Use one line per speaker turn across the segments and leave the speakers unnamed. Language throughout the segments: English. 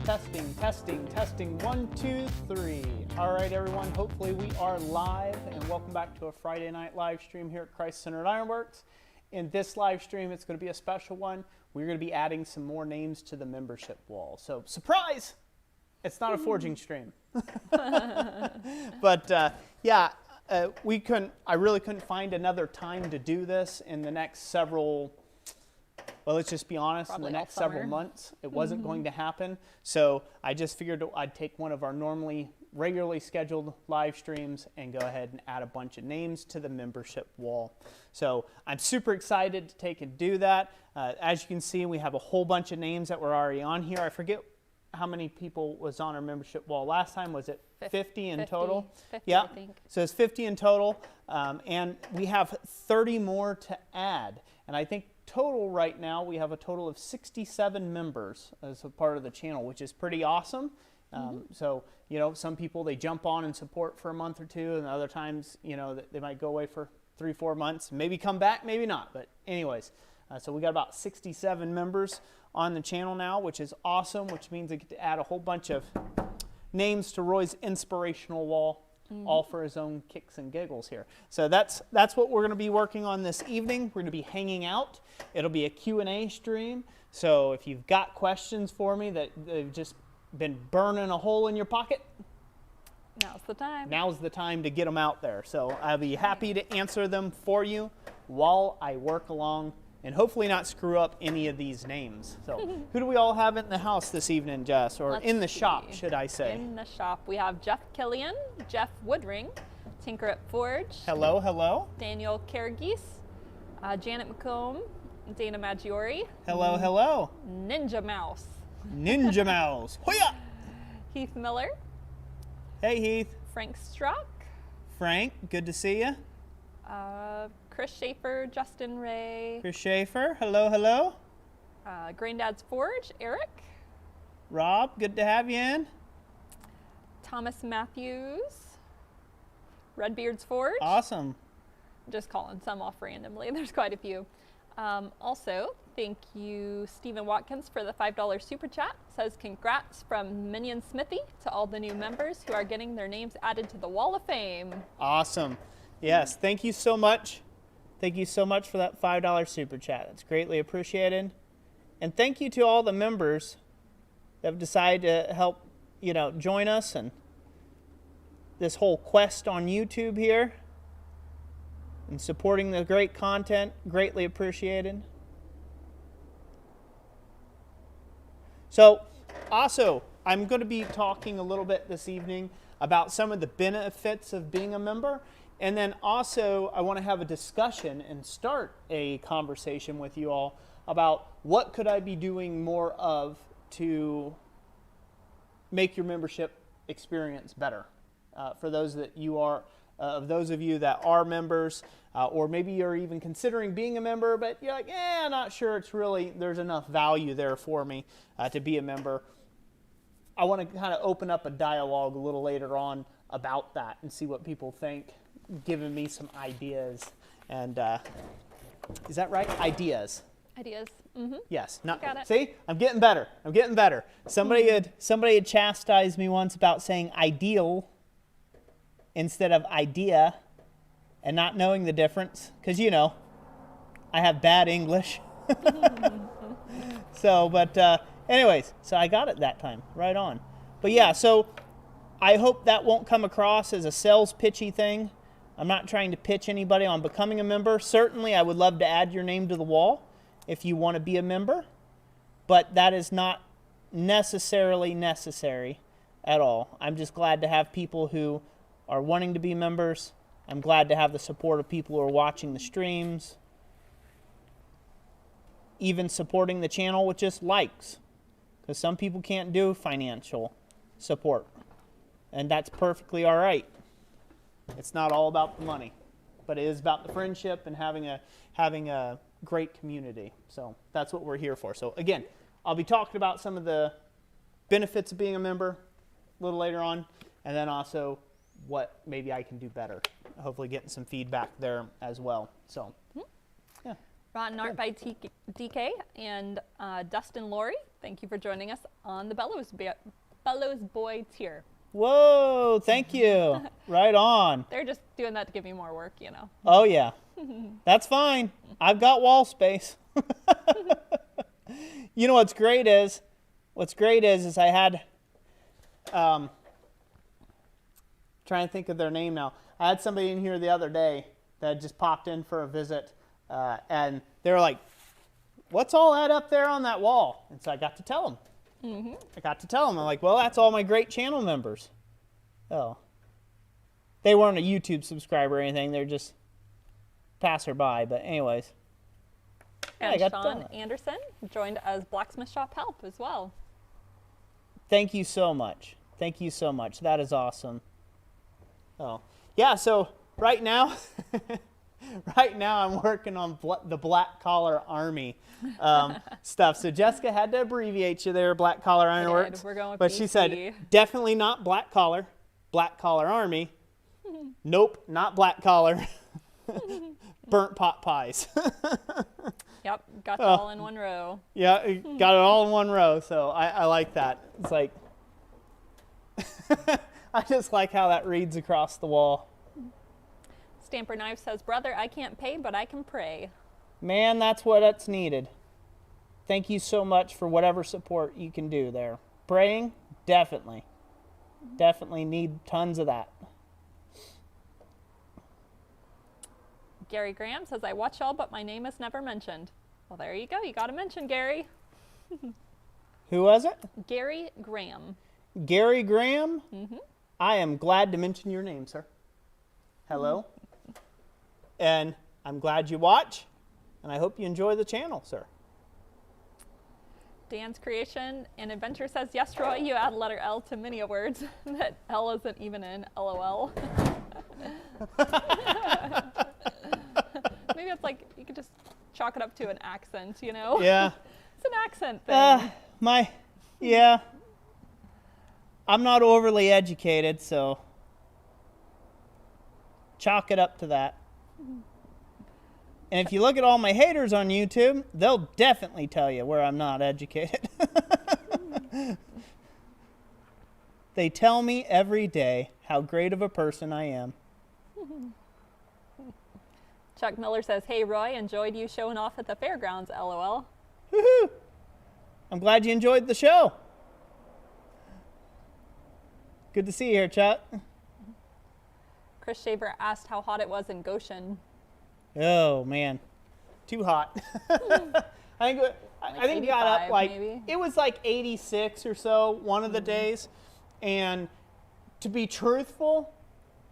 Testing, testing, testing. 1, 2, 3. All right, everyone. Hopefully we are live, and welcome back to a Friday night live stream here at Christ-Centered Ironworks. In this live stream, it's going to be a special one. We're going to be adding some more names to the membership wall. So, surprise! It's not a forging stream. But yeah, I really couldn't find another time to do this in the next several. Well, let's just be honest, in the next several months, it wasn't going to happen. So I just figured I'd take one of our regularly scheduled live streams and go ahead and add a bunch of names to the membership wall. So I'm super excited to take and do that. As you can see, we have a whole bunch of names that were already on here. I forget how many people was on our membership wall last time. Was it 50 in total?
50,
yeah.
I think.
So it's 50 in total. And we have 30 more to add. And I think total right now, we have a total of 67 members as a part of the channel, which is pretty awesome. So, you know, some people, they jump on and support for a month or two, and other times, you know, they might go away for 3-4 months, maybe come back, maybe not. But anyways, so we got about 67 members on the channel now, which is awesome, which means I get to add a whole bunch of names to Roy's inspirational wall. All for his own kicks and giggles here. So that's what we're going to be working on this evening. We're going to be hanging out. It'll be a Q&A stream. So if you've got questions for me that have just been burning a hole in your pocket,
Now's the time.
Now's the time to get them out there. So I'll be happy to answer them for you while I work along and hopefully not screw up any of these names. So who do we all have in the house this evening, Jess? Or in the shop, should I say?
In the shop. We have Jeff Killian, Jeff Woodring, Tinker at Forge.
Hello, hello.
Daniel Karagis, Janet McComb, Dana Maggiore.
Hello, hello.
Ninja Mouse.
Ninja Mouse. Hoya!
Heath Miller.
Hey, Heath.
Frank Strzok.
Frank, good to see you.
Chris Schaefer, Justin Ray.
Chris Schaefer, hello, hello.
Granddad's Forge, Eric.
Rob, good to have you in.
Thomas Matthews. Redbeard's Forge.
Awesome.
Just calling some off randomly. There's quite a few. Also, thank you, Stephen Watkins, for the $5 super chat. Says congrats from Minion Smithy to all the new members who are getting their names added to the Wall of Fame.
Awesome. Yes, thank you so much. Thank you so much for that $5 super chat. That's greatly appreciated. And thank you to all the members that have decided to help, you know, join us and this whole quest on YouTube here and supporting the great content. Greatly appreciated. So, also, I'm going to be talking a little bit this evening about some of the benefits of being a member. And then also, I want to have a discussion and start a conversation with you all about what could I be doing more of to make your membership experience better. For those that you are, of those of you that are members, or maybe you're even considering being a member, but you're like, I'm not sure there's enough value there for me to be a member. I want to kind of open up a dialogue a little later on about that and see what people think, giving me some ideas. And is that right? Ideas.
Ideas. Mm-hmm.
Yes.
Got it.
See, I'm getting better. I'm getting better. Somebody had chastised me once about saying ideal instead of idea and not knowing the difference, because you know I have bad English. So, but anyways, so I got it that time. Right on. But yeah, so I hope that won't come across as a sales pitchy thing. I'm not trying to pitch anybody on becoming a member. Certainly, I would love to add your name to the wall if you want to be a member, but that is not necessarily necessary at all. I'm just glad to have people who are wanting to be members. I'm glad to have the support of people who are watching the streams, even supporting the channel with just likes, because some people can't do financial support, and that's perfectly all right. It's not all about the money, but it is about the friendship and having a great community. So that's what we're here for. So again, I'll be talking about some of the benefits of being a member a little later on, and then also what maybe I can do better. Hopefully getting some feedback there as well. So yeah.
Rotten Art by DK and Dustin Laurie. Thank you for joining us on the Bellows Boy tier.
Whoa, thank you. Right on.
They're just doing that to give me more work, you know.
Oh, yeah. That's fine. I've got wall space. You know what's great is I had, trying to think of their name now. I had somebody in here the other day that just popped in for a visit, and they were like, what's all that up there on that wall? And so I got to tell them. I'm like, well, that's all my great channel members. Oh. They weren't a YouTube subscriber or anything. They're just passerby. But anyways.
And Sean Anderson joined as Blacksmith Shop Help as well.
Thank you so much. Thank you so much. That is awesome. Oh. Yeah, so right now, I'm working on the Black Collar Army stuff. So Jessica had to abbreviate you there, Black Collar Ironworks.
We're going with
but
BC.
She said, definitely not Black Collar Army. Nope, not Black Collar. Burnt pot pies.
Yep, got it all in one row.
Yeah, got it all in one row. So I like that. It's like, I just like how that reads across the wall.
Stamper Knife says, brother, I can't pay, but I can pray.
Man, that's what's needed. Thank you so much for whatever support you can do there. Praying, definitely. Definitely need tons of that.
Gary Graham says, I watch y'all, but my name is never mentioned. Well, there you go. You got to mention Gary.
Who was it?
Gary Graham.
Gary Graham? Mm-hmm. I am glad to mention your name, sir. Hello. And I'm glad you watch, and I hope you enjoy the channel, sir.
Dan's Creation and Adventure says, yes, Roy, you add letter L to many a words that L isn't even in, LOL. Maybe it's like, you could just chalk it up to an accent, you know?
Yeah.
It's an accent thing.
Yeah. I'm not overly educated, so chalk it up to that. And if you look at all my haters on YouTube, they'll definitely tell you where I'm not educated. They tell me every day how great of a person I am.
Chuck Miller says, hey, Roy, enjoyed you showing off at the fairgrounds, LOL.
Woohoo! I'm glad you enjoyed the show. Good to see you here, Chuck.
Chris Shaver asked how hot it was in Goshen.
Oh, man. Too hot. I think it got up like, maybe. It was like 86 or so one of the days. And to be truthful,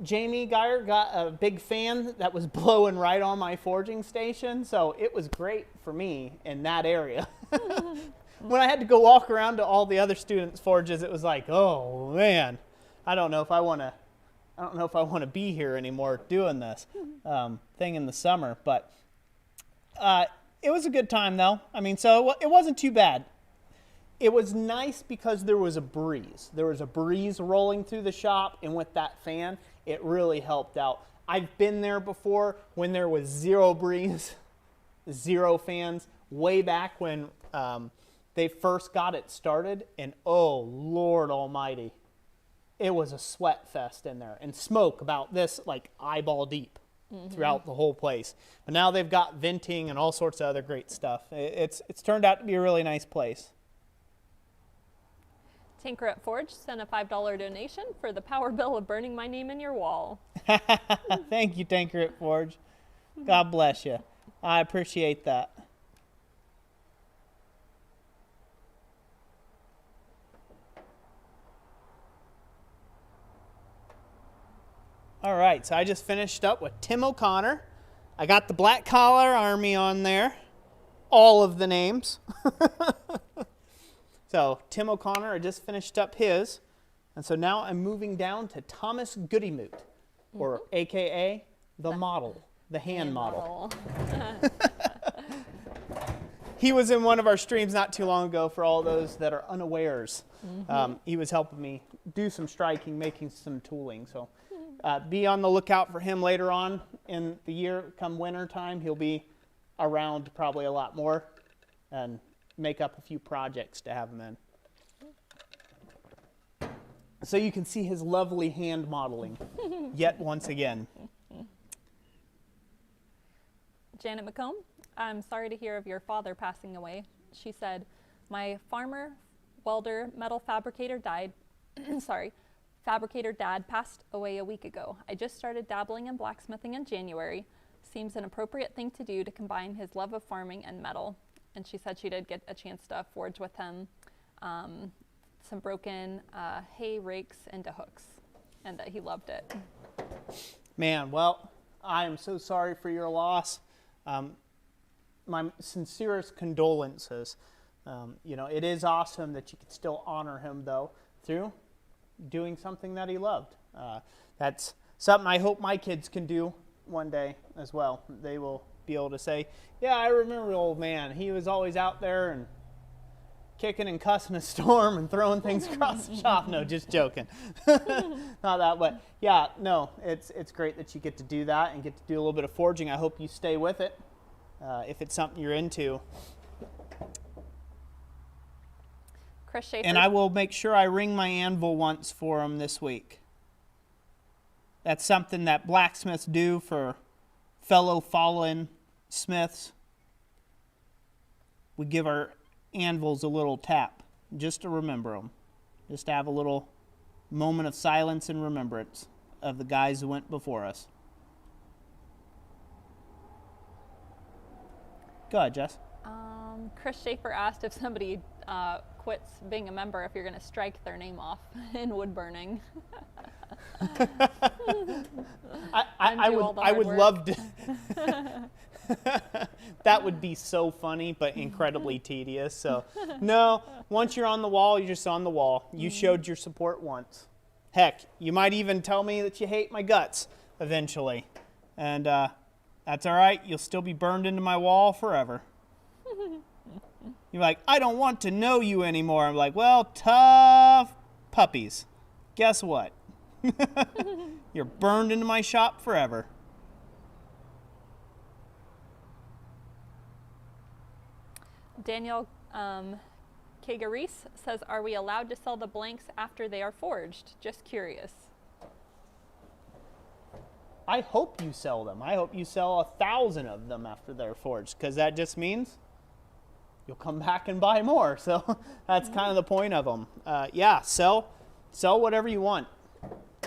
Jamie Geyer got a big fan that was blowing right on my forging station. So it was great for me in that area. When I had to go walk around to all the other students' forges, it was like, oh, man, I don't know if I want to be here anymore doing this thing in the summer. But it was a good time, though. I mean, so it wasn't too bad. It was nice because there was a breeze. There was a breeze rolling through the shop, and with that fan, it really helped out. I've been there before when there was zero breeze, zero fans, way back when they first got it started, and oh, Lord almighty. It was a sweat fest in there, and smoke about this, like eyeball deep throughout the whole place. But now they've got venting and all sorts of other great stuff. It's turned out to be a really nice place.
Tinker at Forge sent a $5 donation for the power bill of burning my name in your wall.
Thank you, Tinker at Forge. God bless you. I appreciate that. All right, so I just finished up with Tim O'Connor. I got the Black Collar Army on there, all of the names. So Tim O'Connor, I just finished up his. And so now I'm moving down to Thomas Goodymoot, or AKA the model, the hand model. He was in one of our streams not too long ago for all those that are unawares. He was helping me do some striking, making some tooling. So be on the lookout for him later on in the year. Come winter time, he'll be around probably a lot more. And make up a few projects to have him in. So you can see his lovely hand modeling yet once again.
Janet McComb, I'm sorry to hear of your father passing away. She said, my farmer, welder, metal fabricator died. Fabricator dad passed away a week ago. I just started dabbling in blacksmithing in January. Seems an appropriate thing to do to combine his love of farming and metal. And she said she did get a chance to forge with him some broken hay rakes into hooks, and that he loved it.
Man, well, I am so sorry for your loss. My sincerest condolences. It is awesome that you can still honor him, though, through doing something that he loved. That's something I hope my kids can do one day as well. They will be able to say, yeah, I remember the old man. He was always out there and kicking and cussing a storm and throwing things across the shop. No, just joking. Not that, but yeah, no, it's great that you get to do that and get to do a little bit of forging. I hope you stay with it if it's something you're into.
Chris Schaefer.
And I will make sure I ring my anvil once for him this week. That's something that blacksmiths do for fellow fallen smiths. We give our anvils a little tap just to remember them. Just to have a little moment of silence and remembrance of the guys who went before us. Go ahead, Jess.
Chris Schaefer asked if somebody quits being a member, if you're going to strike their name off in Woodburning.
I would love to. That would be so funny, but incredibly tedious. So, no, once you're on the wall, you're just on the wall. You showed your support once. Heck, you might even tell me that you hate my guts eventually. And that's all right. You'll still be burned into my wall forever. You're like, I don't want to know you anymore. I'm like, well, tough puppies. Guess what? You're burned into my shop forever.
Danielle Kagaris says, are we allowed to sell the blanks after they are forged? Just curious.
I hope you sell them. I hope you sell 1,000 of them after they're forged, because that just means you'll come back and buy more. So that's kind of the point of them. Yeah, sell whatever you want.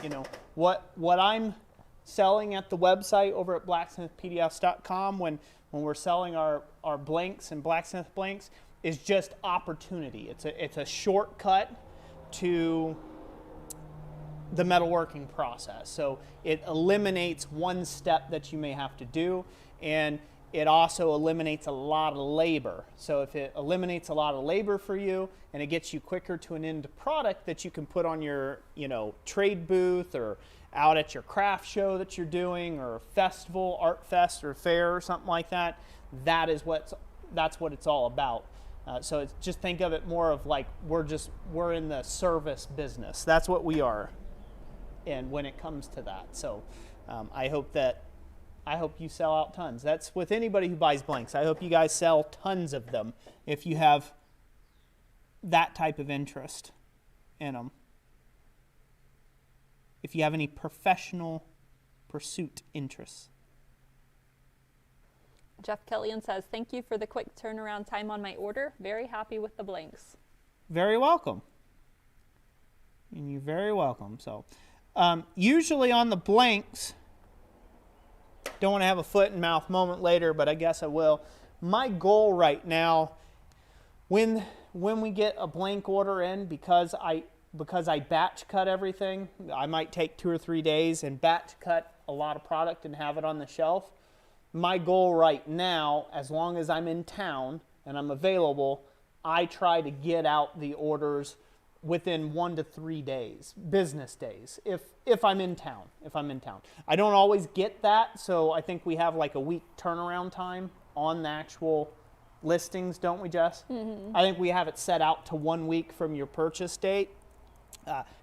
You know, what I'm selling at the website over at blacksmithpdfs.com when we're selling our blanks and blacksmith blanks is just opportunity. It's a shortcut to the metalworking process. So it eliminates one step that you may have to do, and it also eliminates a lot of labor. So if it eliminates a lot of labor for you and it gets you quicker to an end product that you can put on your, trade booth or out at your craft show that you're doing, or festival, art fest or fair or something like that, that's what it's all about. So it's, just think of it more of like we're in the service business. That's what we are. And when it comes to that, so I hope you sell out tons. That's with anybody who buys blanks. I hope you guys sell tons of them if you have that type of interest in them. If you have any professional pursuit interests.
Jeff Kellyan says, thank you for the quick turnaround time on my order. Very happy with the blanks.
Very welcome. And you're very welcome. So usually on the blanks, don't want to have a foot and mouth moment later, but I guess I will. My goal right now, when we get a blank order in, because I batch cut everything, I might take 2 or 3 days and batch cut a lot of product and have it on the shelf. My goal right now, as long as I'm in town and I'm available, I try to get out the orders within 1 to 3 days, business days, if I'm in town. I don't always get that, so I think we have like a week turnaround time on the actual listings, don't we, Jess? Mm-hmm. I think we have it set out to 1 week from your purchase date,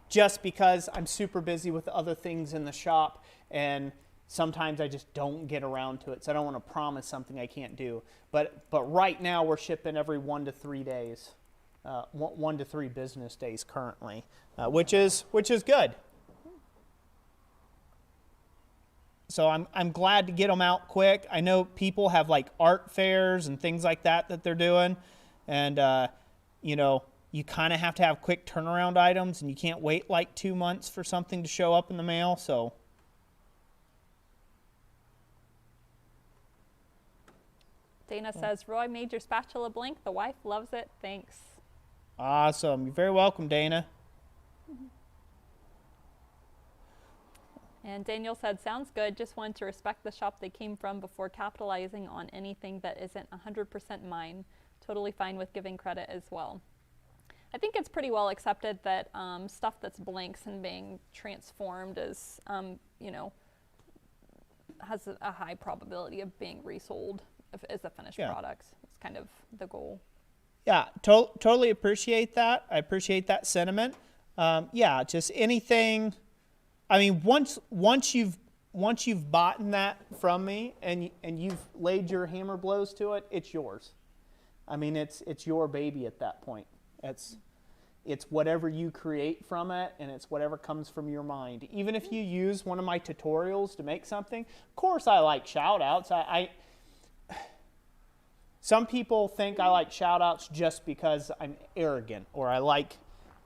just because I'm super busy with other things in the shop, and sometimes I just don't get around to it. So I don't want to promise something I can't do. But right now we're shipping every 1 to 3 days, 1 to 3 business days currently, which is good. So I'm glad to get them out quick. I know people have like art fairs and things like that they're doing, and you know, you kind of have to have quick turnaround items, and you can't wait like 2 months for something to show up in the mail. So
Dana says, Roy made your spatula blink. The wife loves it. Thanks.
awesome. You're very welcome, Dana.
And Daniel said, sounds good. Just wanted to respect the shop they came from before capitalizing on anything that isn't 100% mine. Totally fine with giving credit as well. I think it's pretty well accepted that stuff that's blanks and being transformed is, you know, has a high probability of being resold as a finished product. It's kind of the goal.
Yeah, totally appreciate that. I appreciate that sentiment. Yeah, just anything. I mean, once you've bought that from me and you've laid your hammer blows to it, it's yours. I mean, it's your baby at that point. It's whatever you create from it, and it's whatever comes from your mind. Even if you use one of my tutorials to make something, of course I like shout outs. Some people think I like shout outs just because I'm arrogant, or I like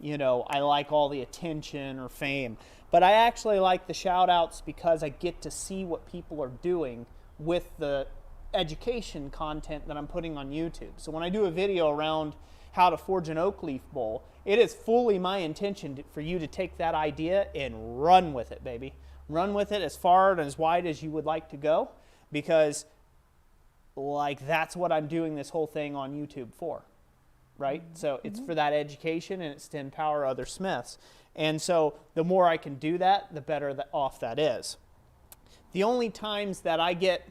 all the attention or fame. But I actually like the shout outs because I get to see what people are doing with the education content that I'm putting on YouTube. So when I do a video around how to forge an oak leaf bowl, it is fully my intention for you to take that idea and run with it, baby. Run with it as far and as wide as you would like to go, because like that's what I'm doing this whole thing on YouTube for, right? So it's for that education, and it's to empower other smiths. And so the more I can do that, the better off that is. The only times that I get,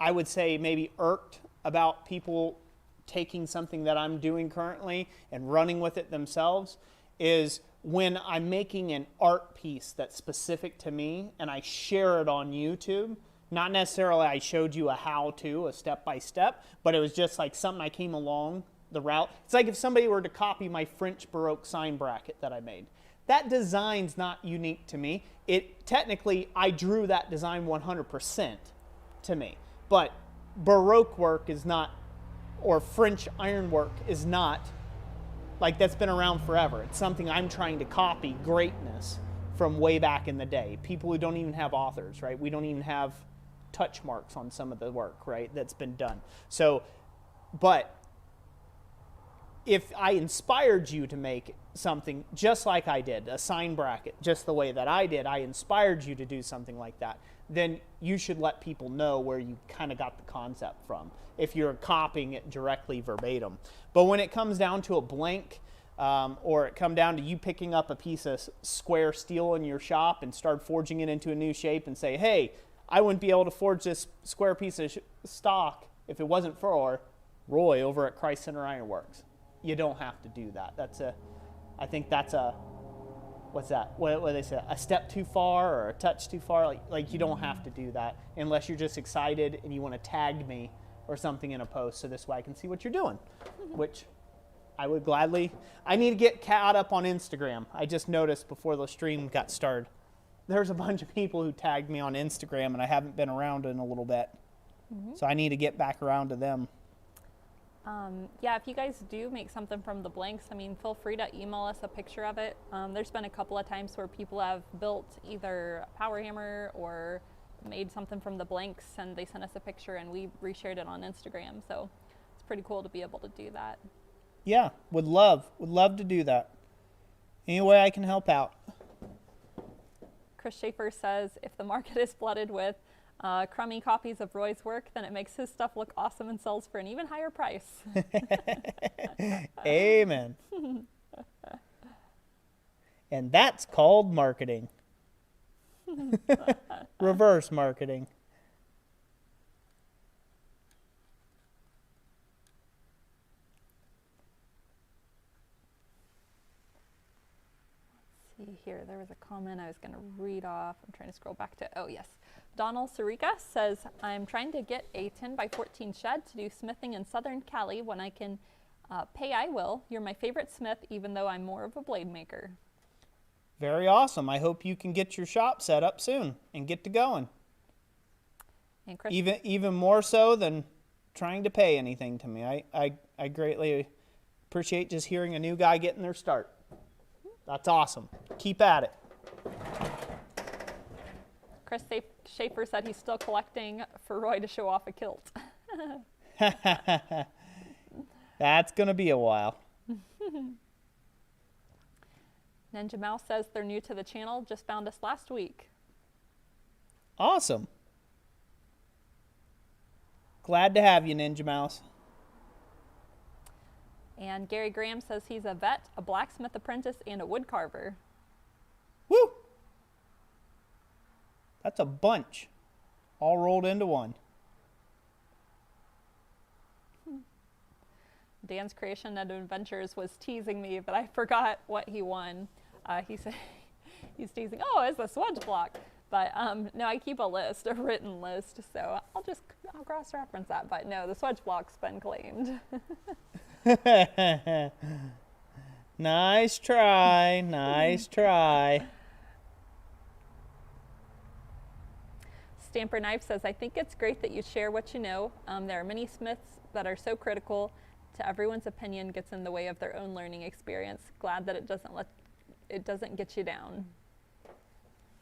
I would say, maybe irked about people taking something that I'm doing currently and running with it themselves is when I'm making an art piece that's specific to me and I share it on YouTube. Not necessarily I showed you a how-to, a step-by-step, but it was just like something I came along the route. It's like if somebody were to copy my French Baroque sign bracket that I made. That design's not unique to me. Technically, I drew that design 100% to me. But Baroque work is not, or French ironwork is not, like that's been around forever. It's something I'm trying to copy greatness from way back in the day. People who don't even have authors, right? We don't even have touch marks on some of the work, right, that's been done. So, but if I inspired you to make something just like I did, a sign bracket, just the way that I did, I inspired you to do something like that, then you should let people know where you kind of got the concept from, if you're copying it directly verbatim. But when it comes down to a blank, or it come down to you picking up a piece of square steel in your shop and start forging it into a new shape and say, hey, I wouldn't be able to forge this square piece of stock if it wasn't for Roy over at Christ Center Ironworks. You don't have to do that. I think that's what's that? What do they say? A step too far or a touch too far? Like you don't have to do that unless you're just excited and you want to tag me or something in a post so this way I can see what you're doing, which I would gladly. I need to get caught up on Instagram. I just noticed before the stream got started, there's a bunch of people who tagged me on Instagram and I haven't been around in a little bit. So I need to get back around to them.
Yeah, if you guys do make something from the blanks, I mean, feel free to email us a picture of it. There's been a couple of times where people have built either a power hammer or made something from the blanks and they sent us a picture and we reshared it on Instagram. So it's pretty cool to be able to do that.
Yeah, would love to do that. Any way I can help out.
Chris Schaefer says, if the market is flooded with crummy copies of Roy's work, then it makes his stuff look awesome and sells for an even higher price.
Amen. And that's called marketing. Reverse marketing.
Let's see here. There was a comment I was going to read off. I'm trying to scroll back to, oh yes. Donald Sarica says, I'm trying to get a 10 by 14 shed to do smithing in Southern Cali. When I can pay, I will. You're my favorite smith, even though I'm more of a blade maker.
Very awesome. I hope you can get your shop set up soon and get to going.
And Chris,
Even more so than trying to pay anything to me. I greatly appreciate just hearing a new guy getting their start. That's awesome. Keep at it.
Chris Schaefer said he's still collecting for Roy to show off a kilt.
That's going to be a while.
Ninja Mouse says they're new to the channel, just found us last week.
Awesome. Glad to have you, Ninja Mouse.
And Gary Graham says he's a vet, a blacksmith apprentice, and a wood carver.
Woo! That's a bunch, all rolled into one.
Dan's Creation and Adventures was teasing me, but I forgot what he won. He said he's teasing, oh, it's a swudge block. But no, I keep a list, a written list, so I'll cross-reference that. But no, the swudge block's been claimed.
Nice try, nice try.
Stamper Knife says, I think it's great that you share what you know. There are many smiths that are so critical to everyone's opinion gets in the way of their own learning experience. Glad that it doesn't get you down.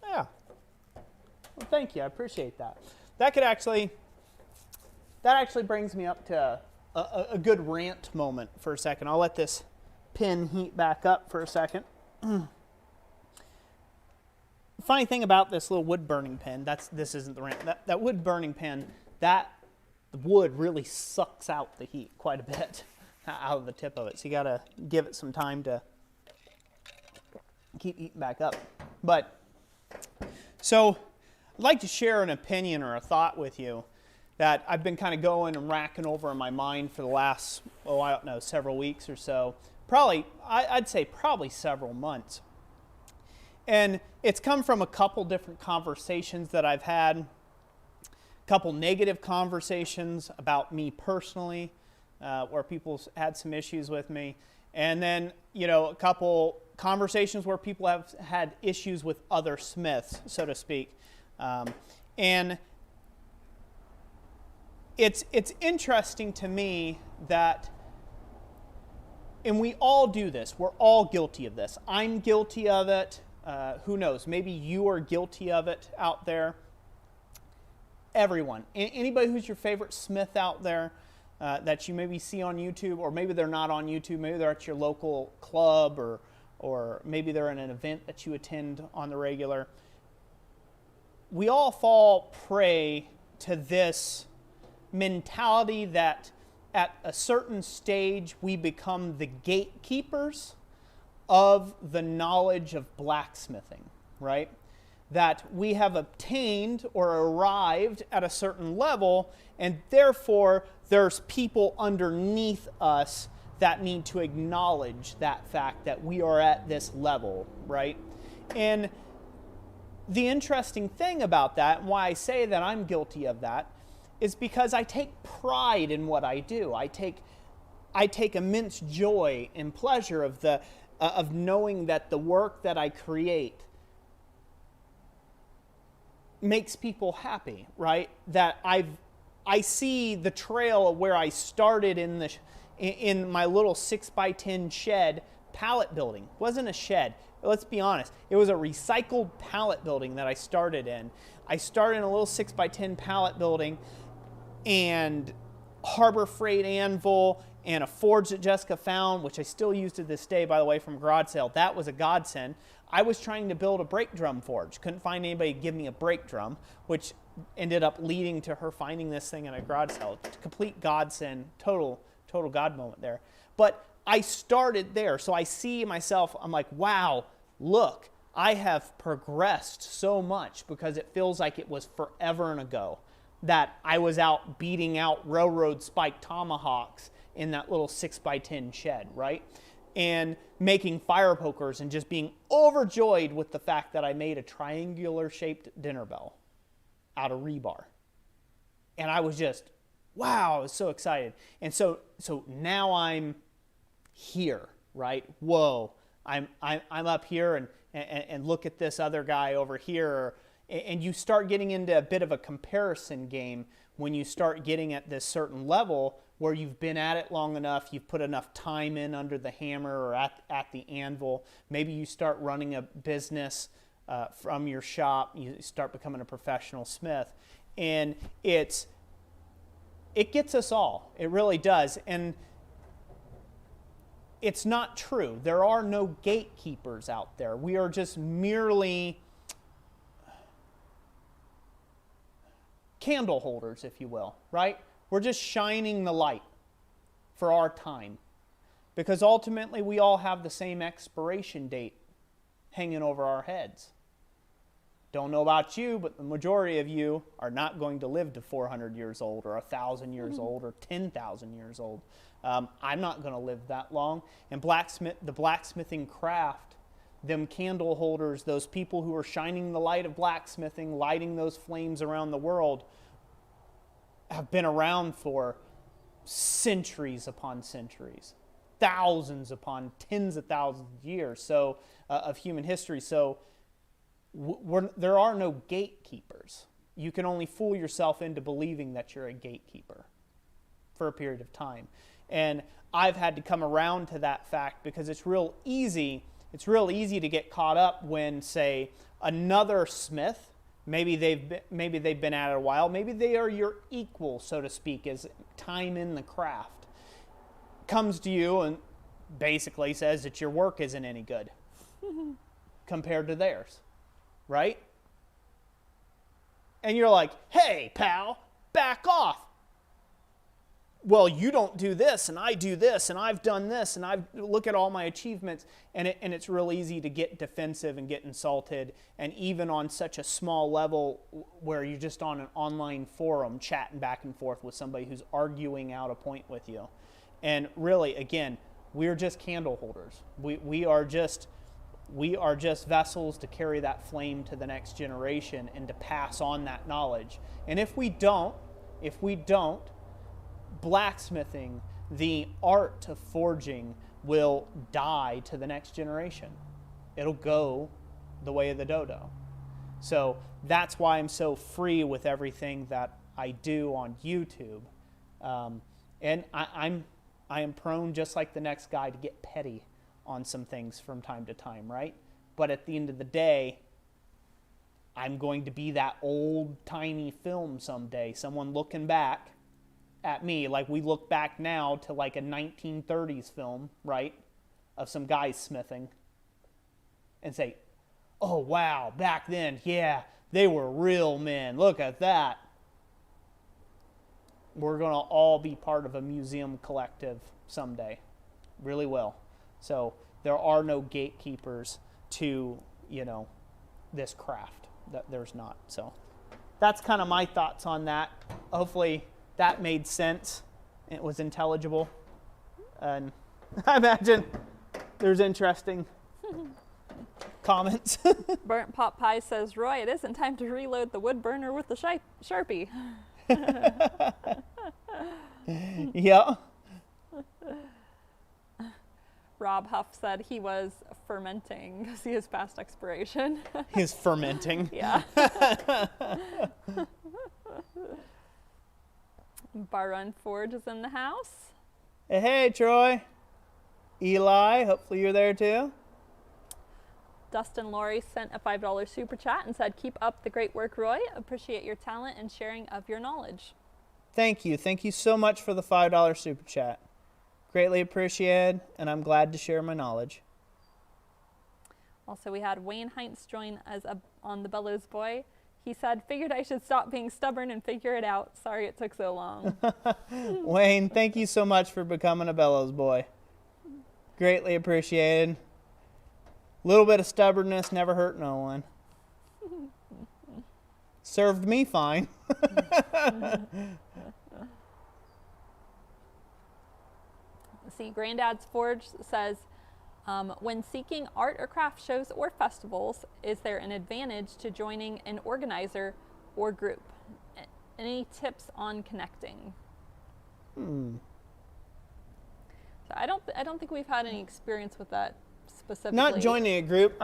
Yeah. Well, thank you. I appreciate that. That actually brings me up to a good rant moment for a second. I'll let this pin heat back up for a second. Funny thing about this little wood burning pen, this isn't the rant. That wood burning pen, the wood really sucks out the heat quite a bit out of the tip of it. So you gotta give it some time to keep heating back up. But so I'd like to share an opinion or a thought with you that I've been kind of going and racking over in my mind for the last, I don't know, several weeks or so. I'd say probably several months. And it's come from a couple different conversations that I've had, a couple negative conversations about me personally, where people had some issues with me, and then, a couple conversations where people have had issues with other smiths, so to speak. And it's interesting to me that, and we all do this, we're all guilty of this. I'm guilty of it. Who knows? Maybe you are guilty of it out there. Everyone. Anybody who's your favorite smith out there that you maybe see on YouTube, or maybe they're not on YouTube, maybe they're at your local club, or maybe they're in an event that you attend on the regular. We all fall prey to this mentality that at a certain stage we become the gatekeepers of the knowledge of blacksmithing, right? That we have obtained or arrived at a certain level, and therefore there's people underneath us that need to acknowledge that fact that we are at this level, right? And the interesting thing about that, and why I say that I'm guilty of that, is because I take pride in what I do. I take immense joy and pleasure of knowing that the work that I create makes people happy, right? That I see the trail of where I started in my little 6x10 shed pallet building. It wasn't a shed. Let's be honest. It was a recycled pallet building that I started in. I started in a little 6x10 pallet building, and Harbor Freight anvil and a forge that Jessica found, which I still use to this day, by the way, from a garage sale. That was a godsend. I was trying to build a brake drum forge. Couldn't find anybody to give me a brake drum, which ended up leading to her finding this thing in a garage sale. Complete godsend, total God moment there. But I started there, so I see myself, I'm like, wow, look, I have progressed so much, because it feels like it was forever and ago that I was out beating out railroad spike tomahawks in that little 6x10 shed, right? and making fire pokers and just being overjoyed with the fact that I made a triangular shaped dinner bell out of rebar. And I was just, wow, I was so excited. And so now I'm here, right? Whoa, I'm up here and look at this other guy over here. And you start getting into a bit of a comparison game when you start getting at this certain level where you've been at it long enough, you've put enough time in under the hammer or at the anvil. Maybe you start running a business from your shop. You start becoming a professional smith. And it gets us all. It really does. And it's not true. There are no gatekeepers out there. We are just merely candle holders, if you will, right? We're just shining the light for our time. Because ultimately we all have the same expiration date hanging over our heads. Don't know about you, but the majority of you are not going to live to 400 years old or 1,000 years old or 10,000 years old. I'm not going to live that long. And the blacksmithing craft, them candle holders, those people who are shining the light of blacksmithing, lighting those flames around the world, have been around for centuries upon centuries, thousands upon tens of thousands of years of human history. So there are no gatekeepers. You can only fool yourself into believing that you're a gatekeeper for a period of time. And I've had to come around to that fact because it's real easy to get caught up when, say, another smith, maybe they've been at it a while, maybe they are your equal, so to speak, as time in the craft, comes to you and basically says that your work isn't any good compared to theirs, right? And you're like, hey, pal, back off. Well, you don't do this, and I do this, and I've done this, and look at all my achievements, and it's real easy to get defensive and get insulted, and even on such a small level where you're just on an online forum chatting back and forth with somebody who's arguing out a point with you. And really, again, we're just candle holders. We are just vessels to carry that flame to the next generation and to pass on that knowledge. And if we don't, blacksmithing, the art of forging, will die to the next generation. It'll go the way of the dodo. So that's why I'm so free with everything that I do on YouTube. And I am prone, just like the next guy, to get petty on some things from time to time, right? But at the end of the day, I'm going to be that old, tiny film someday, someone looking back at me, like we look back now to like a 1930s film, right, of some guys smithing, and say, oh wow, back then, yeah, they were real men, look at that. We're going to all be part of a museum collective someday, really will. So there are no gatekeepers to, this craft. There's not. So that's kind of my thoughts on that. Hopefully that made sense. It was intelligible. And I imagine there's interesting comments.
Burnt Pot Pie says, Roy, it isn't time to reload the wood burner with the Sharpie.
Yeah.
Rob Huff said he was fermenting to see his past expiration.
He's fermenting.
Yeah. Bar Run Forge is in the house.
Hey, Troy. Eli, hopefully you're there too.
Dustin Laurie sent a $5 super chat and said, keep up the great work, Roy. Appreciate your talent and sharing of your knowledge.
Thank you. Thank you so much for the $5 super chat. Greatly appreciated, and I'm glad to share my knowledge.
Also, we had Wayne Heinz join us on the Bellows Boy. He said, figured I should stop being stubborn and figure it out. Sorry it took so long.
Wayne, thank you so much for becoming a Bellows Boy. Greatly appreciated. A little bit of stubbornness never hurt no one. Served me fine.
See, Granddad's Forge says, When seeking art or craft shows or festivals, is there an advantage to joining an organizer or group? Any tips on connecting? So I don't think we've had any experience with that specifically.
Not joining a group.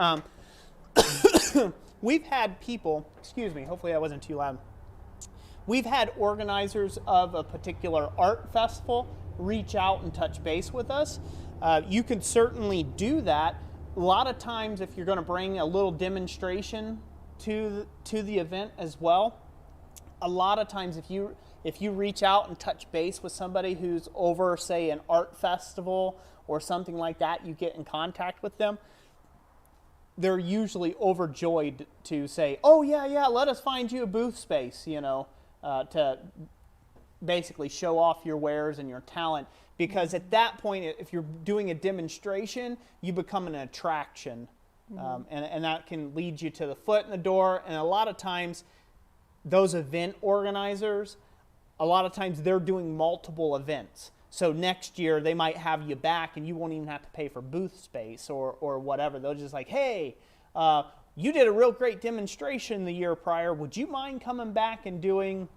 We've had people, excuse me, hopefully that wasn't too loud. We've had organizers of a particular art festival reach out and touch base with us. You can certainly do that. A lot of times if you're going to bring a little demonstration to the event as well, a lot of times if you reach out and touch base with somebody who's over, say, an art festival or something like that, you get in contact with them, they're usually overjoyed to say, oh, yeah, let us find you a booth space, to basically show off your wares and your talent. Because at that point, if you're doing a demonstration, you become an attraction. And that can lead you to the foot in the door. And a lot of times, those event organizers, a lot of times they're doing multiple events. So next year they might have you back and you won't even have to pay for booth space or whatever. They'll just like, hey, you did a real great demonstration the year prior. Would you mind coming back and doing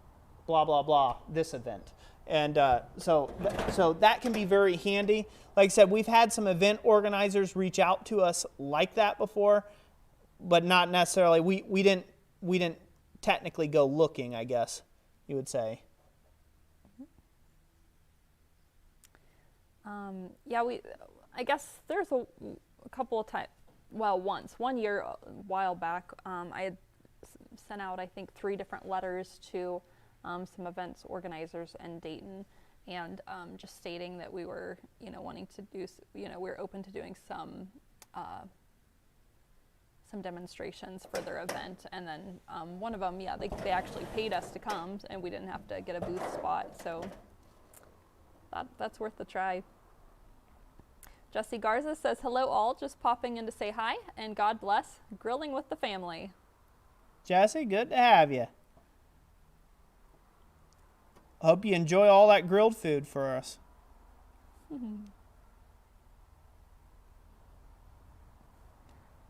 blah, blah, blah, this event? And so that can be very handy. Like I said, we've had some event organizers reach out to us like that before, but not necessarily. We didn't technically go looking, I guess you would say.
I guess there's a couple of times, one year, a while back, I had sent out, I think, 3 different letters to some events organizers in Dayton, and just stating that we were, wanting to do, we were open to doing some demonstrations for their event. And then one of them, they actually paid us to come, and we didn't have to get a booth spot, so that's worth a try. Jesse Garza says, hello all, just popping in to say hi, and God bless, grilling with the family.
Jesse, good to have you. Hope you enjoy all that grilled food for us.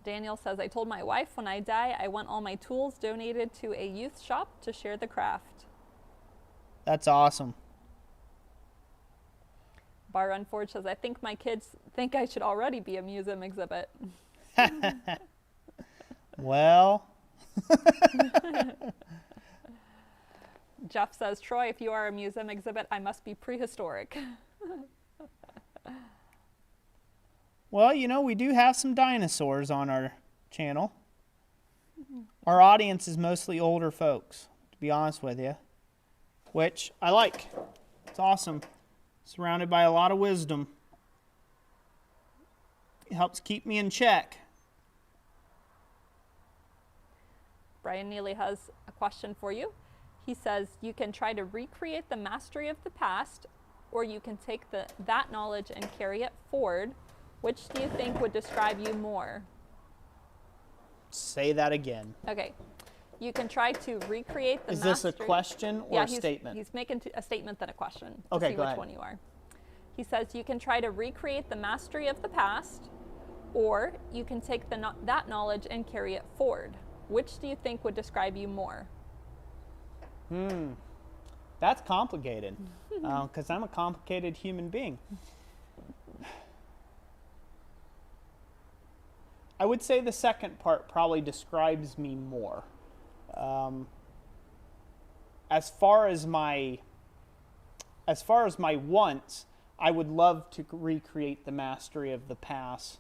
Daniel says, I told my wife when I die, I want all my tools donated to a youth shop to share the craft.
That's awesome.
Bar Run Forge says, I think my kids think I should already be a museum exhibit.
Well.
Jeff says, Troy, if you are a museum exhibit, I must be prehistoric.
Well, we do have some dinosaurs on our channel. Our audience is mostly older folks, to be honest with you, which I like. It's awesome. Surrounded by a lot of wisdom. It helps keep me in check.
Brian Neely has a question for you. He says, you can try to recreate the mastery of the past, or you can take that knowledge and carry it forward. Which do you think would describe you more?
Say that again.
Okay. You can try to recreate the
mastery. Is this a question or a statement?
He's making a statement then a question.
Okay,
see
go
which
ahead.
one you are. He says you can try to recreate the mastery of the past, or you can take that knowledge and carry it forward. Which do you think would describe you more?
That's complicated, because I'm a complicated human being. I would say the second part probably describes me more. As far as my wants, I would love to recreate the mastery of the past.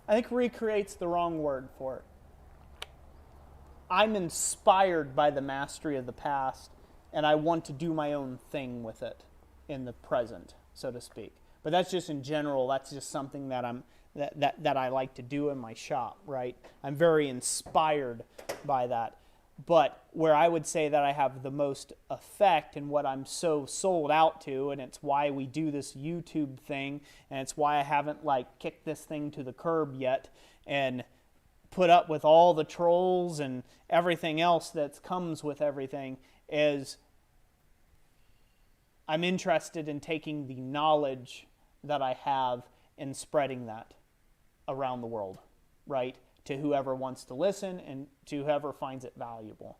I think recreate's the wrong word for it. I'm inspired by the mastery of the past, and I want to do my own thing with it in the present, so to speak. But that's just in general. That's just something that that I like to do in my shop, right? I'm very inspired by that. But where I would say that I have the most effect and what I'm so sold out to, and it's why we do this YouTube thing, and it's why I haven't kicked this thing to the curb yet and put up with all the trolls and everything else that comes with everything, is I'm interested in taking the knowledge that I have and spreading that around the world, right? To whoever wants to listen and to whoever finds it valuable.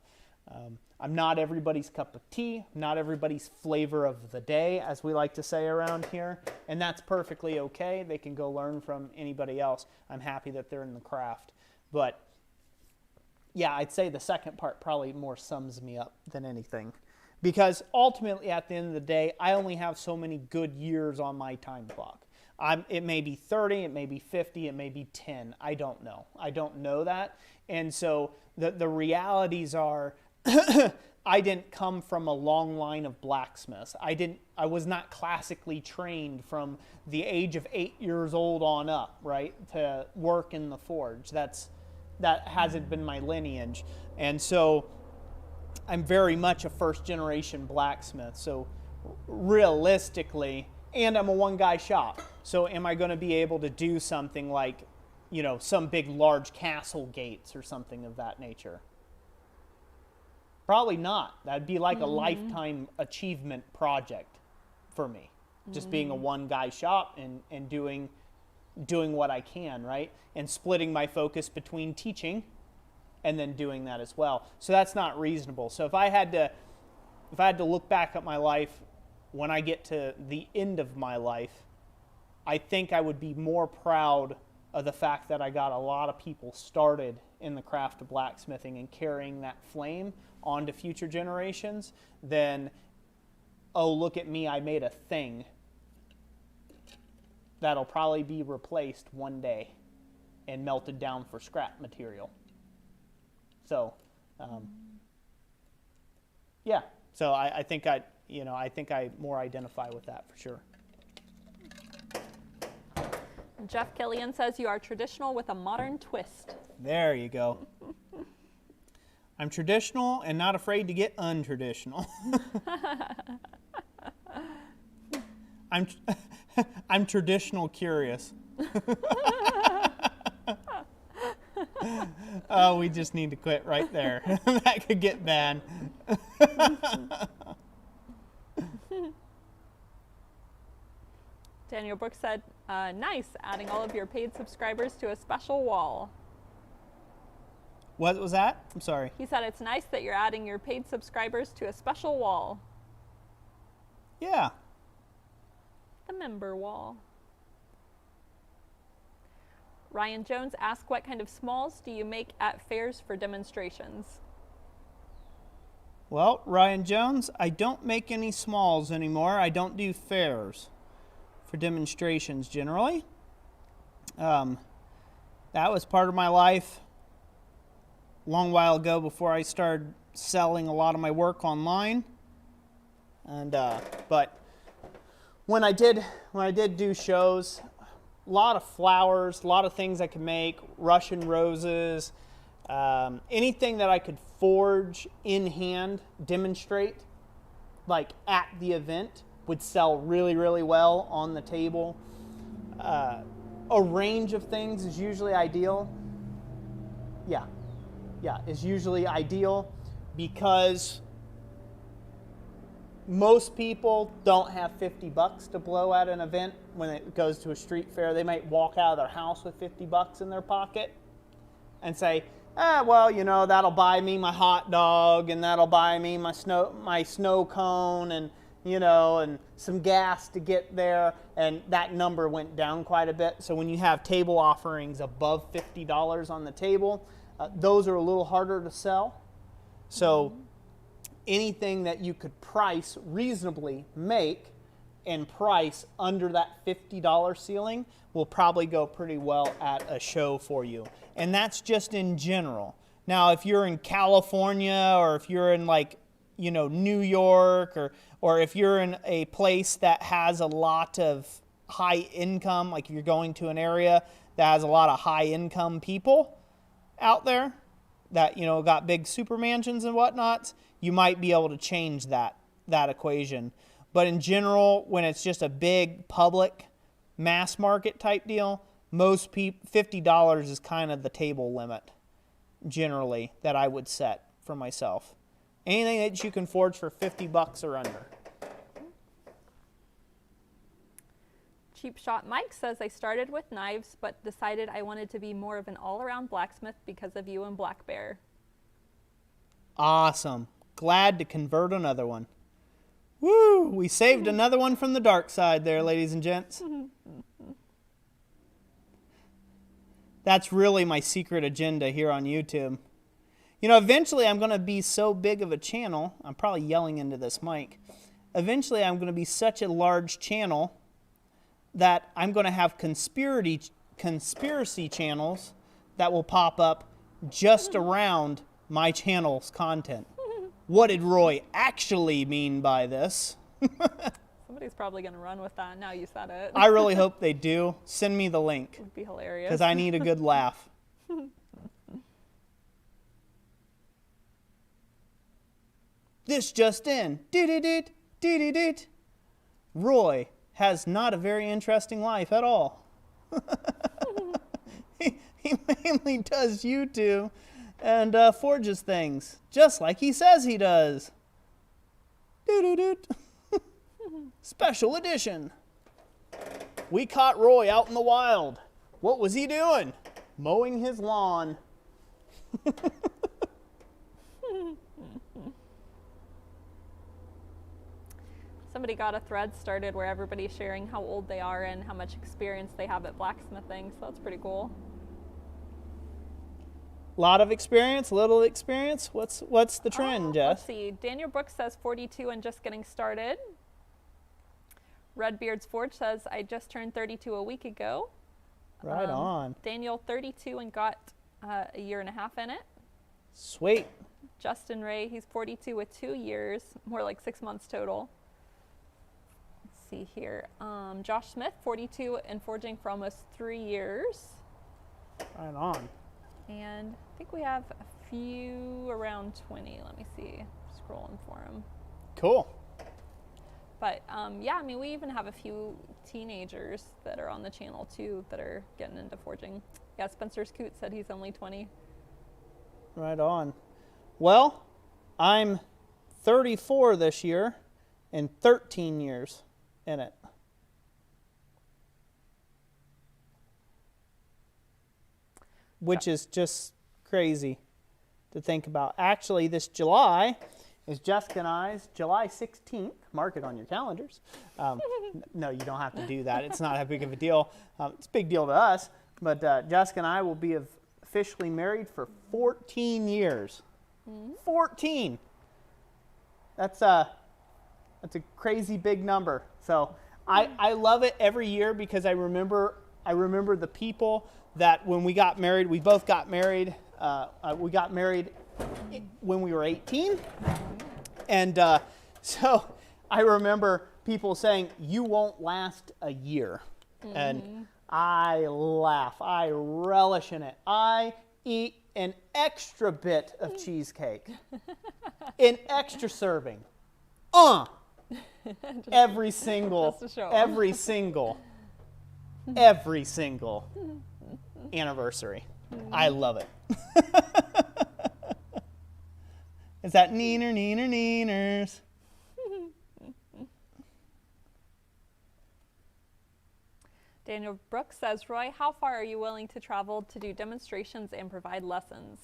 I'm not everybody's cup of tea, not everybody's flavor of the day, as we like to say around here, and that's perfectly okay. They can go learn from anybody else. I'm happy that they're in the craft. But yeah, I'd say the second part probably more sums me up than anything. Because ultimately, at the end of the day, I only have so many good years on my time clock. It may be 30, it may be 50, it may be 10. I don't know. I don't know that. And so the realities are, I didn't come from a long line of blacksmiths. I was not classically trained from the age of 8 years old on up, right, to work in the forge. That hasn't been my lineage. And so I'm very much a first generation blacksmith. So realistically, and I'm a one-guy shop. So am I going to be able to do something like, some big large castle gates or something of that nature? Probably not. That'd be like a lifetime achievement project for me. Just being a one-guy shop and doing what I can, right? And splitting my focus between teaching and then doing that as well. So that's not reasonable. So if I had to look back at my life when I get to the end of my life, I think I would be more proud of the fact that I got a lot of people started in the craft of blacksmithing and carrying that flame on to future generations than, oh, look at me, I made a thing that'll probably be replaced one day and melted down for scrap material. So, yeah. So I think I more identify with that for sure.
Jeff Killian says you are traditional with a modern twist.
There you go. I'm traditional and not afraid to get untraditional. I'm traditional curious. Oh, we just need to quit right there. That could get bad.
Daniel Brooks said, nice, adding all of your paid subscribers to a special wall.
What was that? I'm sorry.
He said it's nice that you're adding your paid subscribers to a special wall.
Yeah.
The member wall. Ryan Jones asked, what kind of smalls do you make at fairs for demonstrations?
Well, Ryan Jones, I don't make any smalls anymore. I don't do fairs for demonstrations generally. That was part of my life a long while ago before I started selling a lot of my work online. And but when I did do shows, a lot of flowers, a lot of things I could make, Russian roses, anything that I could forge in hand, demonstrate, like at the event, would sell really, really well on the table. A range of things is usually ideal. Yeah, is usually ideal because most people don't have $50 to blow at an event when it goes to a street fair. They might walk out of their house with $50 in their pocket and say, well, that'll buy me my hot dog and that'll buy me my snow cone and and some gas to get there, and that number went down quite a bit. So when you have table offerings above $50 on the table, those are a little harder to sell. So anything that you could price reasonably, make, and price under that $50 ceiling will probably go pretty well at a show for you. And that's just in general. Now, if you're in California or if you're in New York or if you're in a place that has a lot of high income, like if you're going to an area that has a lot of high income people out there that, got big super mansions and whatnot, you might be able to change that equation. But in general, when it's just a big public mass market type deal, most people, $50 is kind of the table limit generally that I would set for myself. Anything that you can forge for $50 or under.
Cheap Shot Mike says, I started with knives, but decided I wanted to be more of an all-around blacksmith because of you and Black Bear.
Awesome. Glad to convert another one. Woo! We saved another one from the dark side there, ladies and gents. That's really my secret agenda here on YouTube. You know, eventually I'm going to be so big of a channel. I'm probably yelling into this mic. Eventually I'm going to be such a large channel that I'm going to have conspiracy channels that will pop up just around my channel's content. What did Roy actually mean by this?
Somebody's probably going to run with that now you said it.
I really hope they do. Send me the link.
It would be hilarious.
Because I need a good laugh. This just in. Dee-dee-dee-dee-dee-dee. Roy has not a very interesting life at all. he mainly does YouTube and forges things, just like he says he does. Doo-doo-doo. Special edition. We caught Roy out in the wild. What was he doing? Mowing his lawn.
Somebody got a thread started where everybody's sharing how old they are and how much experience they have at blacksmithing, so that's pretty cool.
Lot of experience, little experience. What's the trend, Jess?
Let's see. Daniel Brooks says 42 and just getting started. Redbeard's Forge says, I just turned 32 a week ago.
Right on.
Daniel, 32 and got a year and a half in it.
Sweet.
Justin Ray, he's 42 with 2 years, more like 6 months total. Let's see here. Josh Smith, 42 and forging for almost 3 years.
Right on.
And I think we have a few around 20. Let me see. Scrolling for them.
Cool.
But yeah, I mean, we even have a few teenagers that are on the channel too that are getting into forging. Yeah, Spencer Scoot said he's only 20.
Right on. Well, I'm 34 this year and 13 years in it. Which is just crazy to think about. Actually, this July is Jessica and I's July 16th. Mark it on your calendars. No, you don't have to do that. It's not that big of a deal. It's a big deal to us. But Jessica and I will be officially married for 14 years. 14! That's a crazy big number. So I love it every year because I remember the people that when we got married, we both got married. We got married when we were 18. And so I remember people saying, you won't last a year. And I laugh. I relish in it. I eat an extra bit of cheesecake. An extra serving. Every single anniversary. I love it. Is that neeners?
Daniel Brooks says, Roy, how far are you willing to travel to do demonstrations and provide lessons?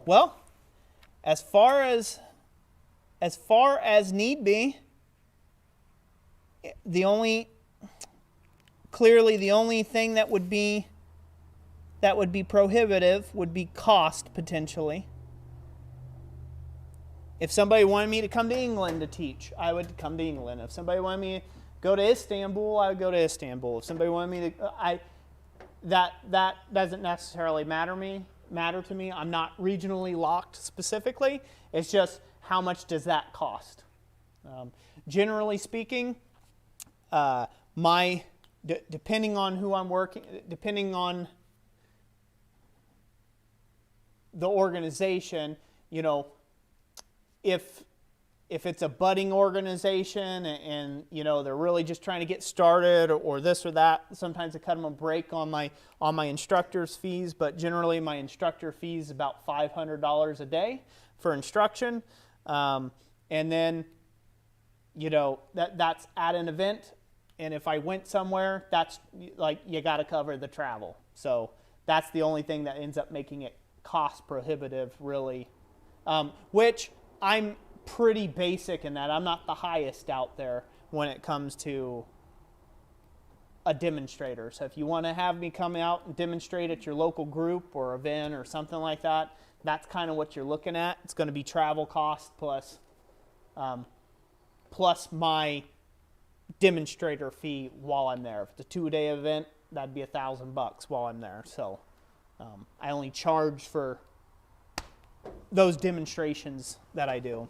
Well, as far as need be, the only thing that would be prohibitive would be cost, potentially. If somebody wanted me to come to England to teach, I would come to England. If somebody wanted me to go to Istanbul, I would go to Istanbul. If somebody wanted me to, that doesn't necessarily matter to me. I'm not regionally locked specifically. It's just how much does that cost? Generally speaking, depending on who I'm working, depending on the organization, you know, if it's a budding organization and you know they're really just trying to get started or this or that, sometimes I cut them a break on my instructor's fees, but generally my instructor fee is about $500 a day for instruction, and then that's at an event. And if I went somewhere, that's like, you got to cover the travel. So that's the only thing that ends up making it cost prohibitive, really. Which I'm pretty basic in that. I'm not the highest out there when it comes to a demonstrator. So if you want to have me come out and demonstrate at your local group or event or something like that, that's kind of what you're looking at. It's going to be travel cost plus my demonstrator fee while I'm there. If it's a 2-day event, that'd be $1,000 while I'm there. So I only charge for those demonstrations that I do.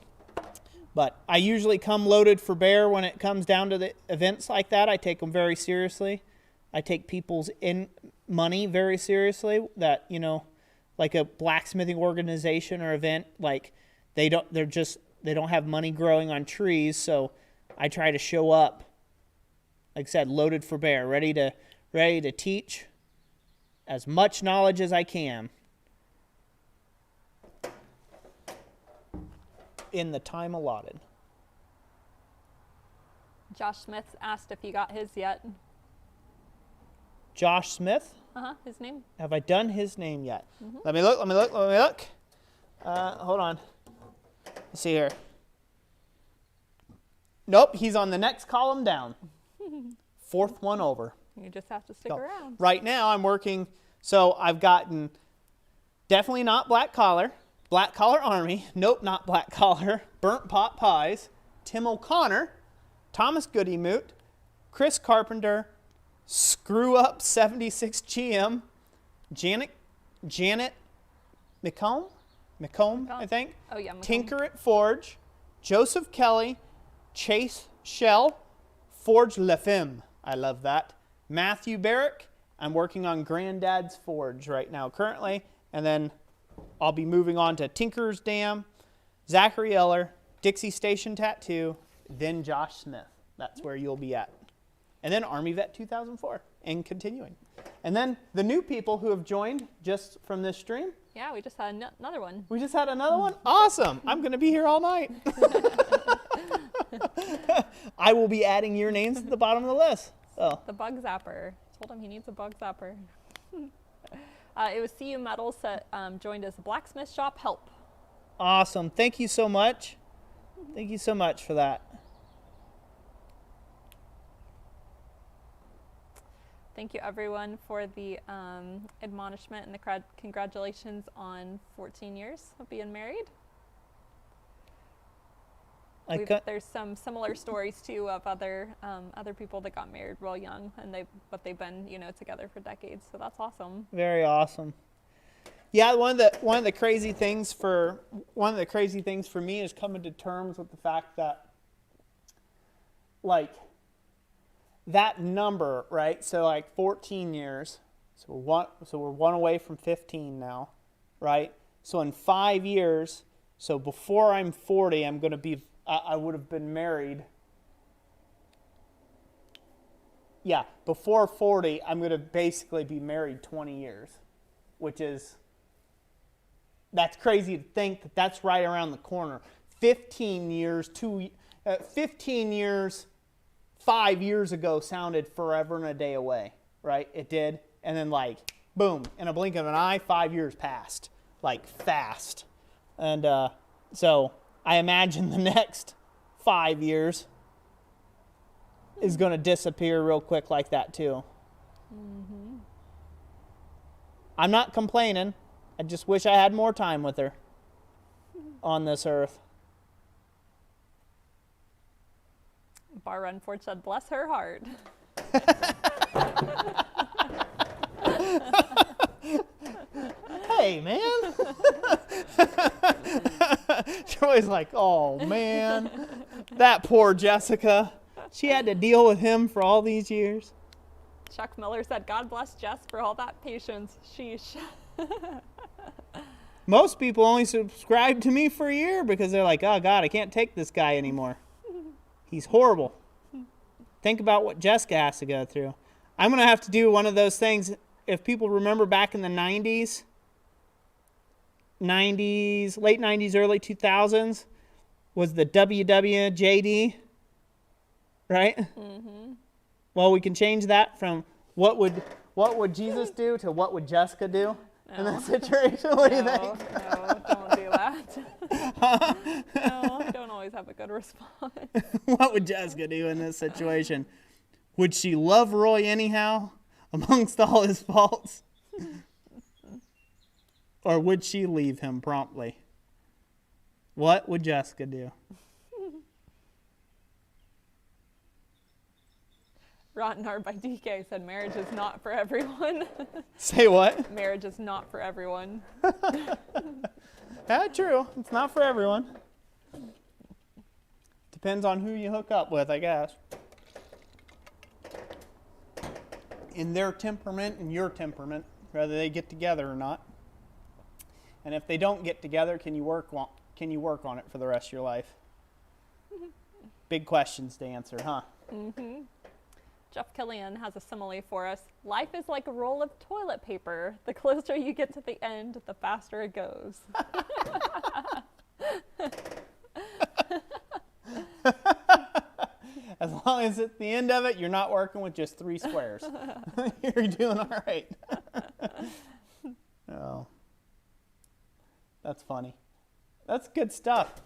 But I usually come loaded for bear when it comes down to the events like that. I take them very seriously. I take people's money very seriously. That, like a blacksmithing organization or event, like they don't have money growing on trees. So I try to show up, like I said, loaded for bear, ready to teach as much knowledge as I can in the time allotted.
Josh Smith asked if you got his yet.
Josh Smith?
His name.
Have I done his name yet? Mm-hmm. Let me look. Hold on. Let's see here. Nope, he's on the next column down. Fourth one over.
You just have to stick around.
Right now I'm working, so I've gotten definitely not black collar army, nope, not black collar, burnt pot pies, Tim O'Connor, Thomas Goodymoot, Chris Carpenter, Screw Up 76 GM, Janet McComb, I think.
Oh yeah, McComb.
Tinker at Forge, Joseph Kelly, Chase Shell, Forge Lefim. I love that. Matthew Barrick. I'm working on Granddad's Forge right now currently, and then I'll be moving on to Tinker's Dam, Zachary Eller, Dixie Station Tattoo, then Josh Smith. That's where you'll be at. And then Army Vet 2004 and continuing. And then the new people who have joined just from this stream.
Yeah, we just had another one.
We just had another one? Awesome. I'm going to be here all night. I will be adding your names at the bottom of the list. Oh.
The bug zapper. Told him he needs a bug zapper. It was CU Metals that joined as Blacksmith Shop Help.
Awesome. Thank you so much. Thank you so much for that.
Thank you, everyone, for the admonishment and the congratulations on 14 years of being married. There's some similar stories too of other people that got married real young, and they've been together for decades. So that's awesome. Very awesome.
Yeah, one of the crazy things for me is coming to terms with the fact that, like, that number, right? So like 14 years. So we're one away from 15 now, right? So in 5 years, so before I'm 40, I would have been married. Yeah, before 40, I'm going to basically be married 20 years, that's crazy to think that that's right around the corner. 15 years, 5 years ago sounded forever and a day away, right? It did. And then, like, boom, in a blink of an eye, 5 years passed, like, fast. And so I imagine the next 5 years is going to disappear real quick like that, too. Mm-hmm. I'm not complaining. I just wish I had more time with her on this earth.
Bar Run Forge said, bless her heart.
Hey, man. Troy's like, oh, man. That poor Jessica. She had to deal with him for all these years.
Chuck Miller said, God bless Jess for all that patience. Sheesh.
Most people only subscribe to me for a year because they're like, oh, God, I can't take this guy anymore. He's horrible. Think about what Jessica has to go through. I'm going to have to do one of those things. If people remember back in the 90s, late 90s, early 2000s, was the WWJD, right? Mm-hmm. Well, we can change that from what would Jesus do to what would Jessica do in that situation? What do you think?
No, don't do that. No, I don't always have a good response.
What would Jessica do in this situation? Would she love Roy anyhow, amongst all his faults? Or would she leave him promptly? What would Jessica do?
Rotten Heart by DK said marriage is not for everyone.
Say what?
Marriage is not for everyone.
Yeah, true. It's not for everyone. Depends on who you hook up with, I guess. In their temperament and your temperament, whether they get together or not. And if they don't get together, can you work on it for the rest of your life? Big questions to answer, huh?
Mm-hmm. Jeff Killian has a simile for us. Life is like a roll of toilet paper. The closer you get to the end, the faster it goes.
As long as at the end of it, you're not working with just 3 squares. You're doing all right. Oh, that's funny. That's good stuff.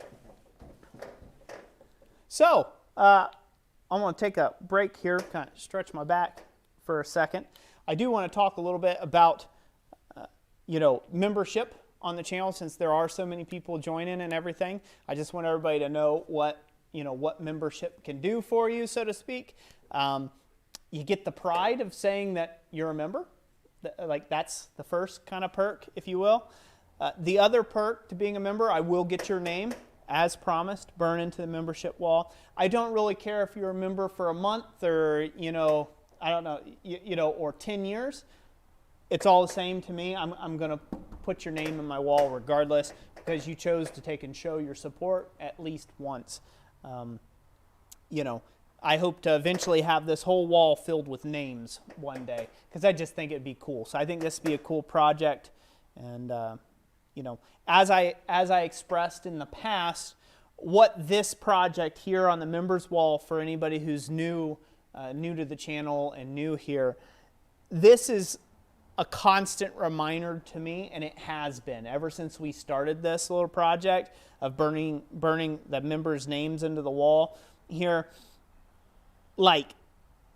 So, I'm going to take a break here, kind of stretch my back for a second. I do want to talk a little bit about, membership on the channel, since there are so many people joining and everything. I just want everybody to know what membership can do for you, so to speak. You get the pride of saying that you're a member. Like, that's the first kind of perk, if you will. The other perk to being a member, I will get your name, as promised, burn into the membership wall. I don't really care if you're a member for a month or, I don't know, or 10 years. It's all the same to me. I'm going to put your name in my wall regardless, because you chose to take and show your support at least once. I hope to eventually have this whole wall filled with names one day, because I just think it'd be cool. So I think this would be a cool project. And, as I expressed in the past, what this project here on the members wall, for anybody who's new to the channel and new here, this is a constant reminder to me, and it has been ever since we started this little project of burning the members' names into the wall here. Like,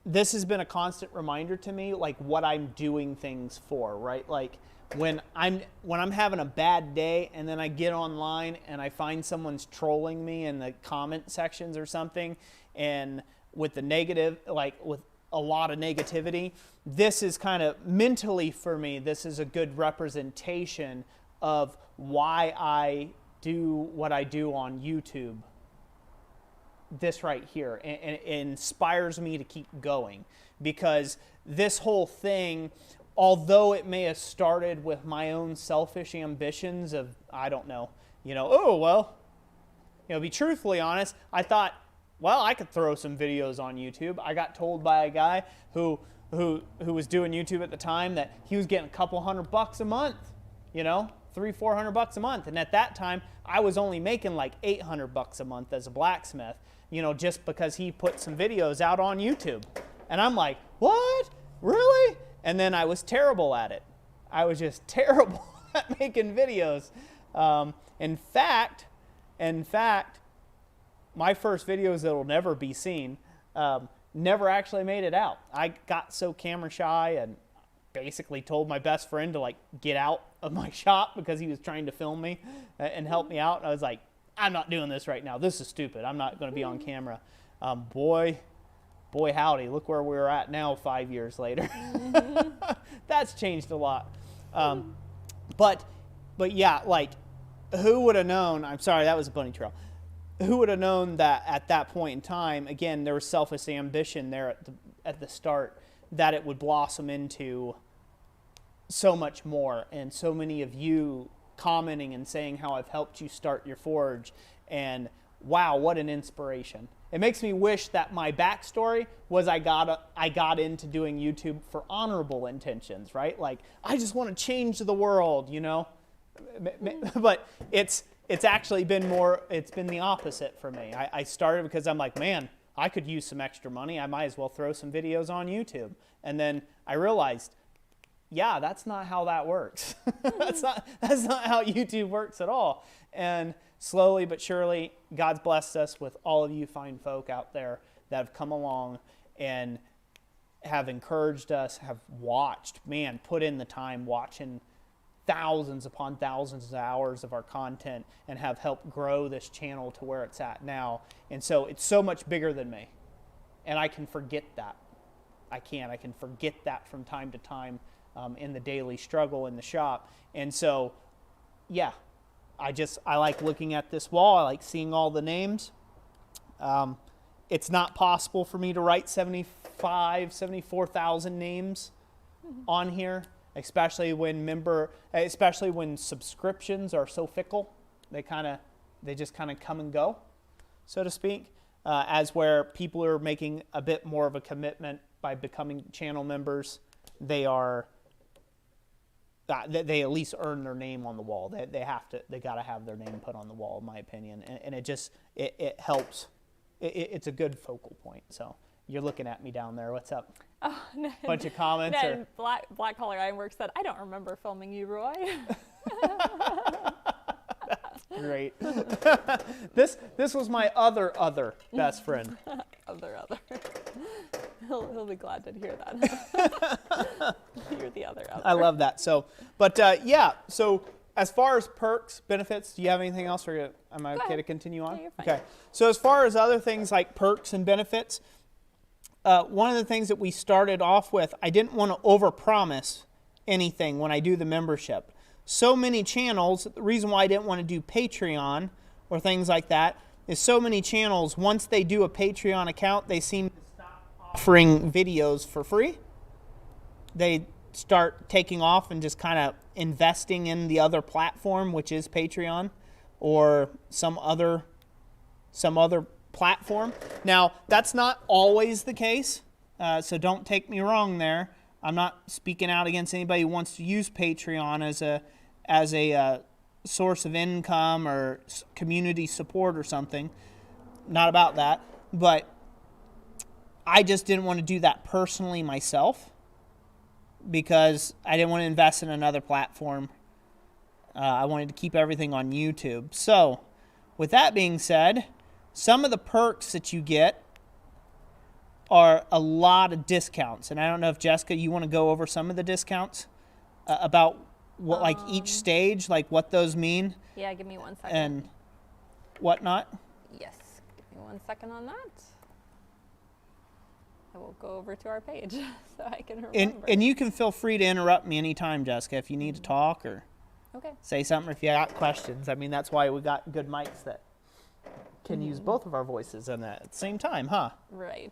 this has been a constant reminder to me, like, what I'm doing things for, right? Like, when I'm having a bad day and then I get online and I find someone's trolling me in the comment sections or something, and with the negative, like with a lot of negativity, this is kind of mentally for me, this is a good representation of why I do what I do on YouTube. This right here, and it inspires me to keep going, because this whole thing, although it may have started with my own selfish ambitions of, I don't know, be truthfully honest, I thought, well, I could throw some videos on YouTube. I got told by a guy who was doing YouTube at the time that he was getting a couple $100 a month, $300-400 a month. And at that time, I was only making like $800 a month as a blacksmith, just because he put some videos out on YouTube. And I'm like, what? Really? And then I was terrible at it. I was just terrible at making videos. In fact, my first videos that will never be seen never actually made it out. I got so camera shy and basically told my best friend to get out of my shop because he was trying to film me and help me out. And I was like, I'm not doing this right now. This is stupid. I'm not going to be on camera. Boy howdy, look where we're at now 5 years later. Mm-hmm. That's changed a lot. But yeah, who would have known, I'm sorry, that was a bunny trail. Who would have known that at that point in time, again, there was selfish ambition there at the start, that it would blossom into so much more, and so many of you commenting and saying how I've helped you start your forge, and wow, what an inspiration. It makes me wish that my backstory was I got into doing YouTube for honorable intentions, right? Like, I just want to change the world, But it's actually been it's been the opposite for me. I started because I'm like, man, I could use some extra money. I might as well throw some videos on YouTube. And then I realized, yeah, that's not how that works. that's not how YouTube works at all. And slowly but surely, God's blessed us with all of you fine folk out there that have come along and have encouraged us, have watched, man, put in the time watching thousands upon thousands of hours of our content and have helped grow this channel to where it's at now. And so it's so much bigger than me. And I can forget that. I can forget that from time to time in the daily struggle in the shop. And so, yeah, I like looking at this wall. I like seeing all the names. It's not possible for me to write 74,000 names on here, especially when subscriptions are so fickle. They just kind of come and go, so to speak, as where people are making a bit more of a commitment by becoming channel members. They at least earn their name on the wall. They got to have their name put on the wall, in my opinion, and it helps. It's a good focal point. So you're looking at me down there. What's up?
Oh, no.
Bunch of comments.
Then Black Collar Ironworks said, "I don't remember filming you, Roy."
Great. This was my other best friend.
other. He'll be glad to hear that. You're the other.
I love that. So, but yeah. So as far as perks, benefits, do you have anything else, or am I okay to continue on?
Yeah, you're fine.
Okay. So as far as other things like perks and benefits, one of the things that we started off with, I didn't want to overpromise anything when I do the membership. So many channels, the reason why I didn't want to do Patreon or things like that is so many channels, once they do a Patreon account, they seem to stop offering videos for free. They start taking off and just kind of investing in the other platform, which is Patreon or some other platform. Now, that's not always the case, so don't take me wrong there. I'm not speaking out against anybody who wants to use Patreon as a source of income or community support or something. Not about that, but I just didn't want to do that personally myself because I didn't want to invest in another platform. I wanted to keep everything on YouTube. So, with that being said, some of the perks that you get are a lot of discounts. And I don't know if, Jessica, you want to go over some of the discounts about what, like each stage, like what those mean?
Yeah, give me 1 second.
And whatnot?
Yes, give me 1 second on that. I will go over to our page so I can remember.
And you can feel free to interrupt me anytime, Jessica, if you need to talk or say something, if you got questions. I mean, that's why we got good mics that can use both of our voices in that at the same time, huh?
Right.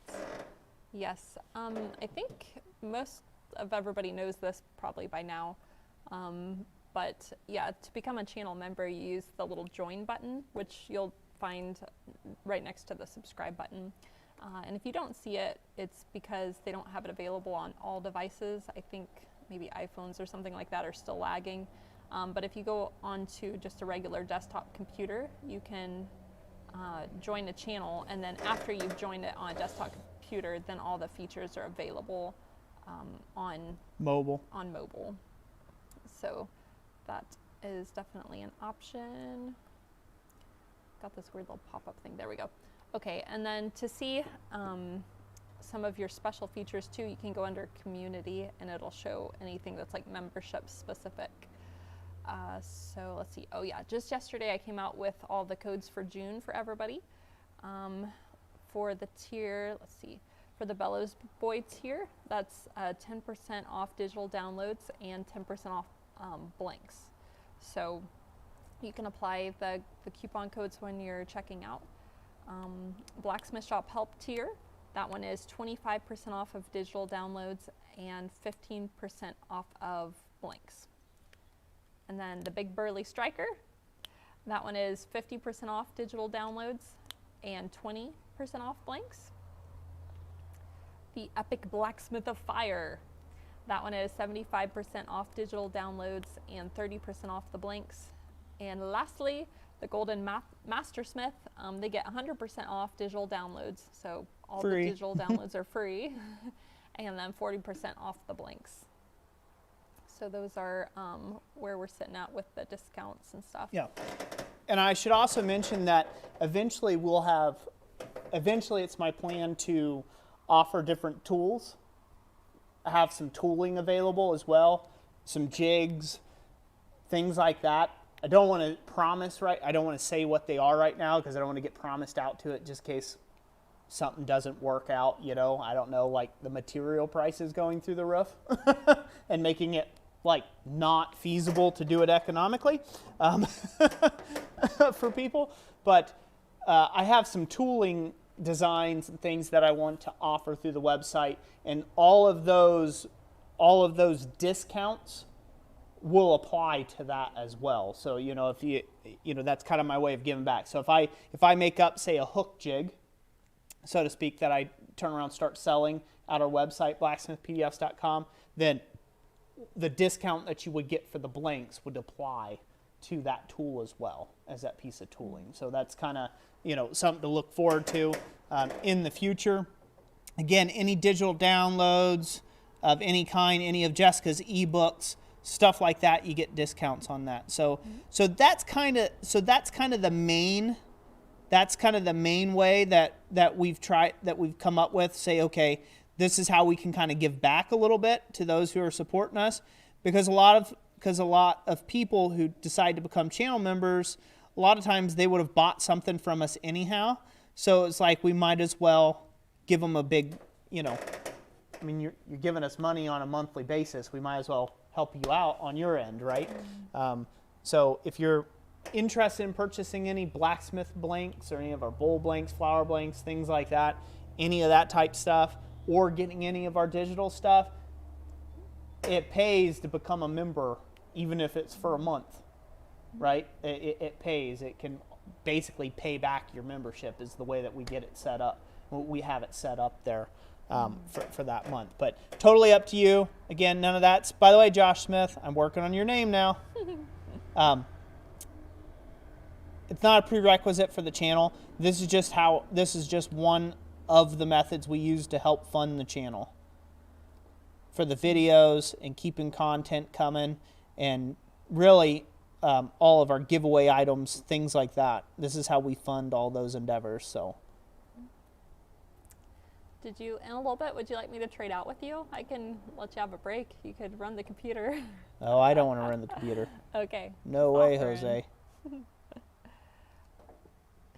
Yes. I think most of everybody knows this probably by now. But yeah, to become a channel member, you use the little join button, which you'll find right next to the subscribe button. And if you don't see it, it's because they don't have it available on all devices. I think maybe iPhones or something like that are still lagging. But if you go onto just a regular desktop computer, you can join a channel, and then after you've joined it on a desktop computer, then all the features are available on mobile. So that is definitely an option. Got this weird little pop-up thing. There we go. Okay, and then to see some of your special features too, you can go under community and it'll show anything that's like membership specific. So let's see. Oh yeah, just yesterday I came out with all the codes for June for everybody. For the tier, let's see, for the Bellows Boy tier, that's 10% off digital downloads and 10% off blanks. So you can apply the coupon codes when you're checking out. Blacksmith Shop Help tier, that one is 25% off of digital downloads and 15% off of blanks. And then the Big Burly Striker, that one is 50% off digital downloads and 20% off blanks. The Epic Blacksmith of Fire, that one is 75% off digital downloads and 30% off the blanks. And lastly, the Golden Mastersmith, they get 100% off digital downloads, so all
Free.
the digital downloads are free, and then 40% off the blanks. So those are where we're sitting at with the discounts and stuff.
Yeah. And I should also mention that eventually it's my plan to offer different tools. I have some tooling available as well, some jigs, things like that. I don't want to promise, right? I don't want to say what they are right now because I don't want to get promised out to it just in case something doesn't work out, you know. I don't know, like the material prices going through the roof and making it like not feasible to do it economically for people. But I have some tooling designs and things that I want to offer through the website, and all of those discounts will apply to that as well. So, you know, if you know, that's kind of my way of giving back. So if I make up, say, a hook jig, so to speak, that I turn around and start selling at our website, blacksmithpdfs.com, then the discount that you would get for the blanks would apply to that tool as well as that piece of tooling. So that's kind of, you know, something to look forward to in the future. Again, any digital downloads of any kind, any of Jessica's ebooks, stuff like that, you get discounts on that. So that's kind of the main way that we've come up with. Say, okay, this is how we can kind of give back a little bit to those who are supporting us, because a lot of people who decide to become channel members, a lot of times they would have bought something from us anyhow. So it's like we might as well give them a big, you know, I mean, you're giving us money on a monthly basis. We might as well help you out on your end, right? So if you're interested in purchasing any blacksmith blanks or any of our bowl blanks, flower blanks, things like that, any of that type stuff, or getting any of our digital stuff, it pays to become a member, even if it's for a month, right? It pays. It can basically pay back your membership is the way that we get it set up. We have it set up there for that month. But totally up to you. Again, none of that's, by the way, Josh Smith, I'm working on your name now. It's not a prerequisite for the channel. This is just one of the methods we use to help fund the channel for the videos and keeping content coming, and really all of our giveaway items, things like that. This is how we fund all those endeavors. So,
in a little bit, would you like me to trade out with you? I can let you have a break. You could run the computer.
Oh, I don't want to run the computer.
Okay.
No way, Jose.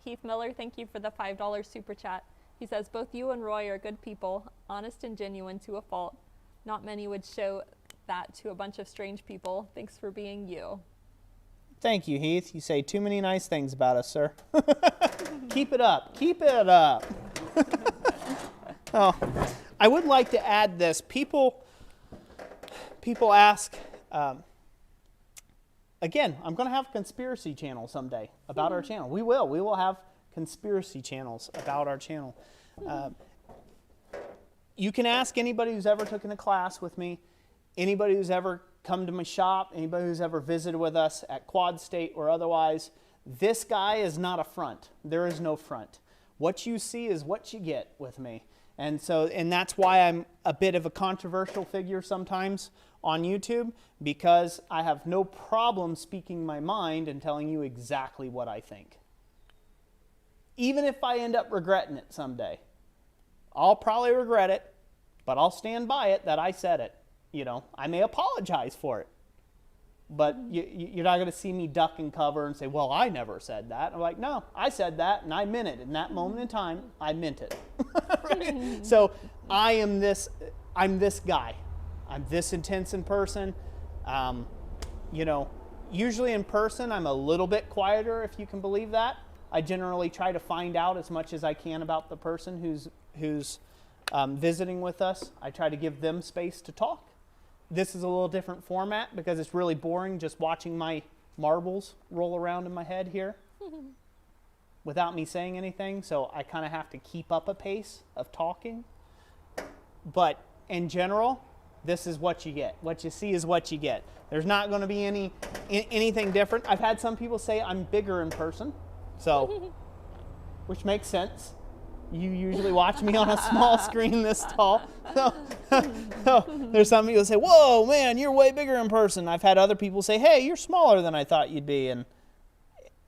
Heath Miller, thank you for the $5 super chat. He says, both you and Roy are good people, honest and genuine to a fault. Not many would show that to a bunch of strange people. Thanks for being you.
Thank you, Heath. You say too many nice things about us, sir. Keep it up. Keep it up. Oh, I would like to add this. People ask, again, I'm going to have a conspiracy channel someday about our channel. We will have conspiracy channels about our channel. You can ask anybody who's ever taken a class with me, anybody who's ever come to my shop, anybody who's ever visited with us at Quad State or otherwise. This guy is not a front. There is no front. What you see is what you get with me. And that's why I'm a bit of a controversial figure sometimes on YouTube, because I have no problem speaking my mind and telling you exactly what I think. Even if I end up regretting it someday. I'll probably regret it, but I'll stand by it that I said it. You know, I may apologize for it, but you're not going to see me duck and cover and say, well, I never said that. I'm like, no, I said that and I meant it. In that moment in time, I meant it. Right? So I'm this guy. I'm this intense in person. You know, usually in person, I'm a little bit quieter, if you can believe that. I generally try to find out as much as I can about the person who's visiting with us. I try to give them space to talk. This is a little different format because it's really boring just watching my marbles roll around in my head here without me saying anything. So I kind of have to keep up a pace of talking. But in general, this is what you get. What you see is what you get. There's not going to be anything different. I've had some people say I'm bigger in person, so which makes sense. You usually watch me on a small screen this tall. So there's some people say, whoa, man, you're way bigger in person. I've had other people say, hey, you're smaller than I thought you'd be, and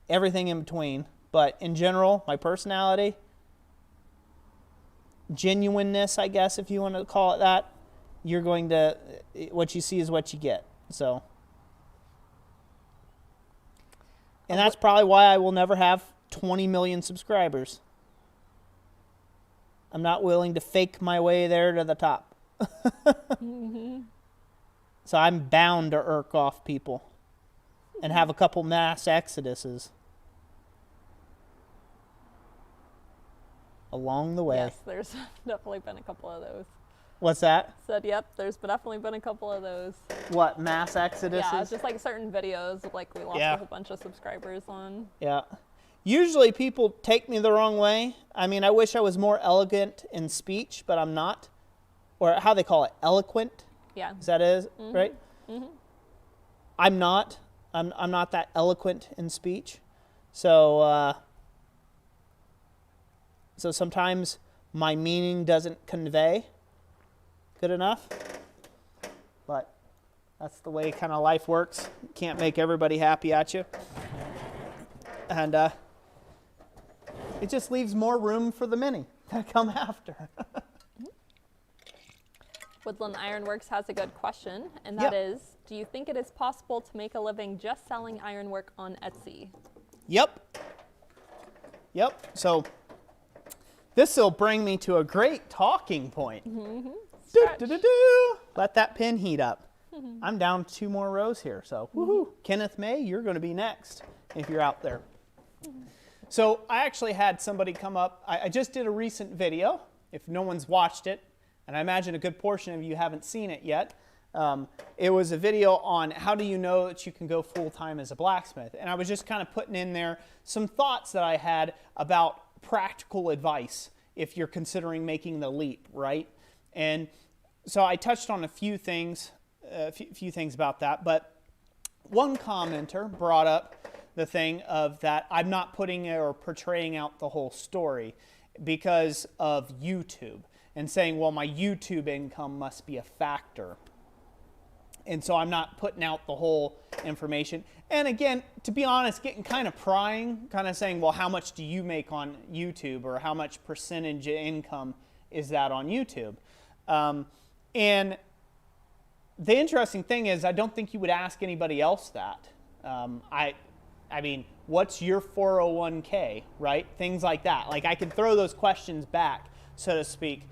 everything in between. But in general, my personality, genuineness, I guess, if you want to call it that, you're going to, what you see is what you get. So, and that's probably why I will never have 20 million subscribers. I'm not willing to fake my way there to the top.
Mm-hmm.
So I'm bound to irk off people and have a couple mass exoduses along the way.
Yes, there's definitely been a couple of those.
What's that?
Said, yep, there's definitely been a couple of those.
What, mass exoduses?
Yeah, just like certain videos, like we lost a whole bunch of subscribers on.
Yeah. Usually people take me the wrong way. I mean, I wish I was more elegant in speech, but I'm not. Or how they call it, eloquent.
Yeah.
Is that it,
Mm-hmm.
right?
Mm-hmm.
I'm not. I'm not that eloquent in speech. So so sometimes my meaning doesn't convey good enough. But that's the way kind of life works. You can't make everybody happy at you. And it just leaves more room for the many that come after.
Woodland Ironworks has a good question, and that is, do you think it is possible to make a living just selling ironwork on Etsy?
Yep. So this will bring me to a great talking point.
Mm-hmm.
Let that pin heat up. Mm-hmm. I'm down 2 more rows here, so woohoo. Kenneth May, you're going to be next if you're out there. Mm-hmm. So I actually had somebody come up. I just did a recent video, if no one's watched it, and I imagine a good portion of you haven't seen it yet. It was a video on how do you know that you can go full-time as a blacksmith. And I was just kind of putting in there some thoughts that I had about practical advice if you're considering making the leap, right? And so I touched on a few things about that, but one commenter brought up the thing of that I'm not putting or portraying out the whole story because of YouTube and saying, well, my YouTube income must be a factor. And so I'm not putting out the whole information. And again, to be honest, getting kind of prying, kind of saying, well, how much do you make on YouTube, or how much percentage of income is that on YouTube? And the interesting thing is, I don't think you would ask anybody else that. I mean, what's your 401k, right? Things like that. Like, I could throw those questions back, so to speak,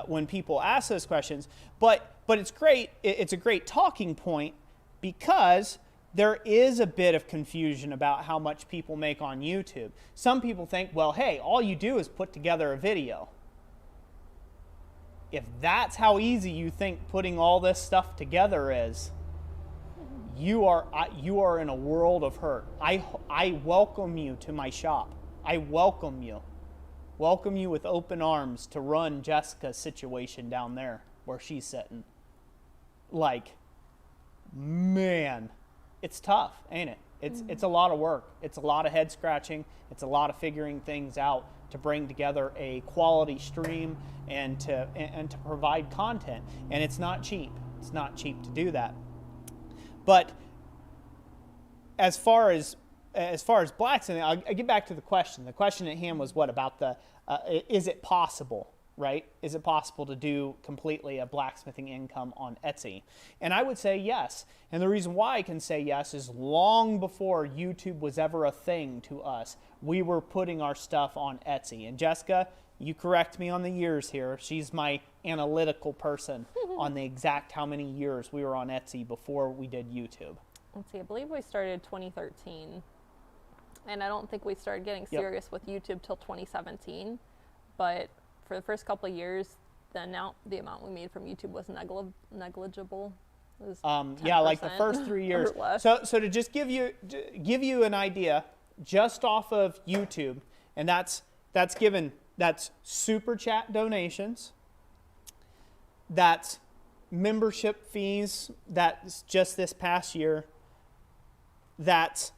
when people ask those questions. But it's great. It's a great talking point because there is a bit of confusion about how much people make on YouTube. Some people think, well, hey, all you do is put together a video. If that's how easy you think putting all this stuff together is, you are in a world of hurt. I welcome you to my shop. I welcome you. Welcome you with open arms to run Jessica's situation down there where she's sitting. Like, man, it's tough, ain't it? It's a lot of work. It's a lot of head scratching. It's a lot of figuring things out to bring together a quality stream and to provide content. And it's not cheap. It's not cheap to do that. But as far as blacksmithing, I'll get back to the question. The question at hand was what about the, is it possible, right? Is it possible to do completely a blacksmithing income on Etsy? And I would say yes. And the reason why I can say yes is long before YouTube was ever a thing to us, we were putting our stuff on Etsy. And Jessica, you correct me on the years here. She's my analytical person on the exact how many years we were on Etsy before we did YouTube.
Let's see, I believe we started 2013. And I don't think we started getting serious with YouTube till 2017. But for the first couple of years, the amount we made from YouTube was negligible. It was
yeah, like the first 3 years. So to just give you an idea, just off of YouTube, and that's super chat donations, that's membership fees, that's just this past year, that's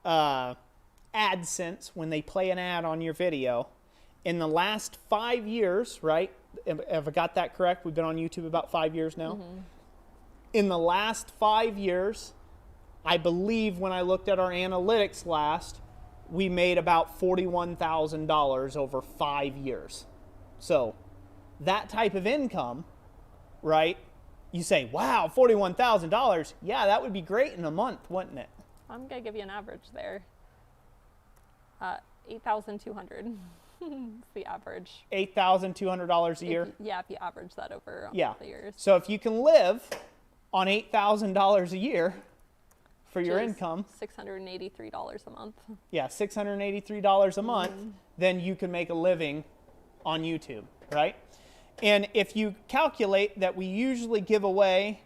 AdSense when they play an ad on your video, In the last 5 years, right? Have I got that correct? We've been on YouTube about 5 years now. In the last 5 years, I believe when I looked at our analytics last, we made about $41,000 over 5 years. So that type of income, right? You say, wow, $41,000. Yeah, that would be great in a month, wouldn't it?
I'm going to give you an average there. 8,200 is the average.
$8,200 a year?
If you average that over the years.
So if you can live on $8,000 a year for your income,
$683 a month.
Yeah, $683 a month, then you can make a living on YouTube, right? And if you calculate that we usually give away,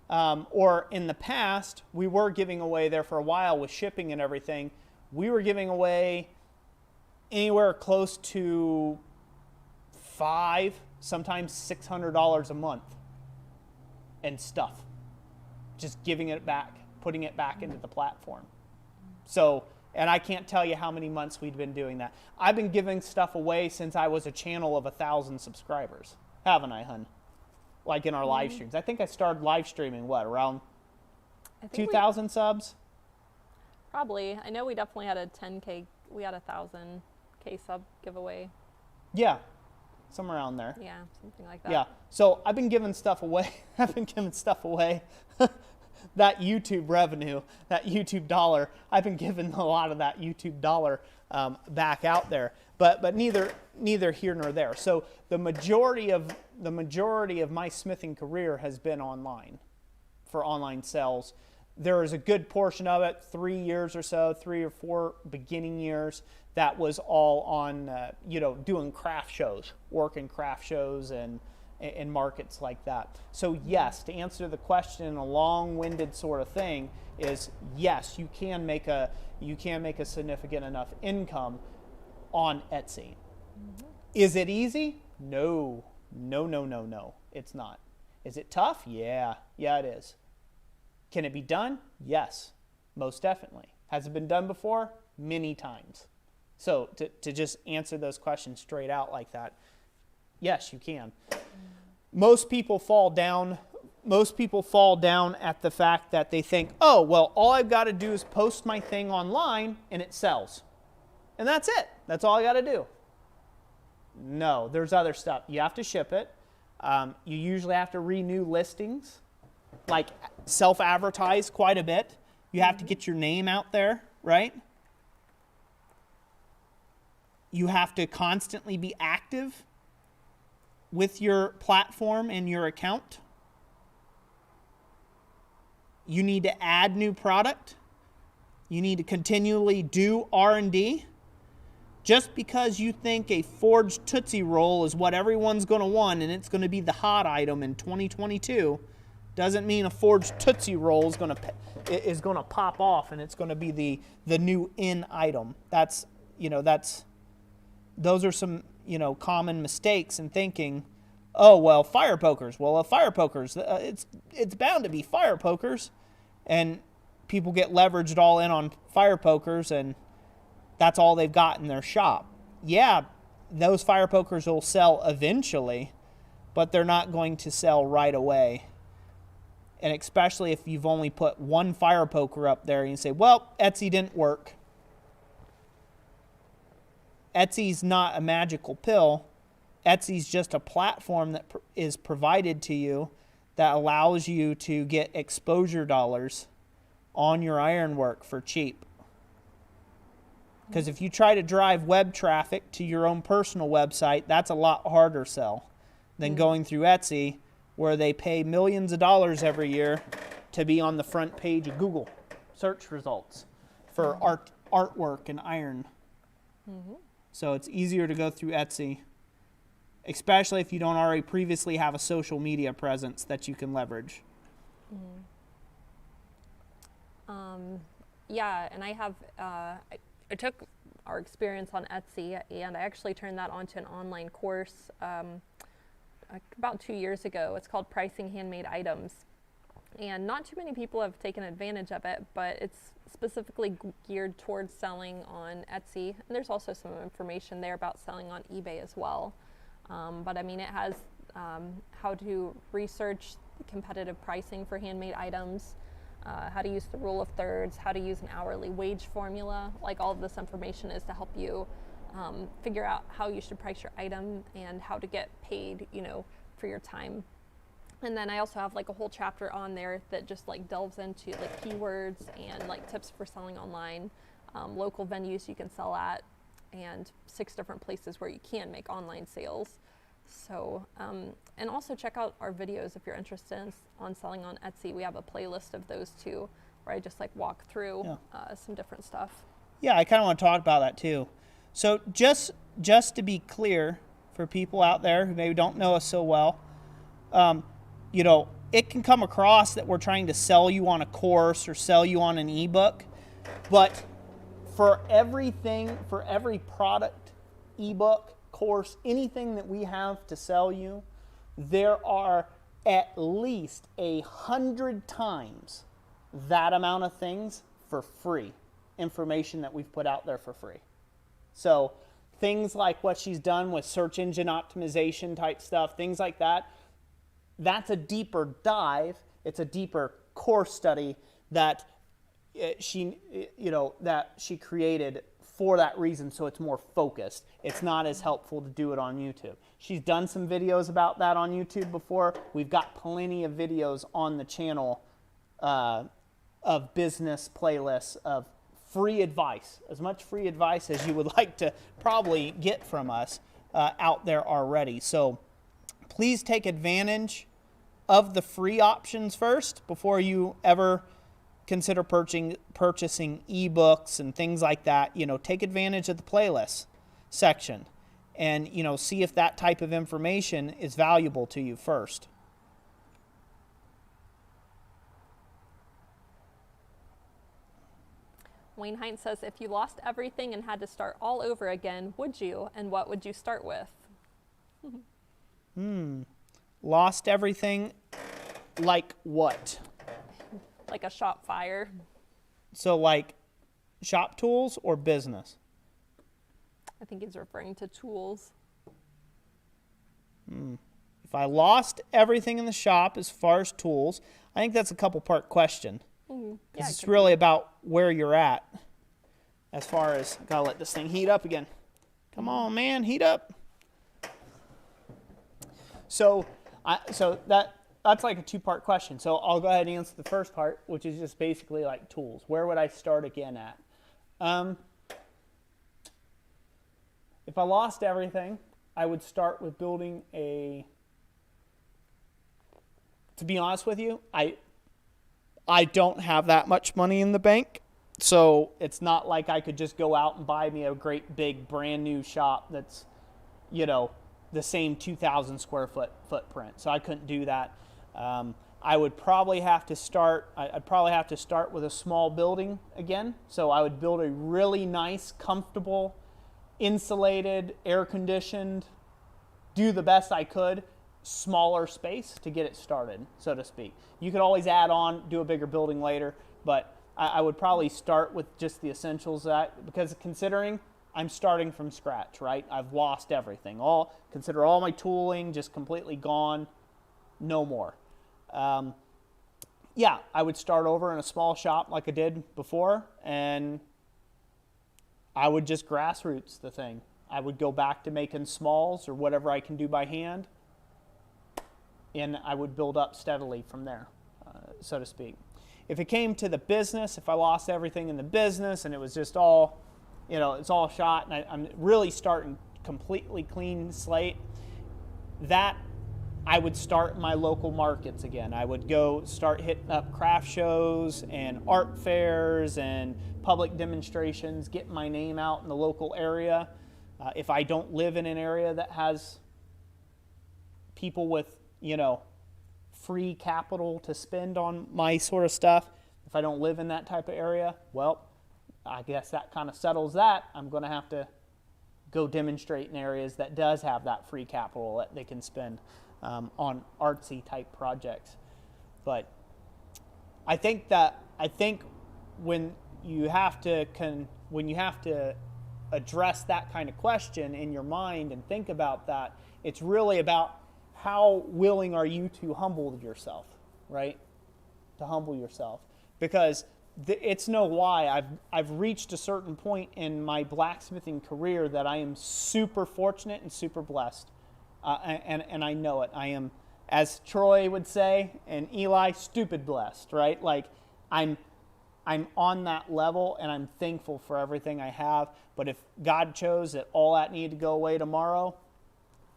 or in the past, we were giving away there for a while with shipping and everything, we were giving away anywhere close to sometimes $600 a month and stuff. Just giving it back, putting it back into the platform. So, and I can't tell you how many months we'd been doing that. I've been giving stuff away since I was a channel of 1,000 subscribers, haven't I, hun? Like in our live streams. I think I started live streaming, around 2,000 subs?
Probably. I know we definitely had a 10K, we had a 1,000K sub giveaway.
Yeah, somewhere around there.
Yeah, something like that.
Yeah, so I've been giving stuff away. That YouTube revenue, that YouTube dollar, I've been giving a lot of that YouTube dollar back out there. But neither here nor there. So the majority of my smithing career has been online, for online sales. There is a good portion of it, 3 years or so, 3 or 4 beginning years, that was all on, doing craft shows, working craft shows and markets like that. So yes, to answer the question in a long-winded sort of thing is yes, you can make a significant enough income on Etsy. Is it easy? No, it's not. Is it tough? Yeah, it is. Can it be done? Yes, most definitely. Has it been done before? Many times. So to just answer those questions straight out like that, yes, you can. Most people fall down at the fact that they think, oh, well, all I've got to do is post my thing online and it sells. And that's it. That's all I got to do. No, there's other stuff. You have to ship it. You usually have to renew listings, like self-advertise quite a bit. You have to get your name out there, right? You have to constantly be active with your platform and your account. You need to add new product. You need to continually do R&D. Just because you think a forged Tootsie Roll is what everyone's going to want and it's going to be the hot item in 2022 doesn't mean a forged Tootsie Roll is going to pop off and it's going to be the new in item. Those are some common mistakes in thinking, oh, well, fire pokers. Well, fire pokers, it's bound to be fire pokers. And people get leveraged all in on fire pokers, and that's all they've got in their shop. Yeah, those fire pokers will sell eventually, but they're not going to sell right away. And especially if you've only put one fire poker up there and you say, well, Etsy didn't work. Etsy's not a magical pill. Etsy's just a platform that is provided to you that allows you to get exposure dollars on your ironwork for cheap. Because if you try to drive web traffic to your own personal website, that's a lot harder sell than going through Etsy, where they pay millions of dollars every year to be on the front page of Google search results for artwork and iron. So it's easier to go through Etsy, especially if you don't already previously have a social media presence that you can leverage.
Yeah, and I have, I took our experience on Etsy and I actually turned that onto an online course about 2 years ago. It's called Pricing Handmade Items. And not too many people have taken advantage of it, but it's specifically geared towards selling on Etsy. And there's also some information there about selling on eBay as well. But I mean, it has how to research competitive pricing for handmade items, how to use the rule of thirds, how to use an hourly wage formula. Like, all of this information is to help you figure out how you should price your item and how to get paid, you know, for your time. And then I also have like a whole chapter on there that just like delves into like keywords and like tips for selling online, local venues you can sell at, and 6 different places where you can make online sales. So, and also check out our videos if you're interested on selling on Etsy. We have a playlist of those too, where I just like walk through some different stuff.
Yeah, I kind of want to talk about that too. So just to be clear for people out there who maybe don't know us so well, you know, it can come across that we're trying to sell you on a course or sell you on an ebook, but for everything, for every product, ebook, course, anything that we have to sell you, there are at least 100 times that amount of things for free, information that we've put out there for free. So things like what she's done with search engine optimization type stuff, things like that, that's a deeper dive. It's a deeper course study that she created for that reason, so it's more focused. It's not as helpful to do it on YouTube. She's done some videos about that on YouTube before. We've got plenty of videos on the channel of business playlists of free advice, as much free advice as you would like to probably get from us out there already. So please take advantage of the free options first before you ever consider purchasing ebooks and things like that. You know, take advantage of the playlist section and, you know, see if that type of information is valuable to you first.
Wayne Hines says, if you lost everything and had to start all over again, would you? And what would you start with?
Lost everything, like what?
Like a shop fire.
So like shop tools or business?
I think he's referring to tools.
If I lost everything in the shop as far as tools, I think that's a couple-part question. Because it's really about where you're at as far as, gotta let this thing heat up again. Come on, man, heat up. So that's like a 2-part question. So I'll go ahead and answer the first part, which is just basically like tools. Where would I start again at? If I lost everything, I would start with building to be honest with you, I don't have that much money in the bank. So it's not like I could just go out and buy me a great big brand new shop that's, you know, the same 2,000 square foot footprint. So I couldn't do that. I would probably have to start, I'd probably have to start with a small building again. So I would build a really nice, comfortable, insulated, air-conditioned, do the best I could, smaller space to get it started, so to speak. You could always add on, do a bigger building later, but I would probably start with just the essentials because considering I'm starting from scratch, right? I've lost everything. Consider all my tooling just completely gone, no more. Yeah, I would start over in a small shop like I did before, and I would just grassroots the thing. I would go back to making smalls or whatever I can do by hand, and I would build up steadily from there, so to speak. If it came to the business, if I lost everything in the business and it was just all, you know, it's all shot and I'm really starting completely clean slate, that I would start my local markets again. I would go start hitting up craft shows and art fairs and public demonstrations, get my name out in the local area. If I don't live in an area that has people with, you know, free capital to spend on my sort of stuff, if I don't live in that type of area, well, I guess that kind of settles that. I'm going to have to go demonstrate in areas that does have that free capital that they can spend on artsy type projects. But I think when you have to address that kind of question in your mind and think about that, it's really about how willing are you to humble yourself, right? To humble yourself, because it's no lie. I've reached a certain point in my blacksmithing career that I am super fortunate and super blessed, and I know it. I am, as Troy would say, and Eli, stupid blessed, right? Like I'm on that level, and I'm thankful for everything I have. But if God chose that all that needed to go away tomorrow,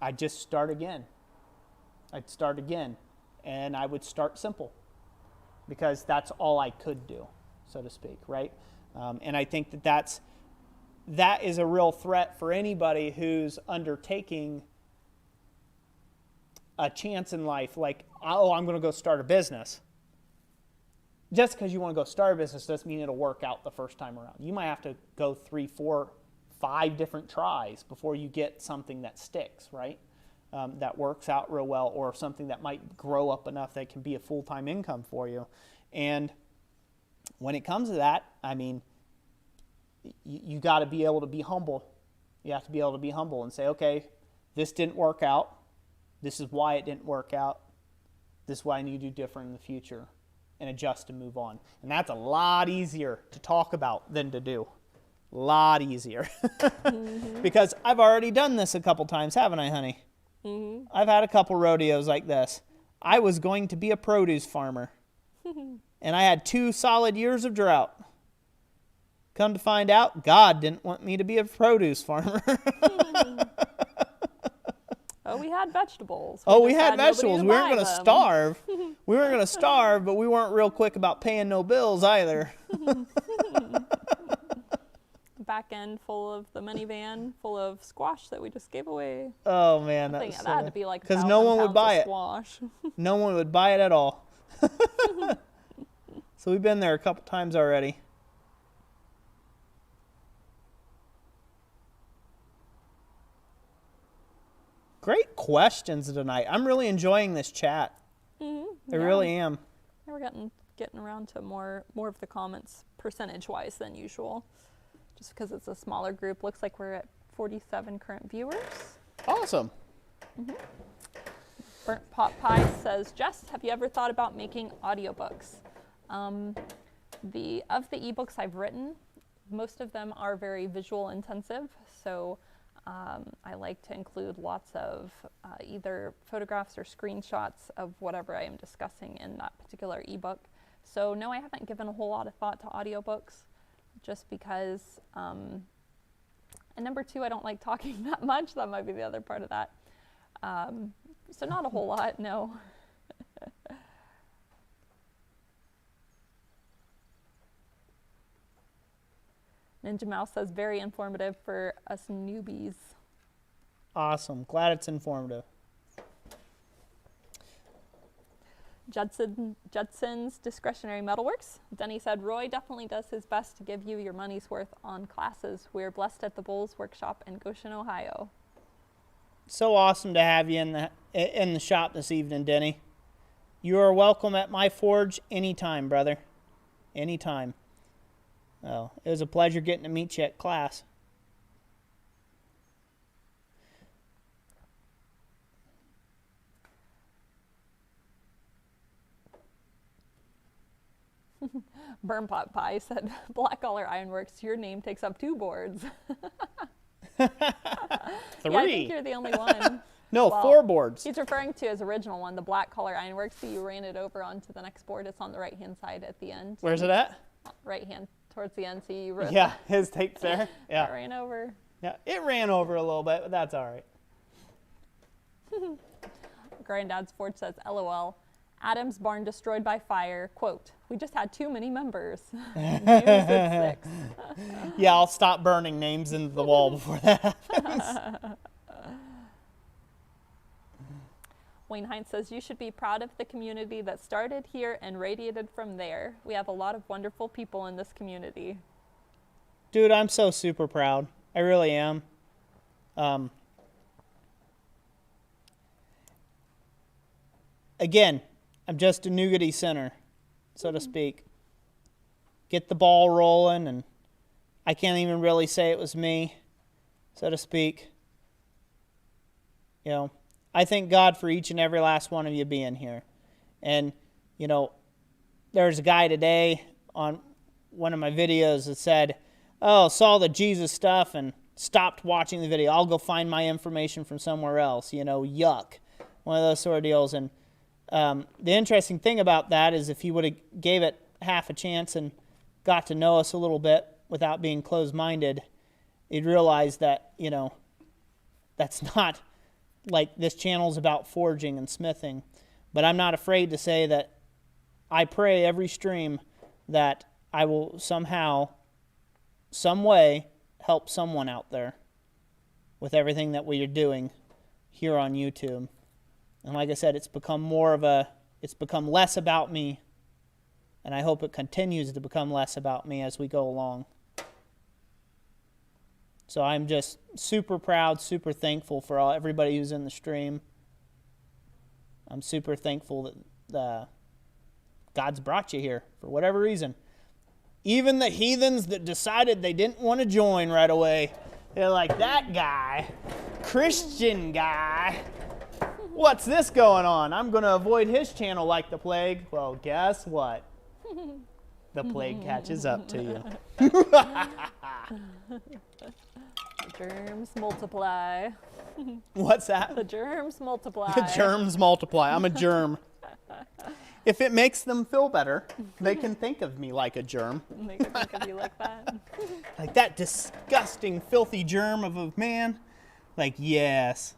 I'd just start again. I'd start again, and I would start simple, because that's all I could do, so to speak, right? And I think that is a real threat for anybody who's undertaking a chance in life, like, oh, I'm going to go start a business. Just because you want to go start a business doesn't mean it'll work out the first time around. You might have to go 3, 4, 5 different tries before you get something that sticks, right? That works out real well, or something that might grow up enough that can be a full-time income for you. And when it comes to that, I mean, you got to be able to be humble. You have to be able to be humble and say, okay, this didn't work out. This is why it didn't work out. This is why I need to do different in the future, and adjust and move on. And that's a lot easier to talk about than to do. A lot easier. Mm-hmm. Because I've already done this a couple times, haven't I, honey? Mm-hmm. I've had a couple rodeos like this. I was going to be a produce farmer. And I had 2 solid years of drought. Come to find out, God didn't want me to be a produce farmer.
Oh, we had vegetables.
We had vegetables. We weren't going to starve. We weren't going to starve, but we weren't real quick about paying no bills either.
Back end full of the minivan, full of squash that we just gave away.
Oh man,
that had to be like
because no one would buy it.
Squash.
No one would buy it at all. So we've been there a couple times already. Great questions tonight. I'm really enjoying this chat. Mm-hmm. I really am.
Yeah, we're getting around to more of the comments percentage-wise than usual, just because it's a smaller group. Looks like we're at 47 current viewers.
Awesome.
Mm-hmm. Burnt Pot Pie says, Jess, have you ever thought about making audiobooks? Of the ebooks I've written, most of them are very visual intensive, so I like to include lots of either photographs or screenshots of whatever I am discussing in that particular ebook. So no, I haven't given a whole lot of thought to audiobooks, just because, and number 2, I don't like talking that much. That might be the other part of that. So not a whole lot, no. Ninja Mouse says, very informative for us newbies.
Awesome. Glad it's informative.
Judson's Discretionary Metalworks. Denny said, Roy definitely does his best to give you your money's worth on classes. We're blessed at the Bulls Workshop in Goshen, Ohio.
So awesome to have you in the shop this evening, Denny. You are welcome at my forge anytime, brother. Anytime. Oh, it was a pleasure getting to meet you at class.
Burn Pot Pie said, Black Collar Ironworks, your name takes up 2 boards.
3.
Yeah, I think you're the only one.
No, well, 4 boards.
He's referring to his original one, the Black Collar Ironworks. So you ran it over onto the next board. It's on the right-hand side at the end.
Where's it at?
Right hand, towards the end. So you wrote
his tape's there. Yeah.
It ran over.
Yeah, it ran over a little bit, but that's all right.
Granddad's Forge says, LOL. Adam's barn destroyed by fire. Quote, we just had too many members. News at 6.
Yeah, I'll stop burning names into the wall before that happens.
Wayne Hines says, you should be proud of the community that started here and radiated from there. We have a lot of wonderful people in this community.
Dude, I'm so super proud. I really am. Again, I'm just a nougaty sinner. so to speak. Get the ball rolling, and I can't even really say it was me, so to speak. You know, I thank God for each and every last one of you being here. And, you know, there's a guy today on one of my videos that said, oh, saw the Jesus stuff and stopped watching the video. I'll go find my information from somewhere else. You know, yuck. One of those sort of deals. And the interesting thing about that is if he would have gave it half a chance and got to know us a little bit without being closed-minded, he'd realize that, you know, that's not like this channel's about forging and smithing. But I'm not afraid to say that I pray every stream that I will somehow, some way, help someone out there with everything that we are doing here on YouTube. And like I said, it's become less about me, and I hope it continues to become less about me as we go along. So I'm just super proud, super thankful for everybody who's in the stream. I'm super thankful that God's brought you here for whatever reason. Even the heathens that decided they didn't want to join right away. They're like, that guy, Christian guy, what's this going on? I'm going to avoid his channel like the plague. Well, guess what? The plague catches up to you.
The germs multiply.
What's that?
The germs multiply.
The germs multiply. I'm a germ. If it makes them feel better, they can think of me like a germ.
They can think of you like that.
Like that disgusting, filthy germ of a man. Like, yes.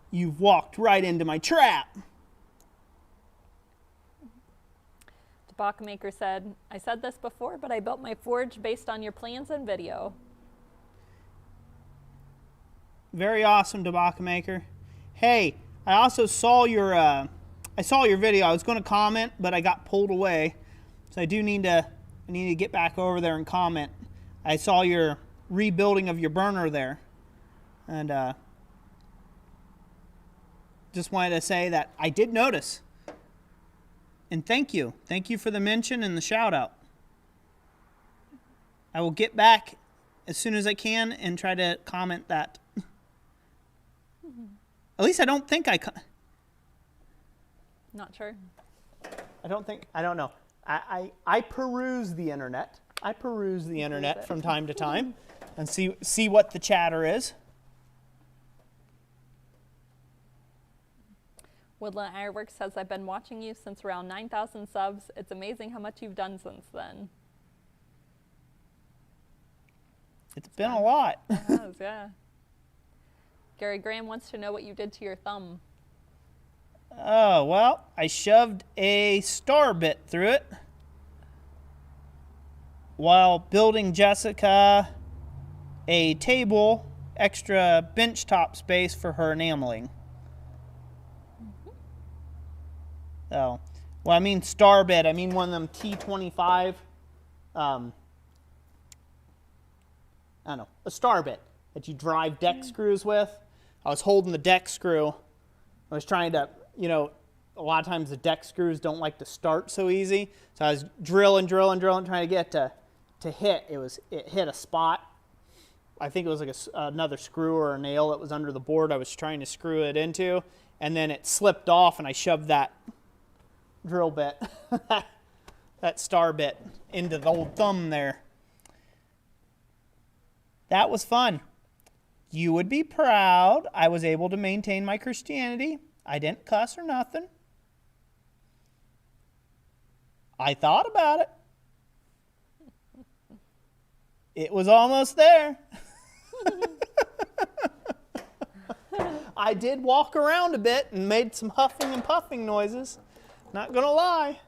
You've walked right into my trap.
Maker said, I said this before, but I built my forge based on your plans and video.
Very awesome, Maker. Hey, I also saw your video. I was going to comment, but I got pulled away. So I need to get back over there and comment. I saw your rebuilding of your burner there. And just wanted to say that I did notice. And thank you. Thank you for the mention and the shout out. I will get back as soon as I can and try to comment that. At least I don't think
Not sure.
I don't know. I peruse the internet. I peruse the internet from time to time and see what the chatter is.
Woodland Ironworks says, I've been watching you since around 9,000 subs. It's amazing how much you've done since then.
It's been a lot.
It has, yeah. Gary Graham wants to know what you did to your thumb.
Oh, well, I shoved a star bit through it while building Jessica a table, extra bench top space for her enameling. Oh, well, I mean star bit. I mean one of them T25. I don't know, a star bit that you drive deck screws with. I was holding the deck screw. I was trying to, you know, a lot of times the deck screws don't like to start so easy. So I was drilling, trying to get it to hit. It hit a spot. I think it was like another screw or a nail that was under the board I was trying to screw it into. And then it slipped off and I shoved that drill bit, that star bit, into the old thumb there. That was fun. You would be proud I was able to maintain my Christianity. I didn't cuss or nothing. I thought about it. It was almost there. I did walk around a bit and made some huffing and puffing noises. Not gonna lie.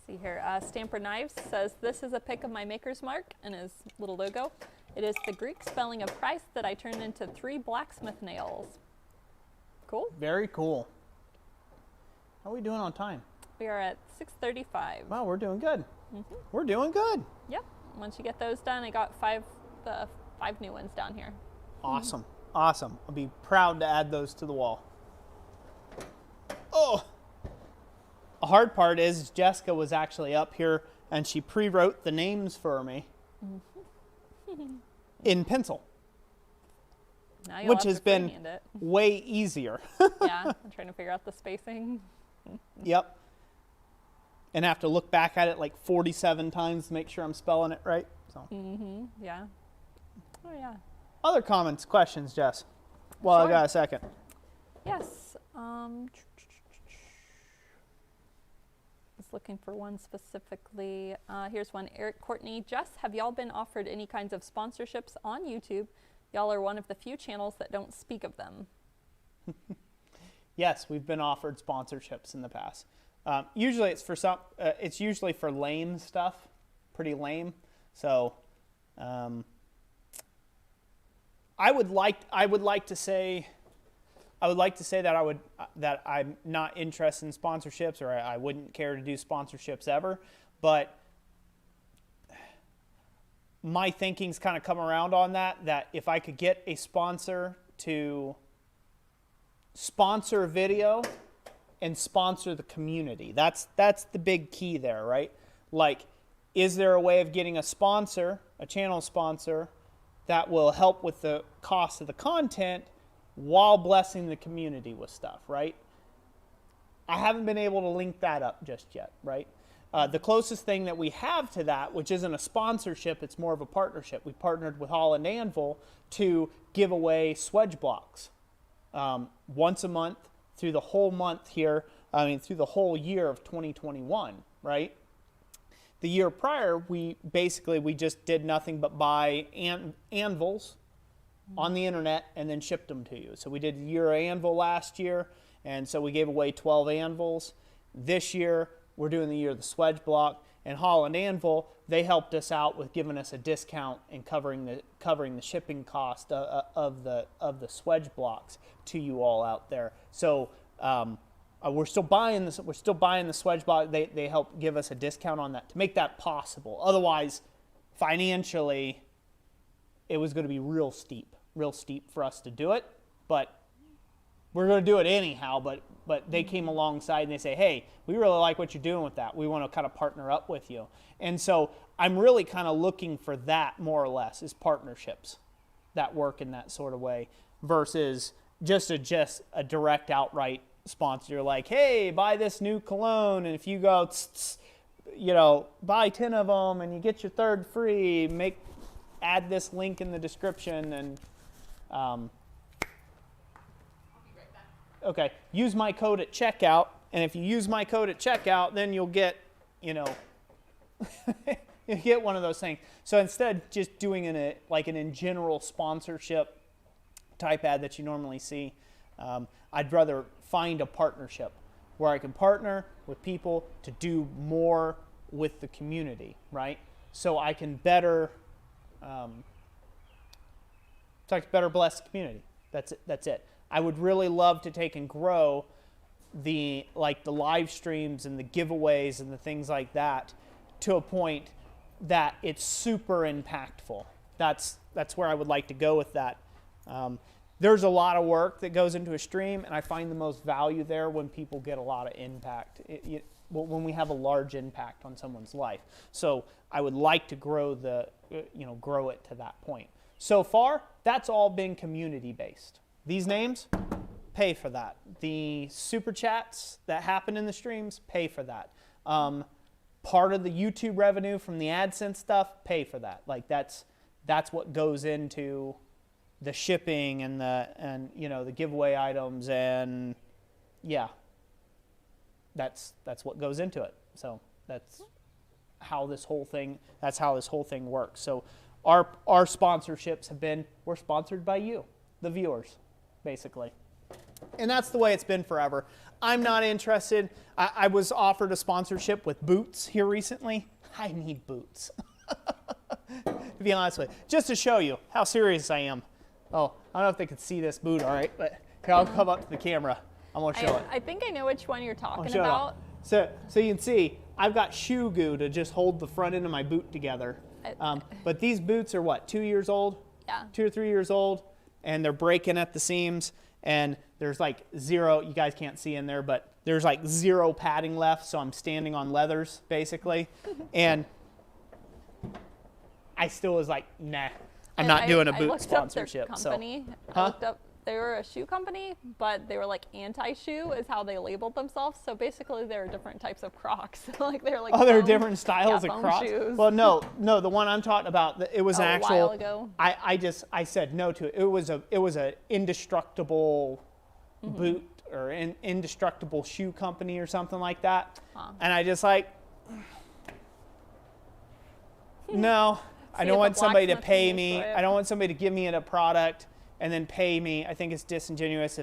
See here, Stamper Knives says, this is a pic of my maker's mark and his little logo. It is the Greek spelling of Christ that I turned into 3 blacksmith nails. Cool.
Very cool. How are we doing on time?
We are at 6:35.
Wow, we're doing good.
Mm-hmm.
We're doing good.
Yep. Once you get those done, I got 5 new ones down here.
Awesome. Awesome. I'll be proud to add those to the wall. Oh, the hard part is Jessica was actually up here and she pre-wrote the names for me in pencil,
Now you'll
which
have
has
to
been
freehand it.
way easier.
Yeah, I'm trying to figure out the spacing.
Yep. And have to look back at it like 47 times to make sure I'm spelling it right. So,
Yeah. Oh yeah.
other comments, questions, Jess? Well, I
Sure.
got a second.
Yes. Was looking for one specifically. Here's one. Eric, Courtney, Jess, have y'all been offered any kinds of sponsorships on YouTube? Y'all are one of the few channels that don't speak of them.
Yes, we've been offered sponsorships in the past. Usually it's for it's usually for lame stuff, pretty lame. So, I would like to say that I'm not interested in sponsorships, or I wouldn't care to do sponsorships ever. But my thinking's kind of come around on that if I could get a sponsor to sponsor video and sponsor the community, that's the big key there, right? Like, is there a way of getting a sponsor, a channel sponsor, that will help with the cost of the content while blessing the community with stuff, right? I haven't been able to link that up just yet, right? The closest thing that we have to that, which isn't a sponsorship, it's more of a partnership. We partnered with Holland Anvil to give away swedge blocks once a month through the whole month here, through the whole year of 2021, right? The year prior, we just did nothing but buy anvils on the internet and then shipped them to you. So we did a year of anvil last year, and so we gave away 12 anvils. This year, we're doing the year of the swedge block, and Holland Anvil, they helped us out with giving us a discount and covering the shipping cost of the swedge blocks to you all out there. So we're still buying this. We're still buying the swedge block. They help give us a discount on that to make that possible. Otherwise, financially, it was going to be real steep for us to do it. But we're going to do it anyhow. But they came alongside and they say, hey, we really like what you're doing with that. We want to kind of partner up with you. And so I'm really kind of looking for that, more or less, is partnerships that work in that sort of way versus just a direct outright sponsor. Like, hey, buy this new cologne, and if you go, buy 10 of them and you get your third free, add this link in the description, and okay, use my code at checkout, and if you use my code at checkout, then you'll get, you get one of those things. So instead, just doing an in general sponsorship type ad that you normally see, I'd rather find a partnership where I can partner with people to do more with the community, right? So I can better bless the community. That's it. I would really love to take and grow the live streams and the giveaways and the things like that to a point that it's super impactful. That's where I would like to go with that. There's a lot of work that goes into a stream, and I find the most value there when people get a lot of impact, when we have a large impact on someone's life. So I would like to grow grow it to that point. So far, that's all been community-based. These names, pay for that. The super chats that happen in the streams, pay for that. Part of the YouTube revenue from the AdSense stuff, pay for that. Like that's what goes into the shipping and the giveaway items, and yeah, that's what goes into it. So that's how this whole thing works. So our sponsorships have been, we're sponsored by you, the viewers, basically. And that's the way it's been forever. I'm not interested. I was offered a sponsorship with boots here recently. I need boots. To be honest with you, just to show you how serious I am. Oh, I don't know if they can see this boot, all right, but here, I'll come up to the camera. I'm going to show it.
I think I know which one you're talking about.
So you can see, I've got shoe goo to just hold the front end of my boot together. But these boots are what, 2 years old?
Yeah.
2 or 3 years old. and they're breaking at the seams, and there's like zero, you guys can't see in there, but there's like zero padding left, so I'm standing on leathers, basically. And I still was like, nah, I'm not doing a boot sponsorship.
I looked up, they were a shoe company, but they were like anti-shoe is how they labeled themselves. So basically there are different types of Crocs. Like they're like
there are different styles of Crocs?
Shoes.
Well, no, the one I'm talking about, it was an actual,
a while ago.
I said no to it. It was a indestructible boot or an indestructible shoe company or something like that. And I just like, no, I don't want somebody to pay me. I don't want somebody to give me a product and then pay me. I think it's disingenuous.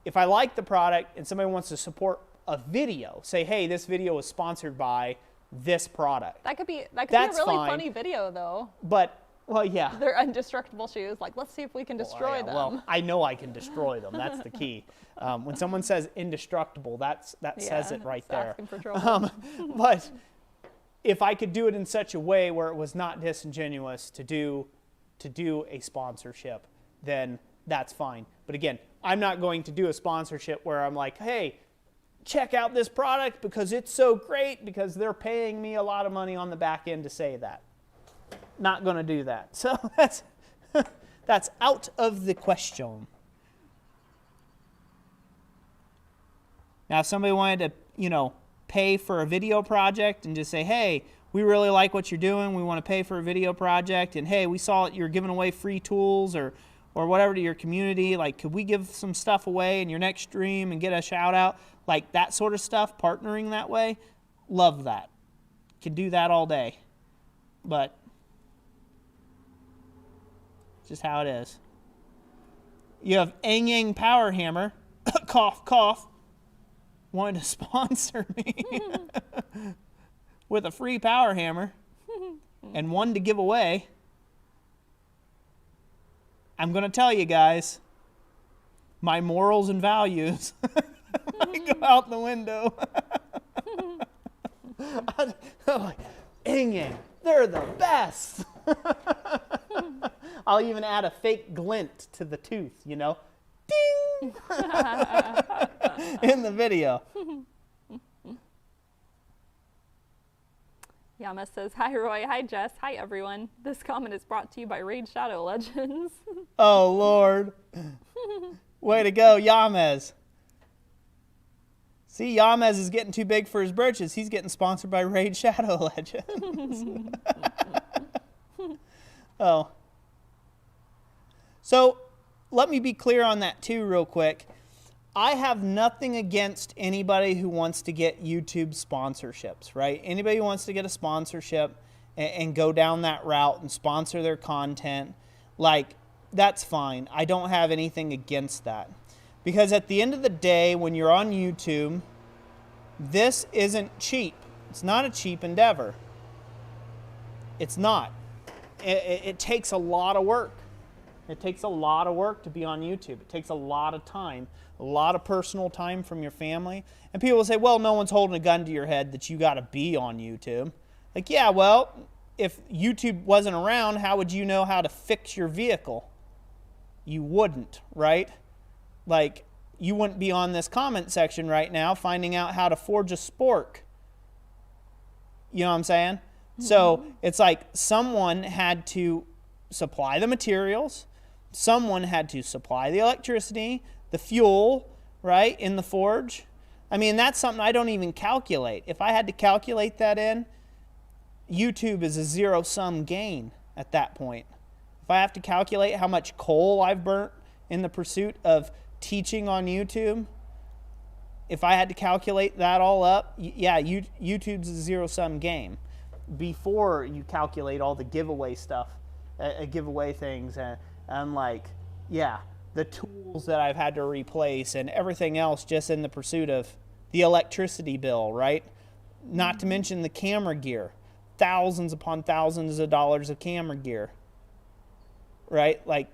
If I like the product and somebody wants to support a video, say, hey, this video is sponsored by this product.
That could be a really funny video though.
But, well, yeah.
They're indestructible shoes. Like, let's see if we can destroy them.
Well, I know I can destroy them. That's the key. When someone says indestructible, that says it right there.
Asking for trouble.
But if I could do it in such a way where it was not disingenuous to do a sponsorship, then that's fine. But again, I'm not going to do a sponsorship where I'm like, hey, check out this product because it's so great because they're paying me a lot of money on the back end to say that. Not going to do that. So that's out of the question. Now, if somebody wanted to, pay for a video project and just say, hey, we really like what you're doing. We want to pay for a video project. And hey, we saw you're giving away free tools or whatever to your community. Like, could we give some stuff away in your next stream and get a shout out? Like that sort of stuff, partnering that way. Love that. Can do that all day. But just how it is. You have Ang Yang Power Hammer, cough, cough, wanted to sponsor me with a free power hammer and one to give away. I'm going to tell you guys, my morals and values might go out the window. I'm like, Ang Yang, they're the best. I'll even add a fake glint to the tooth, Ding! In the video.
Yama says, hi Roy, hi Jess, hi everyone. This comment is brought to you by Raid Shadow Legends.
Oh Lord. Way to go, Yamez. See, Yamez is getting too big for his britches. He's getting sponsored by Raid Shadow Legends. Oh. So, let me be clear on that too real quick. I have nothing against anybody who wants to get YouTube sponsorships, right? Anybody who wants to get a sponsorship and go down that route and sponsor their content, like, that's fine. I don't have anything against that. Because at the end of the day, when you're on YouTube, this isn't cheap. It's not a cheap endeavor. It's not. It takes a lot of work. It takes a lot of work to be on YouTube. It takes a lot of time, a lot of personal time from your family. And people will say, well, no one's holding a gun to your head that you got to be on YouTube. Like, yeah, well, if YouTube wasn't around, how would you know how to fix your vehicle? You wouldn't, right? Like, you wouldn't be on this comment section right now finding out how to forge a spork. You know what I'm saying? Mm-hmm. So it's like someone had to supply the materials. Someone had to supply the electricity, the fuel, right, in the forge. I mean, that's something I don't even calculate. If I had to calculate that in, YouTube is a zero-sum gain at that point. If I have to calculate how much coal I've burnt in the pursuit of teaching on YouTube, if I had to calculate that all up, yeah, YouTube's a zero-sum game. Before you calculate all the giveaway stuff, giveaway things, and like, yeah, the tools that I've had to replace and everything else just in the pursuit of the electricity bill, right? Not to mention the camera gear. Thousands upon thousands of dollars of camera gear, right? Like,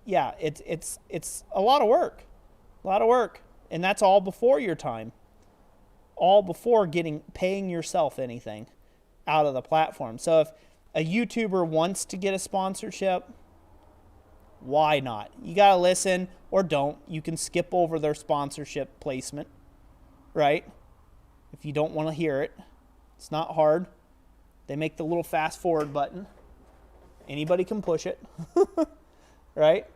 yeah, it's a lot of work, and that's all before your time, all before paying yourself anything out of the platform. So if a YouTuber wants to get a sponsorship, Why not? You got to listen or don't. You can skip over their sponsorship placement, right? If you don't want to hear it. It's not hard. They make the little fast forward button. Anybody can push it, right?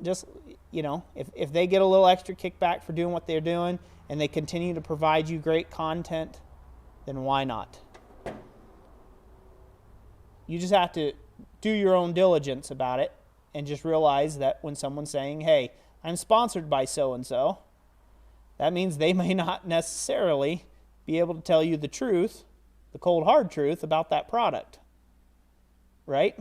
Just, if they get a little extra kickback for doing what they're doing and they continue to provide you great content, then why not? You just have to do your own diligence about it and just realize that when someone's saying, hey, I'm sponsored by so-and-so, that means they may not necessarily be able to tell you the truth, the cold hard truth about that product, right?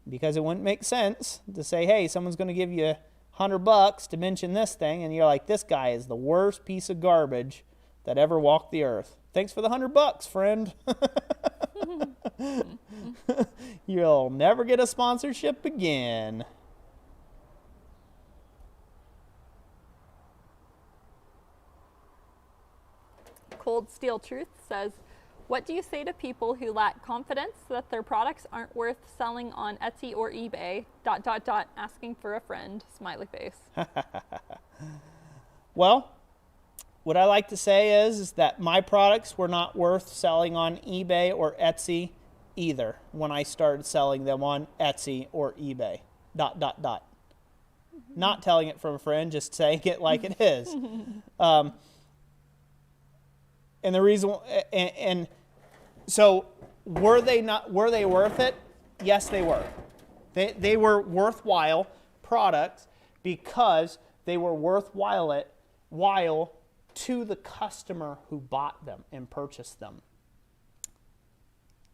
Because it wouldn't make sense to say, hey, someone's going to give you $100 to mention this thing, and you're like, this guy is the worst piece of garbage that ever walked the earth. Thanks for the $100, friend. You'll never get a sponsorship again.
Cold Steel Truth says, what do you say to people who lack confidence that their products aren't worth selling on Etsy or eBay, ... asking for a friend, smiley face.
Well, what I like to say is that my products were not worth selling on eBay or Etsy either when I started selling them on Etsy or eBay, ... Not telling it from a friend, just saying it like it is. And the reason, and so were they worth it? Yes, they were. They were worthwhile products because they were worthwhile to the customer who bought them and purchased them.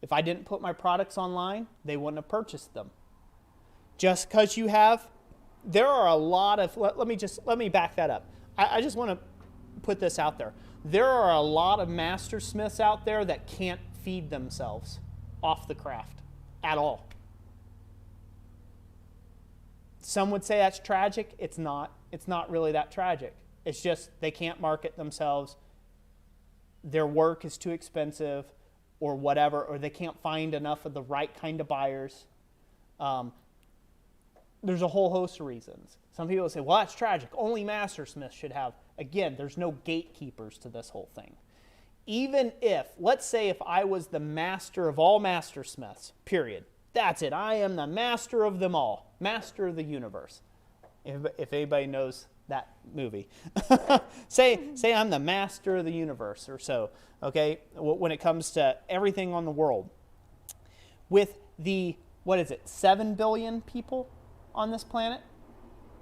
If I didn't put my products online, they wouldn't have purchased them. Just because there are a lot of, let me back that up. I just want to put this out there. There are a lot of master smiths out there that can't feed themselves off the craft at all. Some would say that's tragic. It's not. It's not really that tragic. It's just they can't market themselves. Their work is too expensive or whatever, or they can't find enough of the right kind of buyers. There's a whole host of reasons. Some people say, well, that's tragic. Only master smiths should have. Again, there's no gatekeepers to this whole thing. Even if, let's say if I was the master of all master smiths, period. That's it. I am the master of them all. Master of the universe. If anybody knows that movie. say I'm the master of the universe or so, okay, when it comes to everything on the world. With the, 7 billion people on this planet?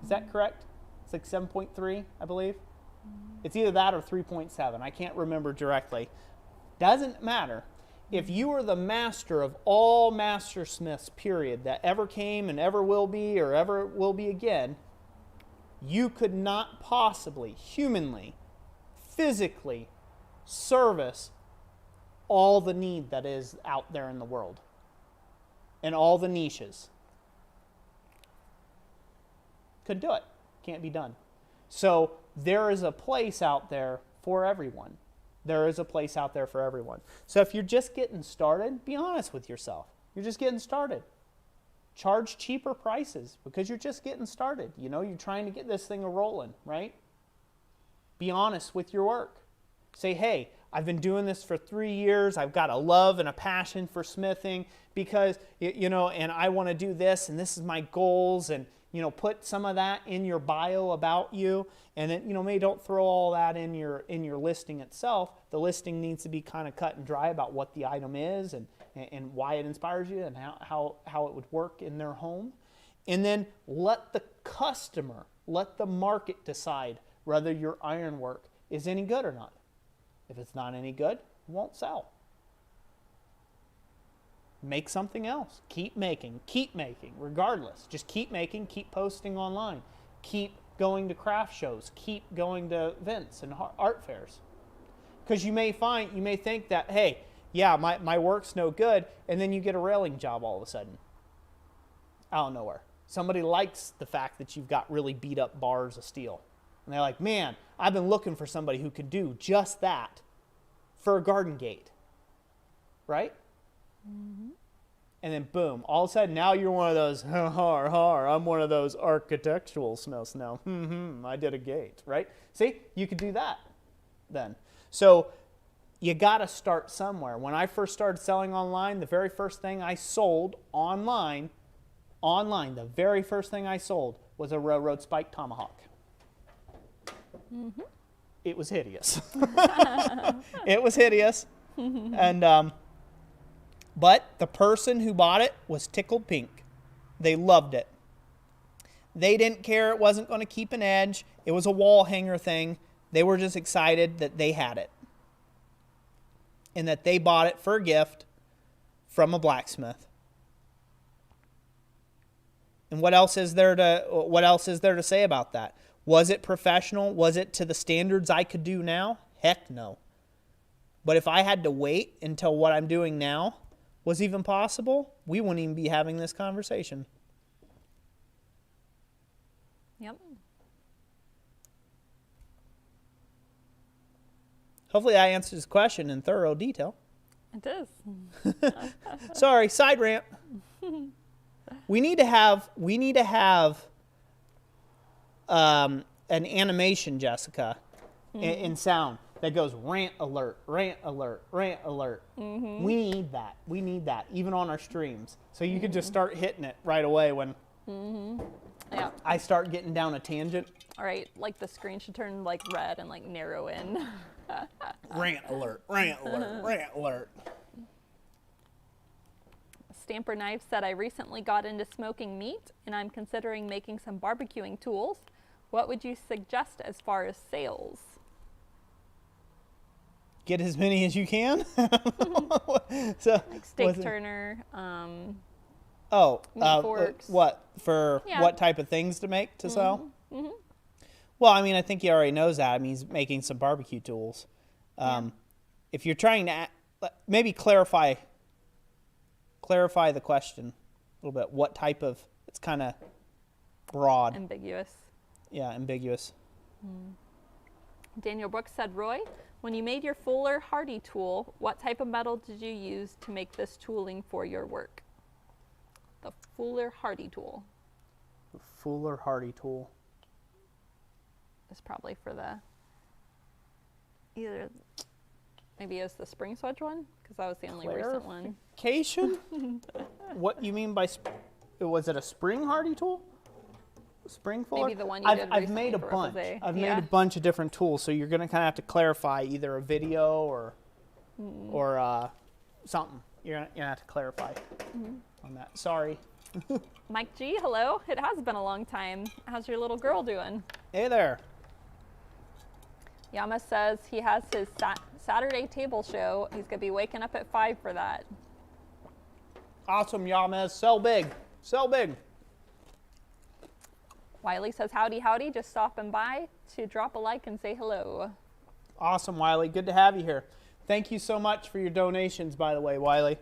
Is that correct? It's like 7.3, I believe. It's either that or 3.7. I can't remember directly. Doesn't matter. If you are the master of all master smiths, period, that ever came and ever will be or ever will be again, you could not possibly, humanly, physically, service all the need that is out there in the world and all the niches. Couldn't do it. Can't be done. So there is a place out there for everyone. There is a place out there for everyone. So if you're just getting started, be honest with yourself. You're just getting started. Charge cheaper prices because you're just getting started. You're trying to get this thing a-rolling, right? Be honest with your work. Say, hey, I've been doing this for 3 years. I've got a love and a passion for smithing because, and I want to do this and this is my goals, and put some of that in your bio about you, and then, maybe don't throw all that in your listing itself. The listing needs to be kind of cut and dry about what the item is and why it inspires you and how it would work in their home. And then let the customer, let the market decide whether your ironwork is any good or not. If it's not any good, it won't sell. Make something else. Keep making, regardless. Just keep making, keep posting online. Keep going to craft shows. Keep going to events and art fairs. Because you may think that, hey, yeah, my work's no good, and then you get a railing job all of a sudden. Out of nowhere. Somebody likes the fact that you've got really beat up bars of steel. And they're like, man, I've been looking for somebody who could do just that for a garden gate. Right? Mm-hmm. And then boom, all of a sudden now you're one of those, I'm one of those architectural smells now. I did a gate, right? See, you could do that then. So you got to start somewhere. When I first started selling online, the very first thing I sold online, the very first thing I sold was a railroad spike tomahawk. It was hideous. It was hideous. And but the person who bought it was tickled pink. They loved it. They didn't care it wasn't going to keep an edge. It was a wall hanger thing. They were just excited that they had it. And that they bought it for a gift from a blacksmith. And what else is there to say about that? Was it professional? Was it to the standards I could do now? Heck no. But if I had to wait until what I'm doing now was even possible, we wouldn't even be having this conversation.
Yep.
Hopefully I answered his question in thorough detail.
It is.
Sorry, side rant. We need to have an animation, Jessica, in sound that goes rant alert, rant alert, rant alert. We need that. We need that, even on our streams. So you could just start hitting it right away when
Yeah.
I start getting down a tangent.
All right, like the screen should turn like red and like narrow in.
Rant alert, rant alert, rant alert.
Stamper Knife said, I recently got into smoking meat and I'm considering making some barbecuing tools. What would you suggest as far as sales?
Get as many as you can. So,
Like steak turner, meat forks.
What for?
Yeah.
What type of things to make to sell? Well, I mean, I think he already knows that. I mean, he's making some barbecue tools. If you're trying to maybe clarify the question a little bit. What type of? It's kind of broad.
Ambiguous.
Yeah, ambiguous.
Daniel Brooks said, Roy, when you made your Fuller Hardy tool, what type of metal did you use to make this tooling for your work? The Fuller Hardy tool.
The Fuller Hardy tool.
Is probably for the either maybe it's the spring swedge one because that was the only recent one.
Clarification? What you mean by was it a spring Hardy tool? Spring Fuller?
Maybe the one you did
I've made a bunch. I've made a bunch of different tools, so you're going to kind of have to clarify either a video or something. You're going to have to clarify on that. Sorry.
Mike G, hello. It has been a long time. How's your little girl doing?
Hey there.
Yama says he has his Saturday table show. He's going to be waking up at 5 for that.
Awesome, Yamez. Sell big. Sell big.
Wiley says, howdy, howdy. Just stopping by to drop a like and say hello.
Awesome, Wiley. Good to have you here. Thank you so much for your donations, by the way, Wiley.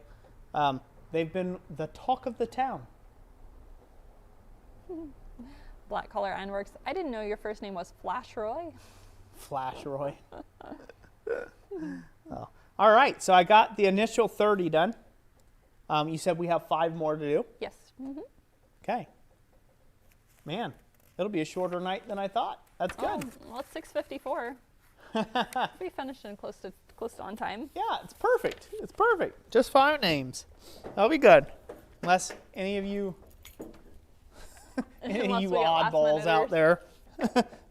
They've been the talk of the town.
Black Collar Ironworks. I didn't know your first name was Flash Roy.
Flash Roy. Oh. All right, so I got the initial 30 done. You said we have 5 more to do?
Yes.
Okay. Man, it'll be a shorter night than I thought. That's good.
Well, it's 6:54. We finished in close to on time.
Yeah, it's perfect. It's perfect. Just 5 names. That'll be good. Unless any of you oddballs out there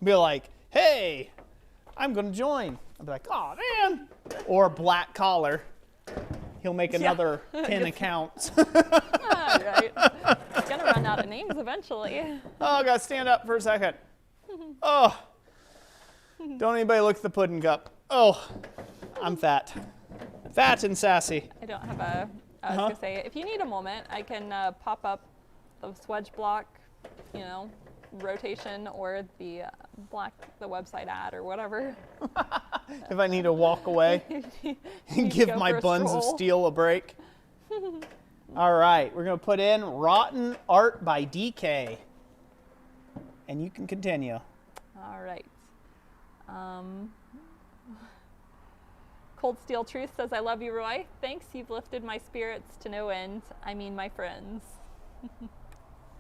be like, hey, I'm going to join. I'll be like, oh, man. Or Black Collar. He'll make another 10 accounts.
Right. It's going to run out of names eventually.
Oh, I got to stand up for a second. Oh. Don't anybody look at the pudding cup. Oh, I'm fat. Fat and sassy.
I don't have a, I was going to say, if you need a moment, I can pop up the swedge block, rotation or the website ad or whatever.
If I need to walk away and give my buns of steel a break. All right, we're going to put in Rotten Art by DK. And you can continue.
All right. Cold Steel Truth says, I love you, Roy. Thanks, you've lifted my spirits to no end. I mean, my friends.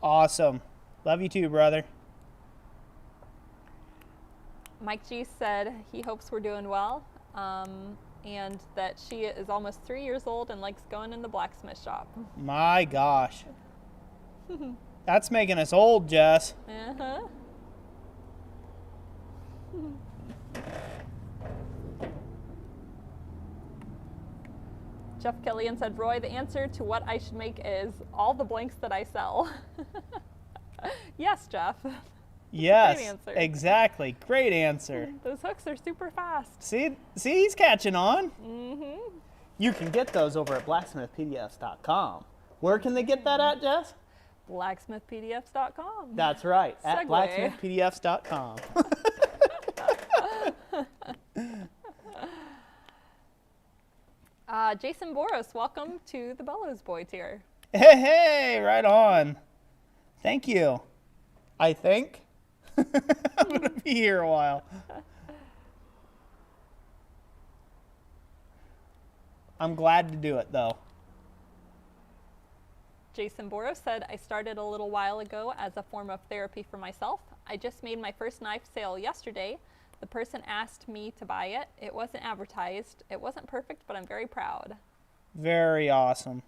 Awesome. Love you too, brother.
Mike G said he hopes we're doing well, and that she is almost 3 years old and likes going in the blacksmith shop.
My gosh. That's making us old, Jess.
Uh-huh. Jeff Killian said, Roy, the answer to what I should make is all the blanks that I sell. Yes, Jeff.
Yes,
Great answer.
exactly. Great answer.
Those hooks are super fast.
See, he's catching on.
Mm-hmm.
You can get those over at blacksmithpdfs.com. Where can they get that at, Jess?
Blacksmithpdfs.com.
That's right, at
Segue.
blacksmithpdfs.com.
Jason Boros, welcome to the Bellows Boy tier.
Hey, right on. Thank you. I think. I'm going to be here a while. I'm glad to do it, though.
Jason Boros said, I started a little while ago as a form of therapy for myself. I just made my first knife sale yesterday. The person asked me to buy it. It wasn't advertised. It wasn't perfect, but I'm very proud.
Very awesome.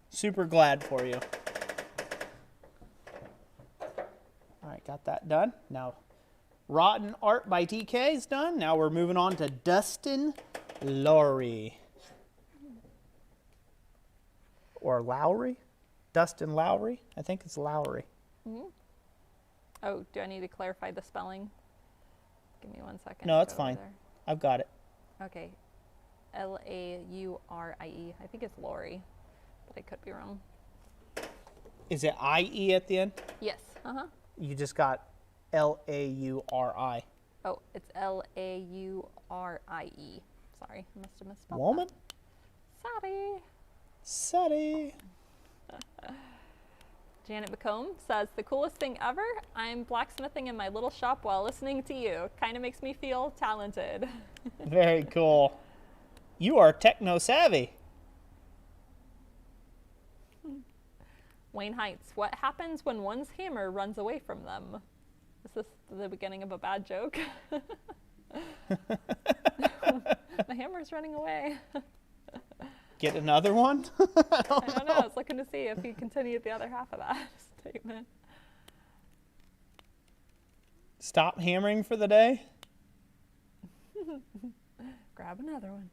Super glad for you. All right, got that done. Now, Rotten Art by TK is done. Now we're moving on to Dustin Lowry. Or Lowry? Dustin Lowry? I think it's Lowry.
Mm-hmm. Oh, do I need to clarify the spelling? Give me 1 second.
No, it's
Go over
fine.
there.
I've got it.
Okay. Laurie. I think it's Lori, but I could be wrong.
Is it I-E at the end?
Yes. Uh-huh.
You just got L-A-U-R-I.
Oh, it's Laurie. Sorry, I must have misspelled
Woman?
that.
Sorry.
Janet McComb says, the coolest thing ever, I'm blacksmithing in my little shop while listening to you. Kind of makes me feel talented.
Very cool. You are techno savvy.
Wayne Heights, what happens when one's hammer runs away from them? Is this the beginning of a bad joke? The hammer's running away.
Get another one?
I don't know. I was looking to see if he continued the other half of that statement.
Stop hammering for the day?
Grab another one.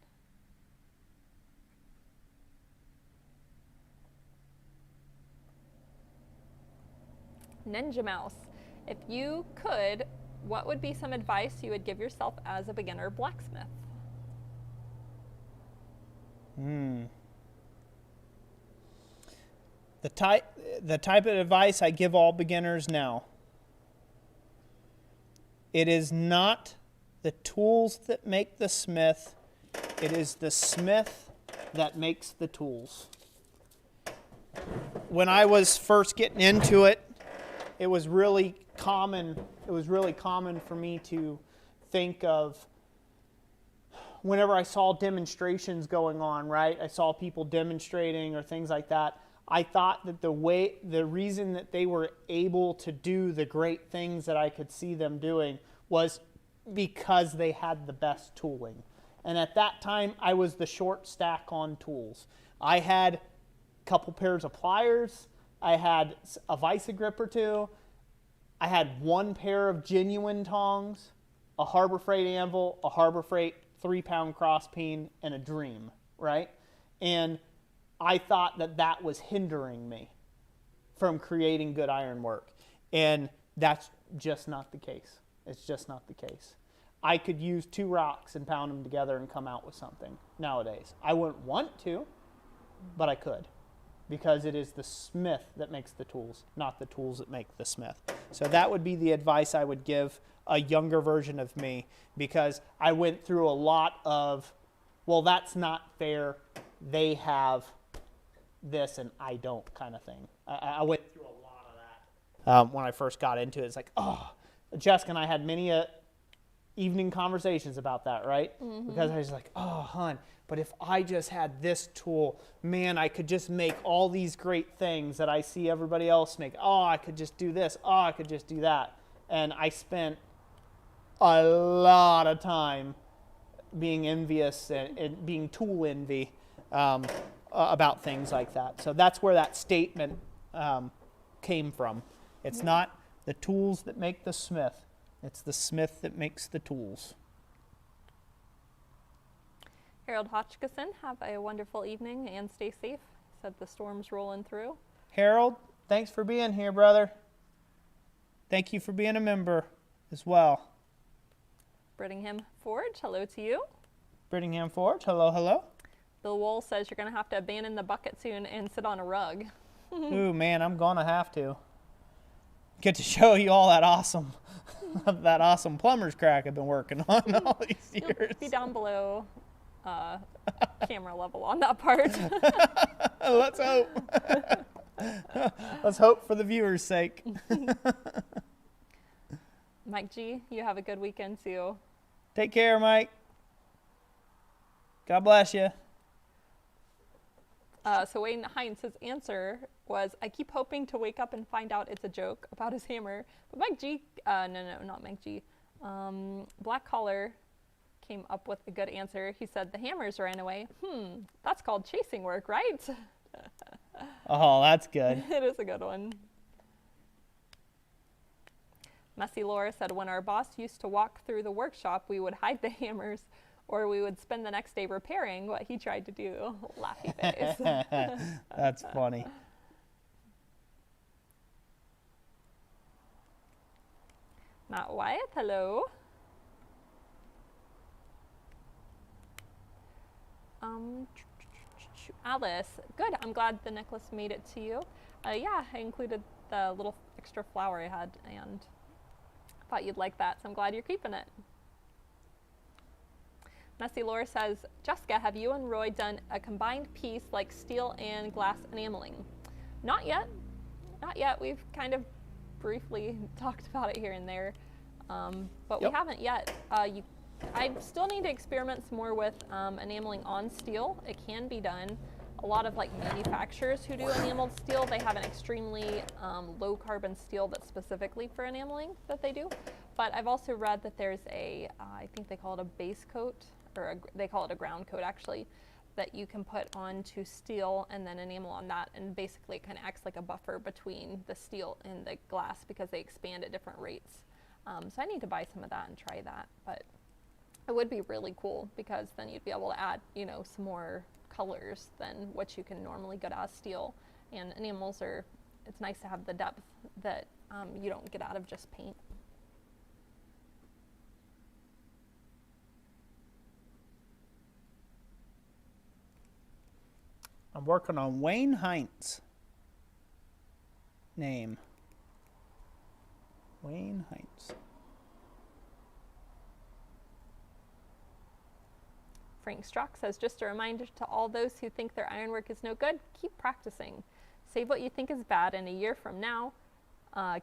Ninja Mouse, if you could, what would be some advice you would give yourself as a beginner blacksmith?
The type of advice I give all beginners now. It is not the tools that make the smith. It is the smith that makes the tools. When I was first getting into it, it was really common. It was really common for me to think of whenever I saw demonstrations going on, right? I saw people demonstrating or things like that. I thought that the reason that they were able to do the great things that I could see them doing was because they had the best tooling. And at that time, I was the short stack on tools. I had a couple pairs of pliers. I had a vice grip or two. I had one pair of genuine tongs, a Harbor Freight anvil, a Harbor Freight 3-pound cross peen, and a Dream, right? And I thought that that was hindering me from creating good ironwork. And that's just not the case. It's just not the case. I could use 2 rocks and pound them together and come out with something nowadays. I wouldn't want to, but I could, because it is the smith that makes the tools, not the tools that make the smith. So that would be the advice I would give a younger version of me, because I went through a lot of, well, that's not fair. They have this and I don't, kind of thing. I went through a lot of that when I first got into it. It's like, oh, Jessica and I had many evening conversations about that, right? Because I was like, oh, hon, but if I just had this tool, man, I could just make all these great things that I see everybody else make. Oh, I could just do this. Oh, I could just do that. And I spent a lot of time being envious and being tool envy about things like that. So that's where that statement came from. It's not the tools that make the smith. It's the smith that makes the tools.
Harold Hotchkisson, have a wonderful evening and stay safe. Said the storm's rolling through.
Harold, thanks for being here, brother. Thank you for being a member as well.
Brittingham Forge, hello to you.
Brittingham Forge, hello, hello.
Bill Wool says you're going to have to abandon the bucket soon and sit on a rug.
Ooh, man, I'm going to have to. Get to show you all that awesome plumber's crack I've been working on all these years.
You'll be down below camera level on that part.
Let's hope. Let's hope for the viewers' sake.
Mike G, you have a good weekend too.
Take care, Mike. God bless you.
So Wayne Heinz's answer was, I keep hoping to wake up and find out it's a joke about his hammer. But Mike G, no, not Mike G. Black Collar came up with a good answer. He said, the hammers ran away. That's called chasing work, right?
Oh, that's good.
It is a good one. Messy Laura said, when our boss used to walk through the workshop, we would hide the hammers, or we would spend the next day repairing what he tried to do. Laughy face.
That's funny.
Matt Wyatt, hello. Alice, good. I'm glad the necklace made it to you. Yeah, I included the little extra flower I had and thought you'd like that, so I'm glad you're keeping it. Messy Laura says, Jessica, have you and Roy done a combined piece like steel and glass enameling? Not yet. Not yet. We've kind of briefly talked about it here and there, but we haven't yet. I still need to experiment some more with enameling on steel. It can be done. A lot of like manufacturers who do enameled steel, they have an extremely low carbon steel that's specifically for enameling that they do. But I've also read that there's a, I think they call it a base coat, or they call it a ground coat actually, that you can put onto steel and then enamel on that, and basically it kind of acts like a buffer between the steel and the glass because they expand at different rates. So I need to buy some of that and try that, but it would be really cool because then you'd be able to add, you know, some more colors than what you can normally get out of steel. And enamels are, it's nice to have the depth that you don't get out of just paint.
I'm working on Wayne Heinz. Name. Wayne Heinz.
Frank Strock says, just a reminder to all those who think their ironwork is no good, keep practicing. Save what you think is bad, and a year from now,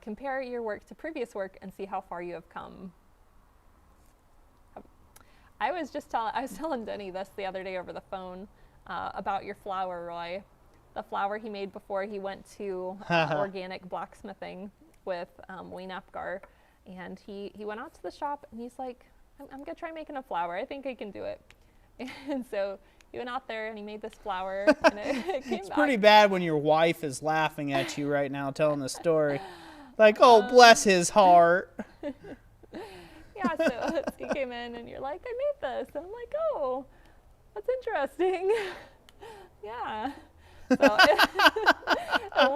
compare your work to previous work and see how far you have come. I was telling Denny this the other day over the phone about your flower, Roy. The flower he made before he went to organic blacksmithing with Wayne Apgar. And he went out to the shop and he's like, I'm gonna try making a flower. I think I can do it. And so he went out there and he made this flower, and it came
It's
back.
pretty bad when your wife is laughing at you right now telling the story. Like, oh, bless his heart.
Yeah, so he came in and you're like, I made this. And I'm like, oh, that's interesting. Yeah. So it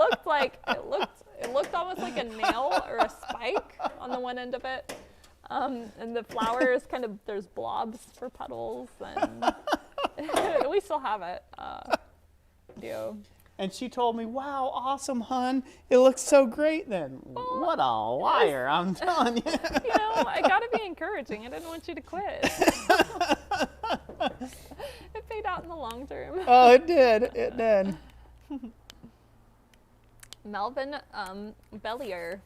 looked almost like a nail or a spike on the one end of it. And the flower is kind of, there's blobs for petals, and we still have it.
And she told me, wow, awesome, hon. It looks so great then.
Well,
what a liar, I'm telling you.
You know, I gotta be encouraging. I didn't want you to quit. It paid out in the long term.
Oh, it did. It did.
Melvin Bellier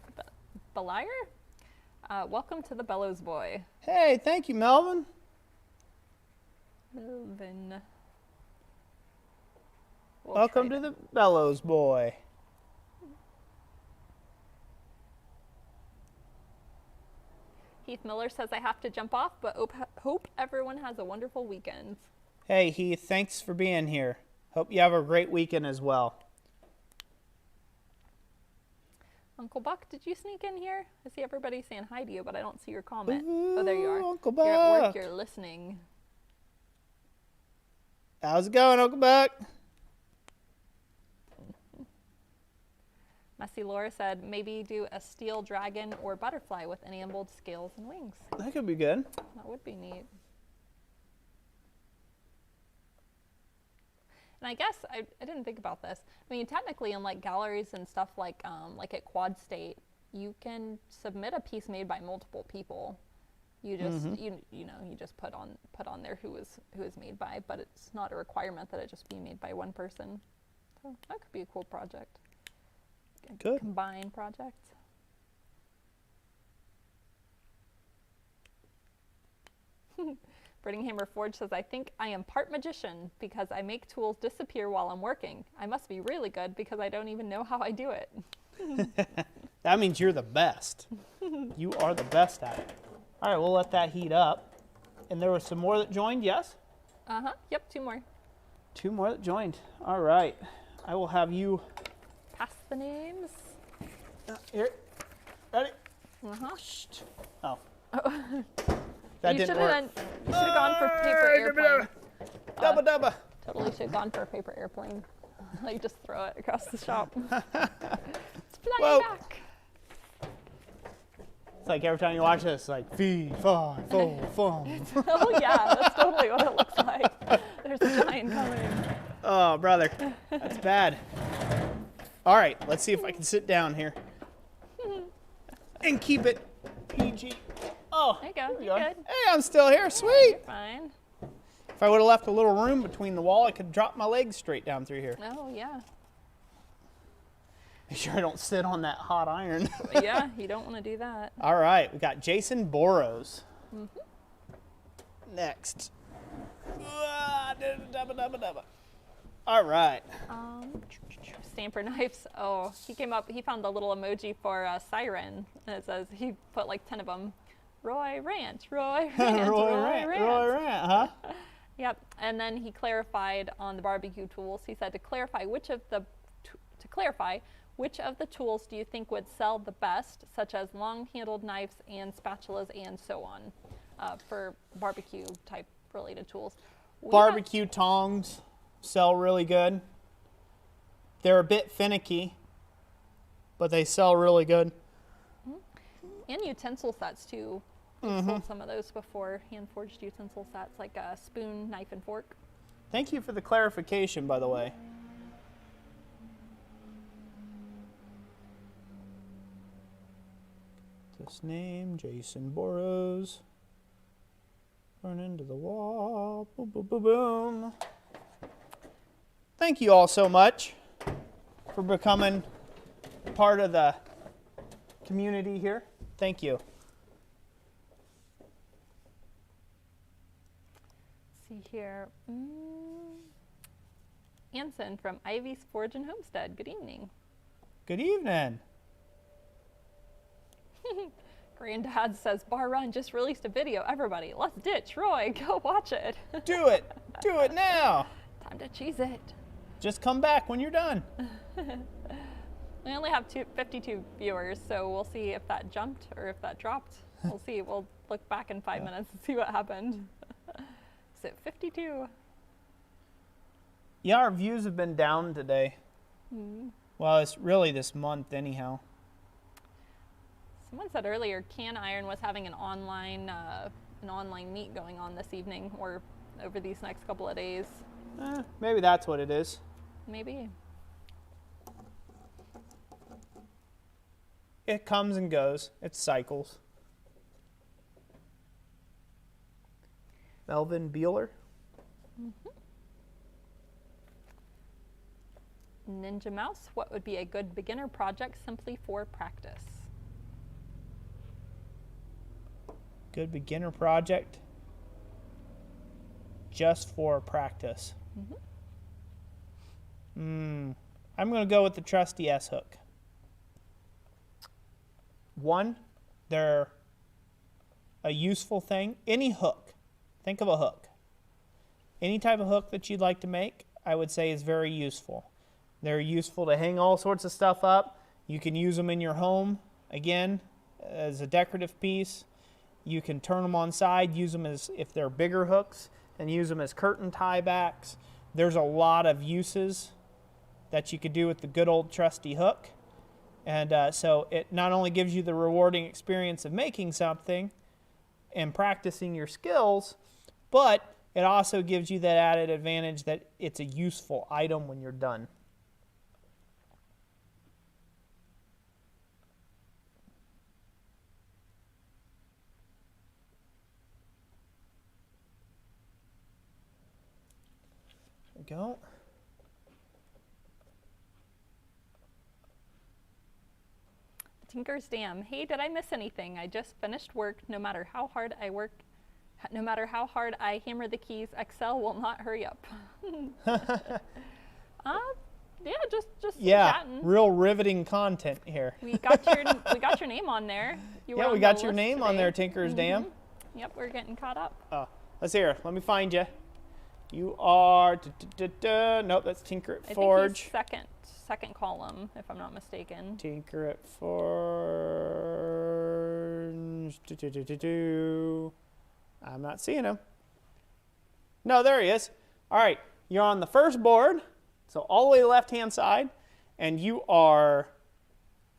Welcome to the Bellows Boy.
Hey, thank you, Melvin.
Melvin.
Welcome to the Bellows Boy.
Heath Miller says I have to jump off, but hope everyone has a wonderful weekend.
Hey, Heath, thanks for being here. Hope you have a great weekend as well.
Uncle Buck, did you sneak in here? I see everybody saying hi to you, but I don't see your comment.
Ooh,
oh, there you are.
Uncle Buck.
You're at work, you're listening.
How's it going, Uncle Buck?
Messy Laura said maybe do a steel dragon or butterfly with enameled scales and wings.
That could be good.
That would be neat. And I guess I didn't think about this. I mean, technically in like galleries and stuff like at Quad State, you can submit a piece made by multiple people. You just you just put on there who is made by, but it's not a requirement that it just be made by one person. So that could be a cool project.
Good.
Combine project. Brittinghammer Forge says, I think I am part magician because I make tools disappear while I'm working. I must be really good because I don't even know how I do it.
That means you're the best. You are the best at it. All right, we'll let that heat up. And there were some more that joined, yes?
Uh-huh. Yep, 2 more.
2 more that joined. All right. I will have you...
Pass the names.
Here. Ready?
Uh-huh.
Oh.
Oh.
That
you
didn't work.
You should have gone for paper airplane.
Dubba.
Totally should have gone for a paper airplane. Like just throw it across the shop. It's flying back.
It's like every time you watch this, like fee, fi, fo, fum.
Oh yeah, that's totally what it looks like. There's a giant coming.
Oh, brother, that's bad. All right, let's see if I can sit down here and keep it PG. Oh,
there you go.
we
You're
go.
good.
Hey, I'm still here. Sweet.
You're fine.
If I would have left a little room between the wall, I could drop my legs straight down through here.
Oh yeah.
Make sure I don't sit on that hot iron.
Yeah, you don't want to do that.
All right, we got Jason Boros. Next. All right.
Stamper knives. Oh, he found the little emoji for a siren. And it says, he put like 10 of them. Roy Rant, Roy Rant, Roy Rant,
huh?
Yep, and then he clarified on the barbecue tools. He said to clarify which of the tools do you think would sell the best, such as long-handled knives and spatulas and so on, for barbecue type related tools.
Barbecue tongs sell really good. They're a bit finicky, but they sell really good.
And utensil sets too. We've sold some of those before, hand-forged utensil sets like a spoon, knife, and fork.
Thank you for the clarification, by the way. This name, Jason Boros. Run into the wall. Boom, boom, boom, boom. Thank you all so much for becoming part of the community here. Thank you.
See here. Anson from Ivy's Forge and Homestead. Good evening.
Good evening.
Granddad says, Bar Run just released a video. Everybody, let's ditch Roy. Go watch it.
Do it. Do it now.
Time to cheese it.
Just come back when you're done.
We only have 52 viewers, so we'll see if that jumped or if that dropped. We'll see. We'll look back in 5 minutes and see what happened. Is it 52?
Yeah, our views have been down today. Well, it's really this month anyhow.
Someone said earlier Can Iron was having an online meet going on this evening or over these next couple of days.
Maybe that's what it is.
Maybe.
It comes and goes. It cycles. Melvin Beeler.
Ninja Mouse, what would be a good beginner project simply for practice?
Good beginner project. Just for practice. I'm going to go with the trusty S hook. One, they're a useful thing. Any hook. Think of a hook. Any type of hook that you'd like to make, I would say is very useful. They're useful to hang all sorts of stuff up. You can use them in your home, again, as a decorative piece. You can turn them on side, use them as, if they're bigger hooks, and use them as curtain tiebacks. There's a lot of uses that you could do with the good old trusty hook. And so it not only gives you the rewarding experience of making something and practicing your skills, but it also gives you that added advantage that it's a useful item when you're done. There we go.
Tinker's Dam. Hey, did I miss anything? I just finished work. No matter how hard I work, no matter how hard I hammer the keys, Excel will not hurry up. Yeah, just chatting.
Real riveting content here.
We got your name on there. You were
Yeah, we
on
got
the
your
list
name on
today.
there, Tinker's Dam.
Yep, we're getting caught up.
Let's hear. Let me find you. You are. Nope, that's Tinker at Forge.
I think he's second column, if I'm not mistaken.
Tinker at Forge. I'm not seeing him. No, there he is. All right, you're on the first board, so all the way to the left-hand side, and you are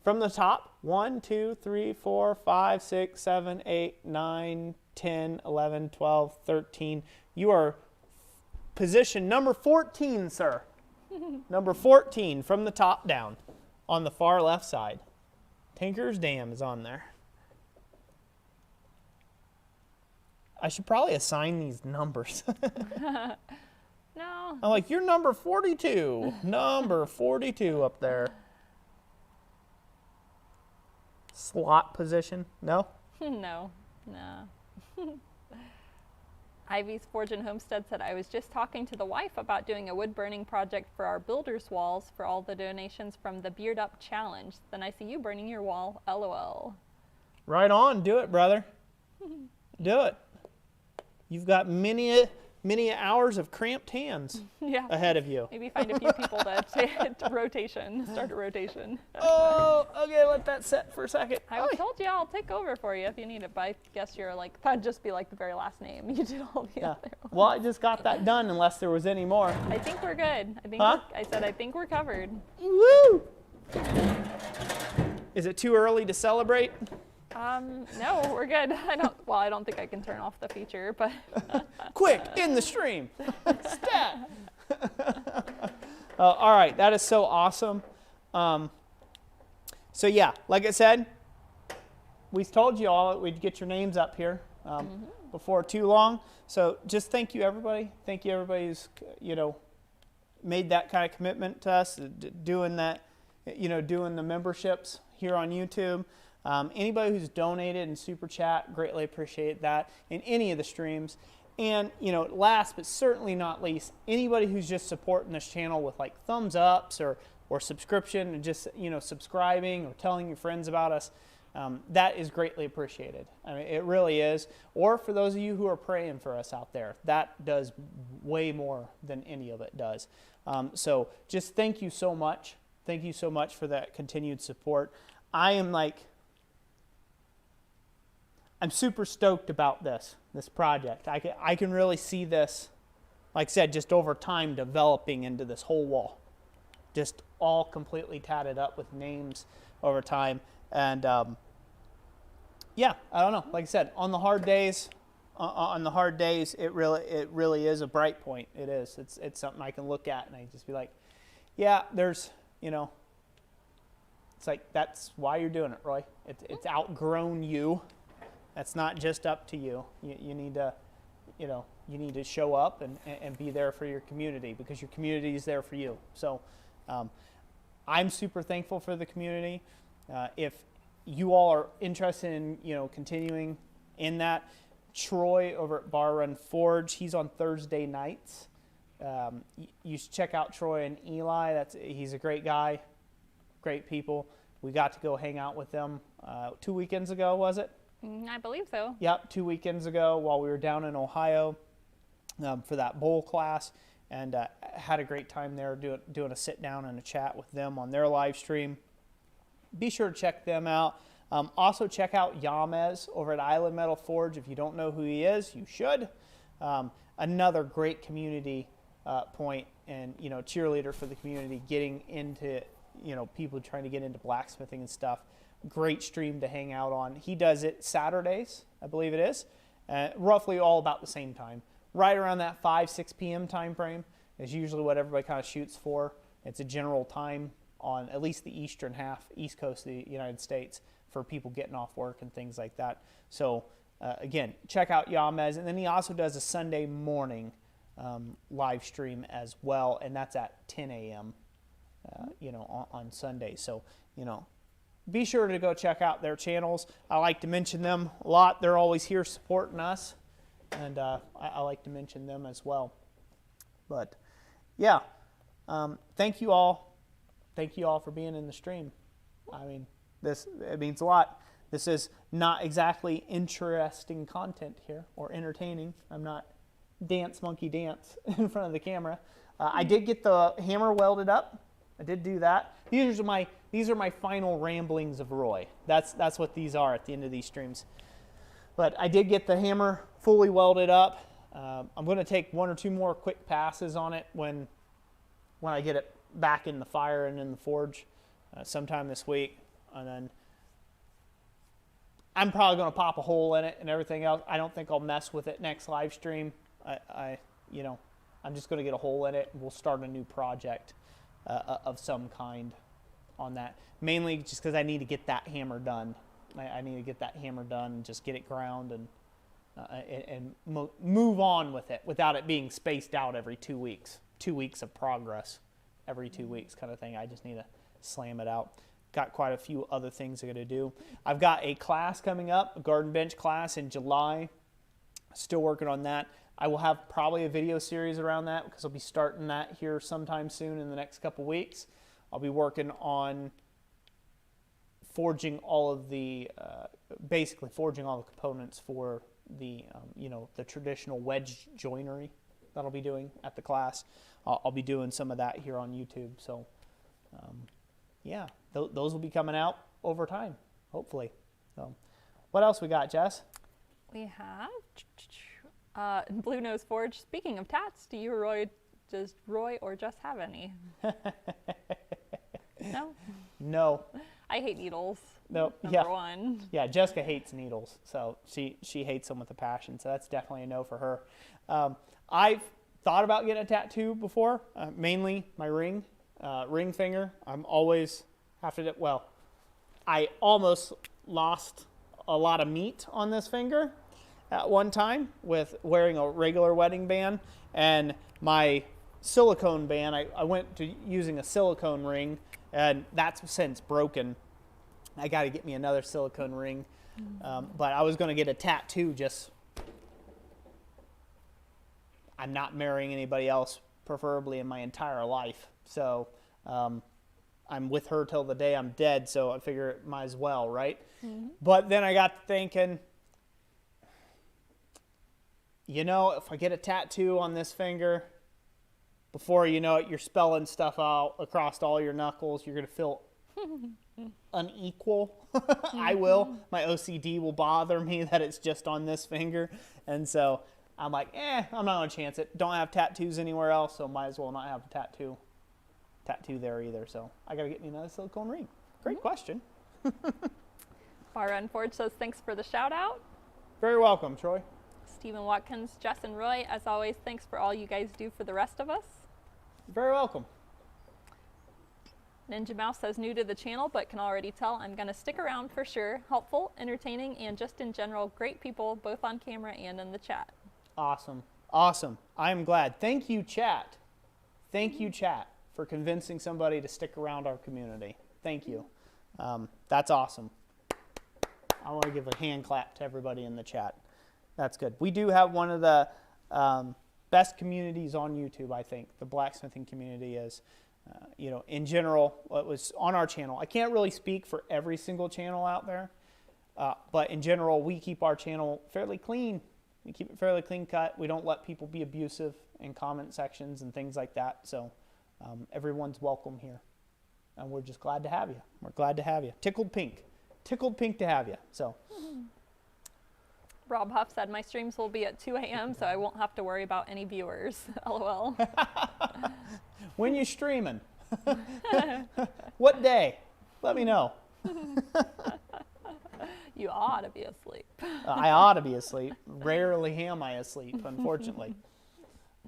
from the top. 1, 2, 3, 4, 5, 6, 7, 8, 9, 10, 11, 12, 13. You are position number 14, sir. Number 14 from the top down on the far left side. Tinker's Dam is on there. I should probably assign these numbers.
No.
I'm like, you're number 42. Number 42 up there. Slot position? No?
No. Ivy's Forge and Homestead said, I was just talking to the wife about doing a wood burning project for our builder's walls for all the donations from the Beard Up Challenge. Then I see you burning your wall. LOL.
Right on. Do it, brother. Do it. You've got many hours of cramped hands ahead of you.
Maybe find a few people to start a rotation.
Oh, okay, let that set for a second.
I told you I'll take over for you if you need it, but I guess you're like, that'd just be like the very last name. You did all the other ones.
Well, I just got that done unless there was any more.
I think we're good. I think we're covered.
Woo! Is it too early to celebrate?
No, we're good. I don't think I can turn off the feature, but.
Quick, in the stream. Stat. All right, that is so awesome. So yeah, like I said, we told you all that we'd get your names up here before too long. So just thank you, everybody. Thank you, everybody who's made that kind of commitment to us, doing that, doing the memberships here on YouTube. Anybody who's donated in Super Chat, greatly appreciate that in any of the streams. And, last but certainly not least, anybody who's just supporting this channel with like thumbs ups or subscription and just, subscribing or telling your friends about us, that is greatly appreciated. I mean, it really is. Or for those of you who are praying for us out there, that does way more than any of it does. So just thank you so much. Thank you so much for that continued support. I'm super stoked about this project. I can really see this, like I said, just over time developing into this whole wall. Just all completely tatted up with names over time. And yeah, I don't know. Like I said, on the hard days, it really is a bright point. It is. It's something I can look at and I just be like, yeah, there's, it's like, that's why you're doing it, Roy. It's outgrown you. That's not just up to you. You need to, you need to show up and be there for your community because your community is there for you. So I'm super thankful for the community. If you all are interested in, continuing in that. Troy over at Bar Run Forge, he's on Thursday nights. You should check out Troy and Eli. He's a great guy, great people. We got to go hang out with them 2 weekends ago, was it?
I believe so.
Yep, 2 weekends ago while we were down in Ohio for that bowl class, and had a great time there doing a sit down and a chat with them on their live stream. Be sure to check them out. Also check out Yamez over at Island Metal Forge. If you don't know who he is, you should. Another great community point and cheerleader for the community, getting into people trying to get into blacksmithing and stuff. Great stream to hang out on. He does it Saturdays, I believe it is, roughly all about the same time, right around that 5-6 p.m. time frame is usually what everybody kind of shoots for. It's a general time on at least the east coast of the United States, for people getting off work and things like that. So again, check out Yamez. And then he also does a Sunday morning live stream as well, and that's at 10 a.m. On Sunday. So be sure to go check out their channels. I like to mention them a lot. They're always here supporting us, and I like to mention them as well. But yeah, thank you all. Thank you all for being in the stream. I mean, it means a lot. This is not exactly interesting content here or entertaining. I'm not monkey dance in front of the camera. I did get the hammer welded up. I did do that. These are my final ramblings of Roy. That's what these are at the end of these streams. But I did get the hammer fully welded up. I'm going to take 1 or 2 more quick passes on it when I get it back in the fire and in the forge sometime this week. And then I'm probably going to pop a hole in it and everything else. I don't think I'll mess with it next live stream. I'm just going to get a hole in it, and we'll start a new project of some kind on that. Mainly just because I need to get that hammer done. I need to get that hammer done and just get it ground and move on with it without it being spaced out every 2 weeks. 2 weeks of progress every 2 weeks kind of thing. I just need to slam it out. Got quite a few other things I'm going to do. I've got a class coming up, a garden bench class in July. Still working on that. I will have probably a video series around that because I'll be starting that here sometime soon in the next couple weeks. I'll be working on forging all of the, basically forging all the components for the, the traditional wedge joinery that I'll be doing at the class. I'll be doing some of that here on YouTube. So, yeah, those will be coming out over time, hopefully. So, what else we got, Jess?
We have Blue Nose Forge. Speaking of tats, does Roy or Jess have any? No? No. I hate needles.
No.
Number one.
Yeah, Jessica hates needles, so she hates them with a passion, so that's definitely a no for her. I've thought about getting a tattoo before, mainly my ring finger. I'm always I almost lost a lot of meat on this finger at one time with wearing a regular wedding band, and my silicone band, I went to using a silicone ring, and that's since broken. I got to get me another silicone ring, but I was going to get a tattoo. I'm not marrying anybody else, preferably in my entire life, so I'm with her till the day I'm dead, so I figure it might as well, right? Mm-hmm. But then I got to thinking, if I get a tattoo on this finger, before you know it, you're spelling stuff out across all your knuckles. You're going to feel unequal. I will. My OCD will bother me that it's just on this finger. And so I'm like, I'm not going to chance it. Don't have tattoos anywhere else, so might as well not have a tattoo there either. So I got to get me another silicone ring. Great question.
Bar Run Forge says, thanks for the shout out.
Very welcome, Troy.
Stephen Watkins, Jess and Roy, as always, thanks for all you guys do for the rest of us.
Very welcome.
Ninja Mouse says, new to the channel, but can already tell I'm going to stick around for sure. Helpful, entertaining, and just in general, great people, both on camera and in the chat.
Awesome. Awesome. I'm glad. Thank you, chat. Thank you, chat, for convincing somebody to stick around our community. Thank you. That's awesome. I want to give a hand clap to everybody in the chat. That's good. We do have one of the best communities on YouTube, I think. The blacksmithing community is, in general, it was on our channel. I can't really speak for every single channel out there, but in general, we keep our channel fairly clean. We keep it fairly clean cut. We don't let people be abusive in comment sections and things like that. So everyone's welcome here. And we're just glad to have you. We're glad to have you. Tickled pink to have you. So.
Rob Huff said, my streams will be at 2 a.m., so I won't have to worry about any viewers. LOL.
When you streaming? What day? Let me know.
You ought to be asleep.
I ought to be asleep. Rarely am I asleep, unfortunately.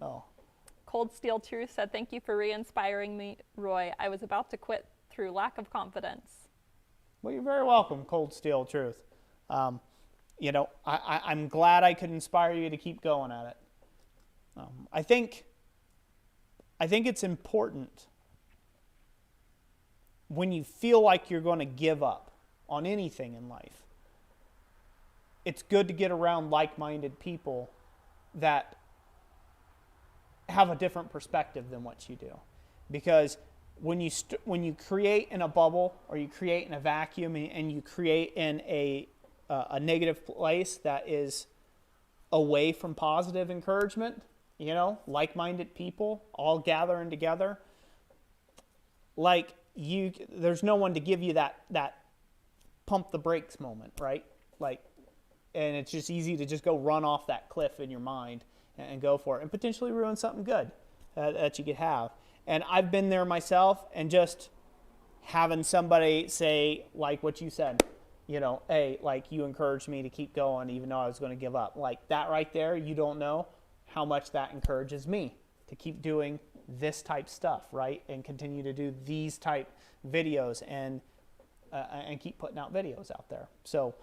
Oh.
Cold Steel Truth said, thank you for re-inspiring me, Roy. I was about to quit through lack of confidence.
Well, you're very welcome, Cold Steel Truth. I'm glad I could inspire you to keep going at it. I think it's important when you feel like you're going to give up on anything in life. It's good to get around like-minded people that have a different perspective than what you do, because when you create in a bubble or you create in a vacuum and you create in a negative place that is away from positive encouragement, like-minded people all gathering together, there's no one to give you that pump the brakes moment, right? And it's just easy to just go run off that cliff in your mind and go for it and potentially ruin something good that you could have. And I've been there myself, and just having somebody say, like what you said, hey, you encouraged me to keep going even though I was going to give up. Like that right there, you don't know how much that encourages me to keep doing this type stuff, right? And continue to do these type videos and keep putting out videos out there. So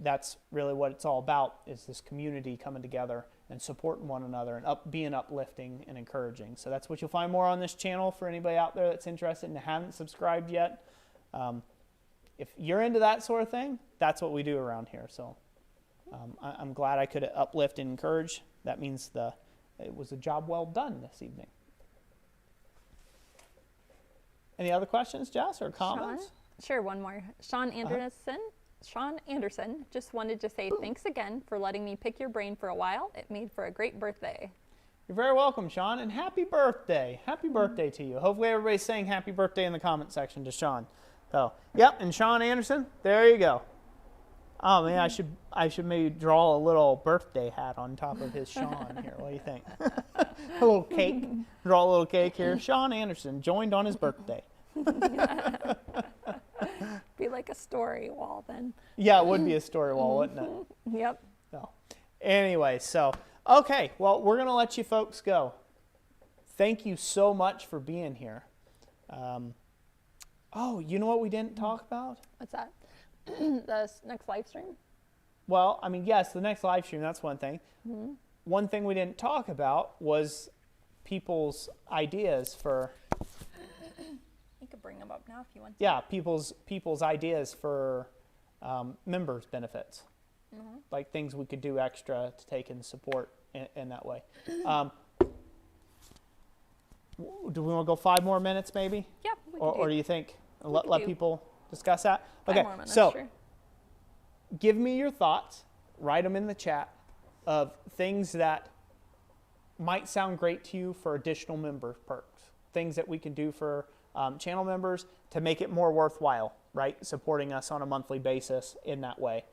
that's really what it's all about, is this community coming together and supporting one another and being uplifting and encouraging. So that's what you'll find more on this channel for anybody out there that's interested and haven't subscribed yet. If you're into that sort of thing, that's what we do around here. So I'm glad I could uplift and encourage. That means it was a job well done this evening. Any other questions, Jess, or comments?
Sean? Sure, one more. Sean Anderson just wanted to say thanks again for letting me pick your brain for a while. It made for a great birthday.
You're very welcome, Sean, and happy birthday. Happy birthday to you. Hopefully everybody's saying happy birthday in the comment section to Sean. So, yep, and Sean Anderson, there you go. Oh man, I should maybe draw a little birthday hat on top of his Sean here. What do you think? A little cake. Draw a little cake here. Sean Anderson joined on his birthday.
Be like a story wall then.
Yeah, it would be a story wall, wouldn't it?
Yep.
So, anyway, okay, well, we're going to let you folks go. Thank you so much for being here. You know what we didn't talk about?
What's that? The next live stream?
Well, yes, the next live stream, that's one thing.
Mm-hmm.
One thing we didn't talk about was people's ideas for...
You could bring them up now if you want to.
Yeah, people's ideas for members' benefits. Mm-hmm. Like things we could do extra to take and support in that way. Do we want to go 5 more minutes maybe?
Yeah.
Or do you think let people discuss that?
5
Okay,
more minutes,
so
sure.
Give me your thoughts. Write them in the chat of things that might sound great to you for additional member perks. Things that we can do for channel members to make it more worthwhile, right? Supporting us on a monthly basis in that way.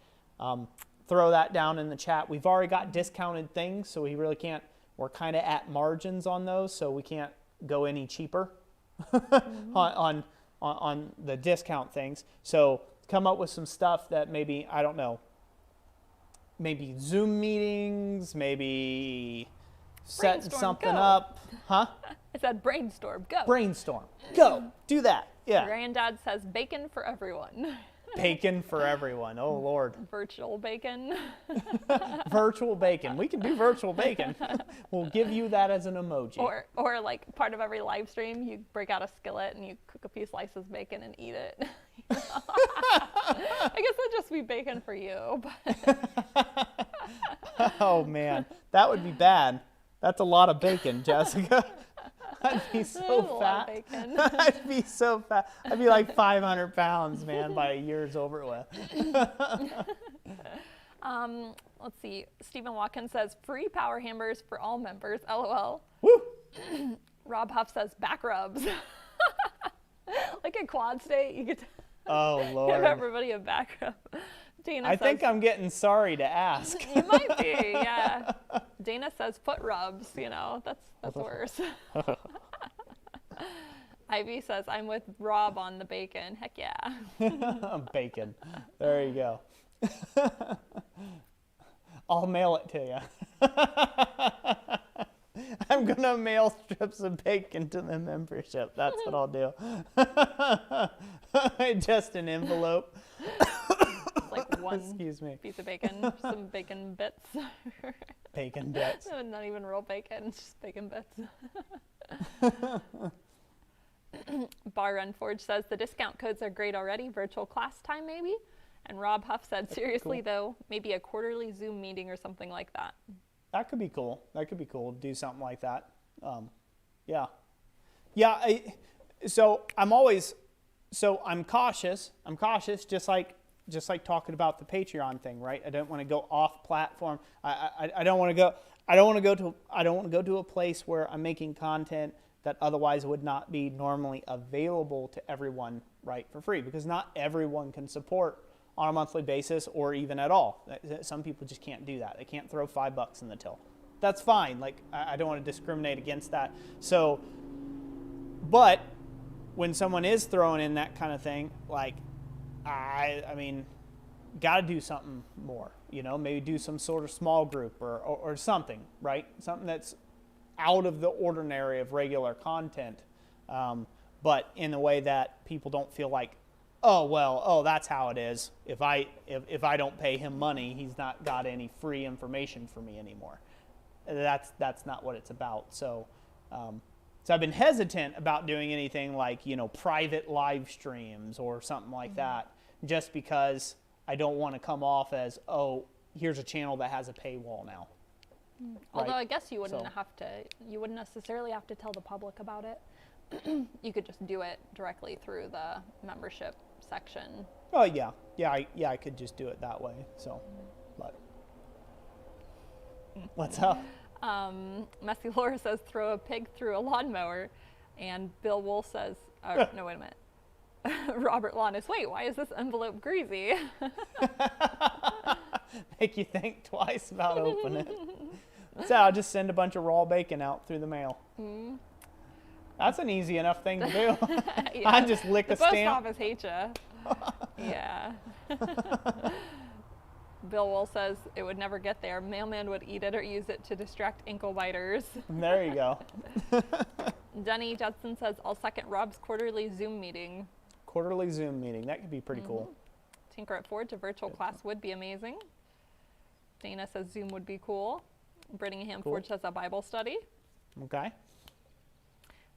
Throw that down in the chat. We've already got discounted things, so we really can't, we're kind of at margins on those, so we can't go any cheaper on the discount things. So come up with some stuff that maybe, I don't know, maybe Zoom meetings, maybe setting something up. Huh?
I said brainstorm, go.
Brainstorm, go. Do that, yeah.
Granddad says bacon for everyone.
Bacon for everyone, oh Lord.
Virtual bacon.
Virtual bacon, we can do virtual bacon. We'll give you that as an emoji.
Or like part of every live stream, you break out a skillet and you cook a few slices of bacon and eat it. I guess that'd just be bacon for you. But
Oh man, that would be bad. That's a lot of bacon, Jessica. I'd be
That is
so
a lot of
fat.
bacon.
I'd be so fat. I'd be like 500 pounds, man, by a year's over with.
Let's see. Stephen Watkins says free power hammers for all members. LOL.
Woo!
Rob Huff says back rubs. Like a quad state, you could
Oh
give
Lord.
everybody a back rub. Dana
I
says,
think I'm getting sorry to ask.
you might be, yeah. Dana says foot rubs, that's worse. Ivy says, I'm with Rob on the bacon. Heck yeah.
Bacon. There you go. I'll mail it to you. I'm going to mail strips of bacon to the membership. That's what I'll do. Just an envelope.
It's like one
Excuse me.
piece of bacon, some bacon bits.
Bacon bits.
No, not even real bacon, it's just bacon bits. Bar Run Forge says the discount codes are great already. Virtual class time maybe. And Rob Huff said, seriously though, maybe a quarterly Zoom meeting or something like that.
That could be cool. That could be cool. Do something like that. Yeah. I'm cautious. I'm cautious, just like talking about the Patreon thing, right? I don't want to go off platform. I don't want to go to a place where I'm making content that otherwise would not be normally available to everyone, right, for free, because not everyone can support on a monthly basis or even at all. Some people just can't do that. They can't throw $5 in the till. That's fine. Like, I don't want to discriminate against that. So, but when someone is throwing in that kind of thing, like, I mean, got to do something more, maybe do some sort of small group or something, right? Something that's out of the ordinary of regular content, but in a way that people don't feel like, that's how it is. If I don't pay him money, he's not got any free information for me anymore. That's not what it's about. So I've been hesitant about doing anything like, private live streams or something like that, just because I don't want to come off as, here's a channel that has a paywall now.
Although
Right.
I guess you wouldn't necessarily have to tell the public about it. You could just do it directly through the membership section.
Oh yeah, I could just do it that way. So, but what's up?
Messy Laura says throw a pig through a lawnmower, and Bill Wool says, no, wait a minute. Robert Lannis, wait, why is this envelope greasy?
Make you think twice about opening it. So I'll just send a bunch of raw bacon out through the mail. That's an easy enough thing to do.
Yeah.
I just lick a
the post
stamp.
office hates you. Yeah. Bill Wool says it would never get there. Mailman would eat it or use it to distract ankle biters.
There you go.
Denny Judson says, I'll second Rob's quarterly Zoom meeting.
Quarterly Zoom meeting. That could be pretty cool.
Tinker at Forge, a virtual class would be amazing. Dana says Zoom would be cool. Brittingham
Cool.
Forge says a Bible study.
Okay.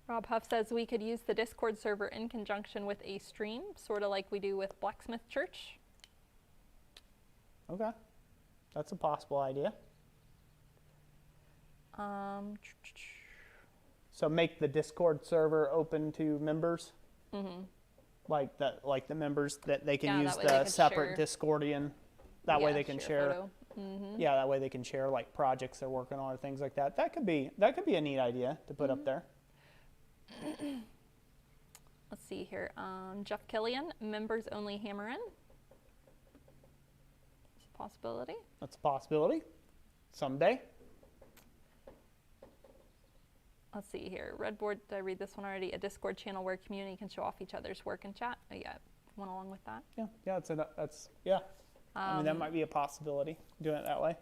Rob Huff says we could use the Discord server in conjunction with a stream, sort of like we do with Blacksmith Church.
Okay. That's a possible idea. So make the Discord server open to members? Like the members that they can use
that way they
the
can
separate
share.
Discordian. That way they can share.
photo.
Yeah, that way they can share like projects they're working on or things like that. That could be a neat idea to put up there.
Let's see here. Jeff Killian, members only hammer in. It's a possibility.
That's a possibility. Someday.
Let's see here. Redboard, did I read this one already? A Discord channel where community can show off each other's work and chat. Oh yeah, went along with that.
Yeah. I mean, that might be a possibility, doing it that way.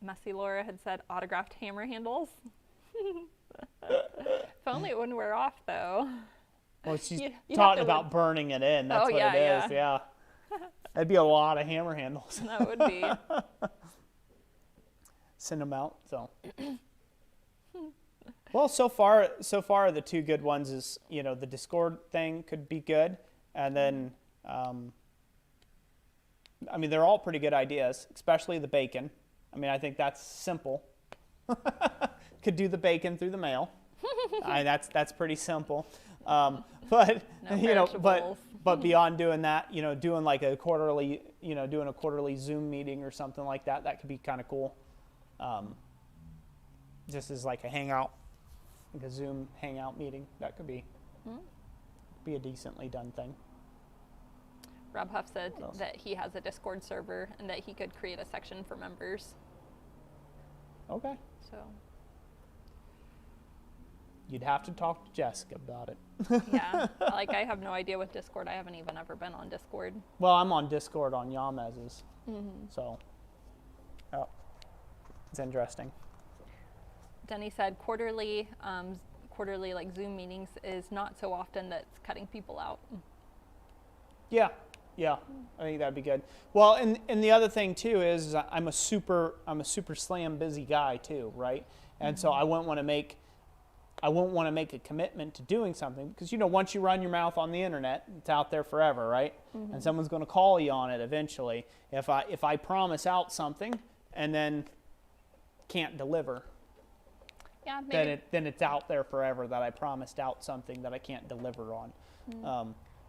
Messy Laura had said autographed hammer handles. If only it wouldn't wear off though.
Well, she's
You'd have
talking
to
about burning it in. That's what
yeah,
it is. Yeah. That'd be a lot of hammer handles.
That would be.
Send them out. So. Well, so far the two good ones is, the Discord thing could be good, and then I mean, they're all pretty good ideas, especially the bacon. I mean, I think that's simple. Could do the bacon through the mail. That's pretty simple. But
No
you know,
perishables.
but beyond doing that, you know, doing like a quarterly, doing a quarterly Zoom meeting or something like that, that could be kind of cool. Just as like a hangout, like a Zoom hangout meeting, that could be a decently done thing.
Rob Huff said
What else?
that he has a Discord server and that he could create a section for members.
Okay.
So
You'd have to talk to Jessica about it.
yeah, like I have no idea with Discord. I haven't even ever been on Discord.
Well, I'm on Discord on Yamez's, so it's interesting.
Denny said quarterly like Zoom meetings is not so often that it's cutting people out.
Yeah, I think that'd be good. Well, and the other thing too is I'm a super slam busy guy too, right? And so I won't want to make a commitment to doing something because once you run your mouth on the internet, it's out there forever, right? And someone's going to call you on it eventually. If I promise out something and then can't deliver,
Yeah, maybe
then it's out there forever that I promised out something that I can't deliver on.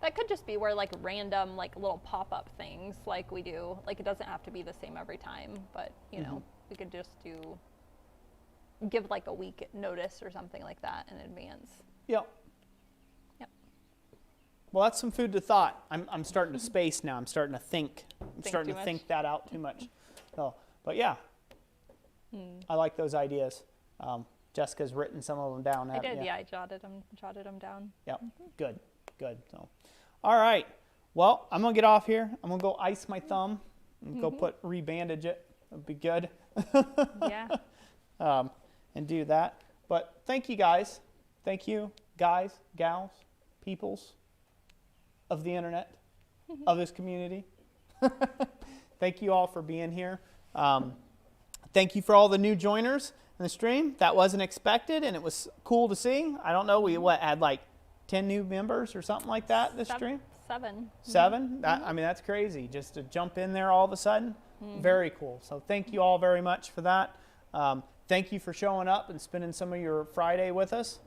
that could just be where like random like little pop-up things like we do. Like it doesn't have to be the same every time, but you know, we could just give like a week notice or something like that in advance.
Yep. Well, that's some food to thought. I'm starting to space now. I'm starting to think. I'm starting
too
to
much?
think that out too much. So, but yeah, I like those ideas. Jessica's written some of them down.
I
haven't
did,
you?
yeah, I jotted them down.
Yep. Good. So, all right. Well, I'm gonna get off here. I'm gonna go ice my thumb and go rebandage it. That'd be good.
Yeah.
And do that. But thank you guys. Thank you guys, gals, peoples of the internet, of this community. Thank you all for being here. Thank you for all the new joiners in the stream. That wasn't expected and it was cool to see. I don't know, we had like 10 new members or something like that this stream?
7.
7? I mean, that's crazy. Just to jump in there all of a sudden. Very cool. So thank you all very much for that. Thank you for showing up and spending some of your Friday with us.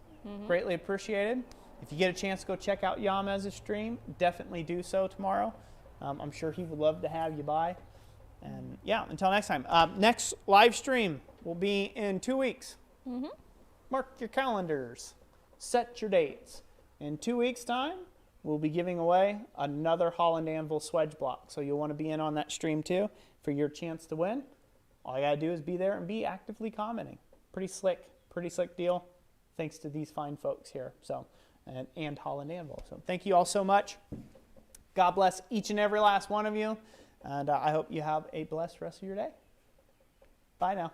Greatly appreciated. If you get a chance to go check out Yamez's stream, definitely do so tomorrow. I'm sure he would love to have you by. And yeah, until next time. Next live stream will be in 2 weeks. Mark your calendars. Set your dates. In 2 weeks' time, we'll be giving away another Holland Anvil Swedge block. So you'll want to be in on that stream too for your chance to win. All you gotta do is be there and be actively commenting. Pretty slick deal. Thanks to these fine folks here. So, and Holland Anvil. So thank you all so much. God bless each and every last one of you. And I hope you have a blessed rest of your day. Bye now.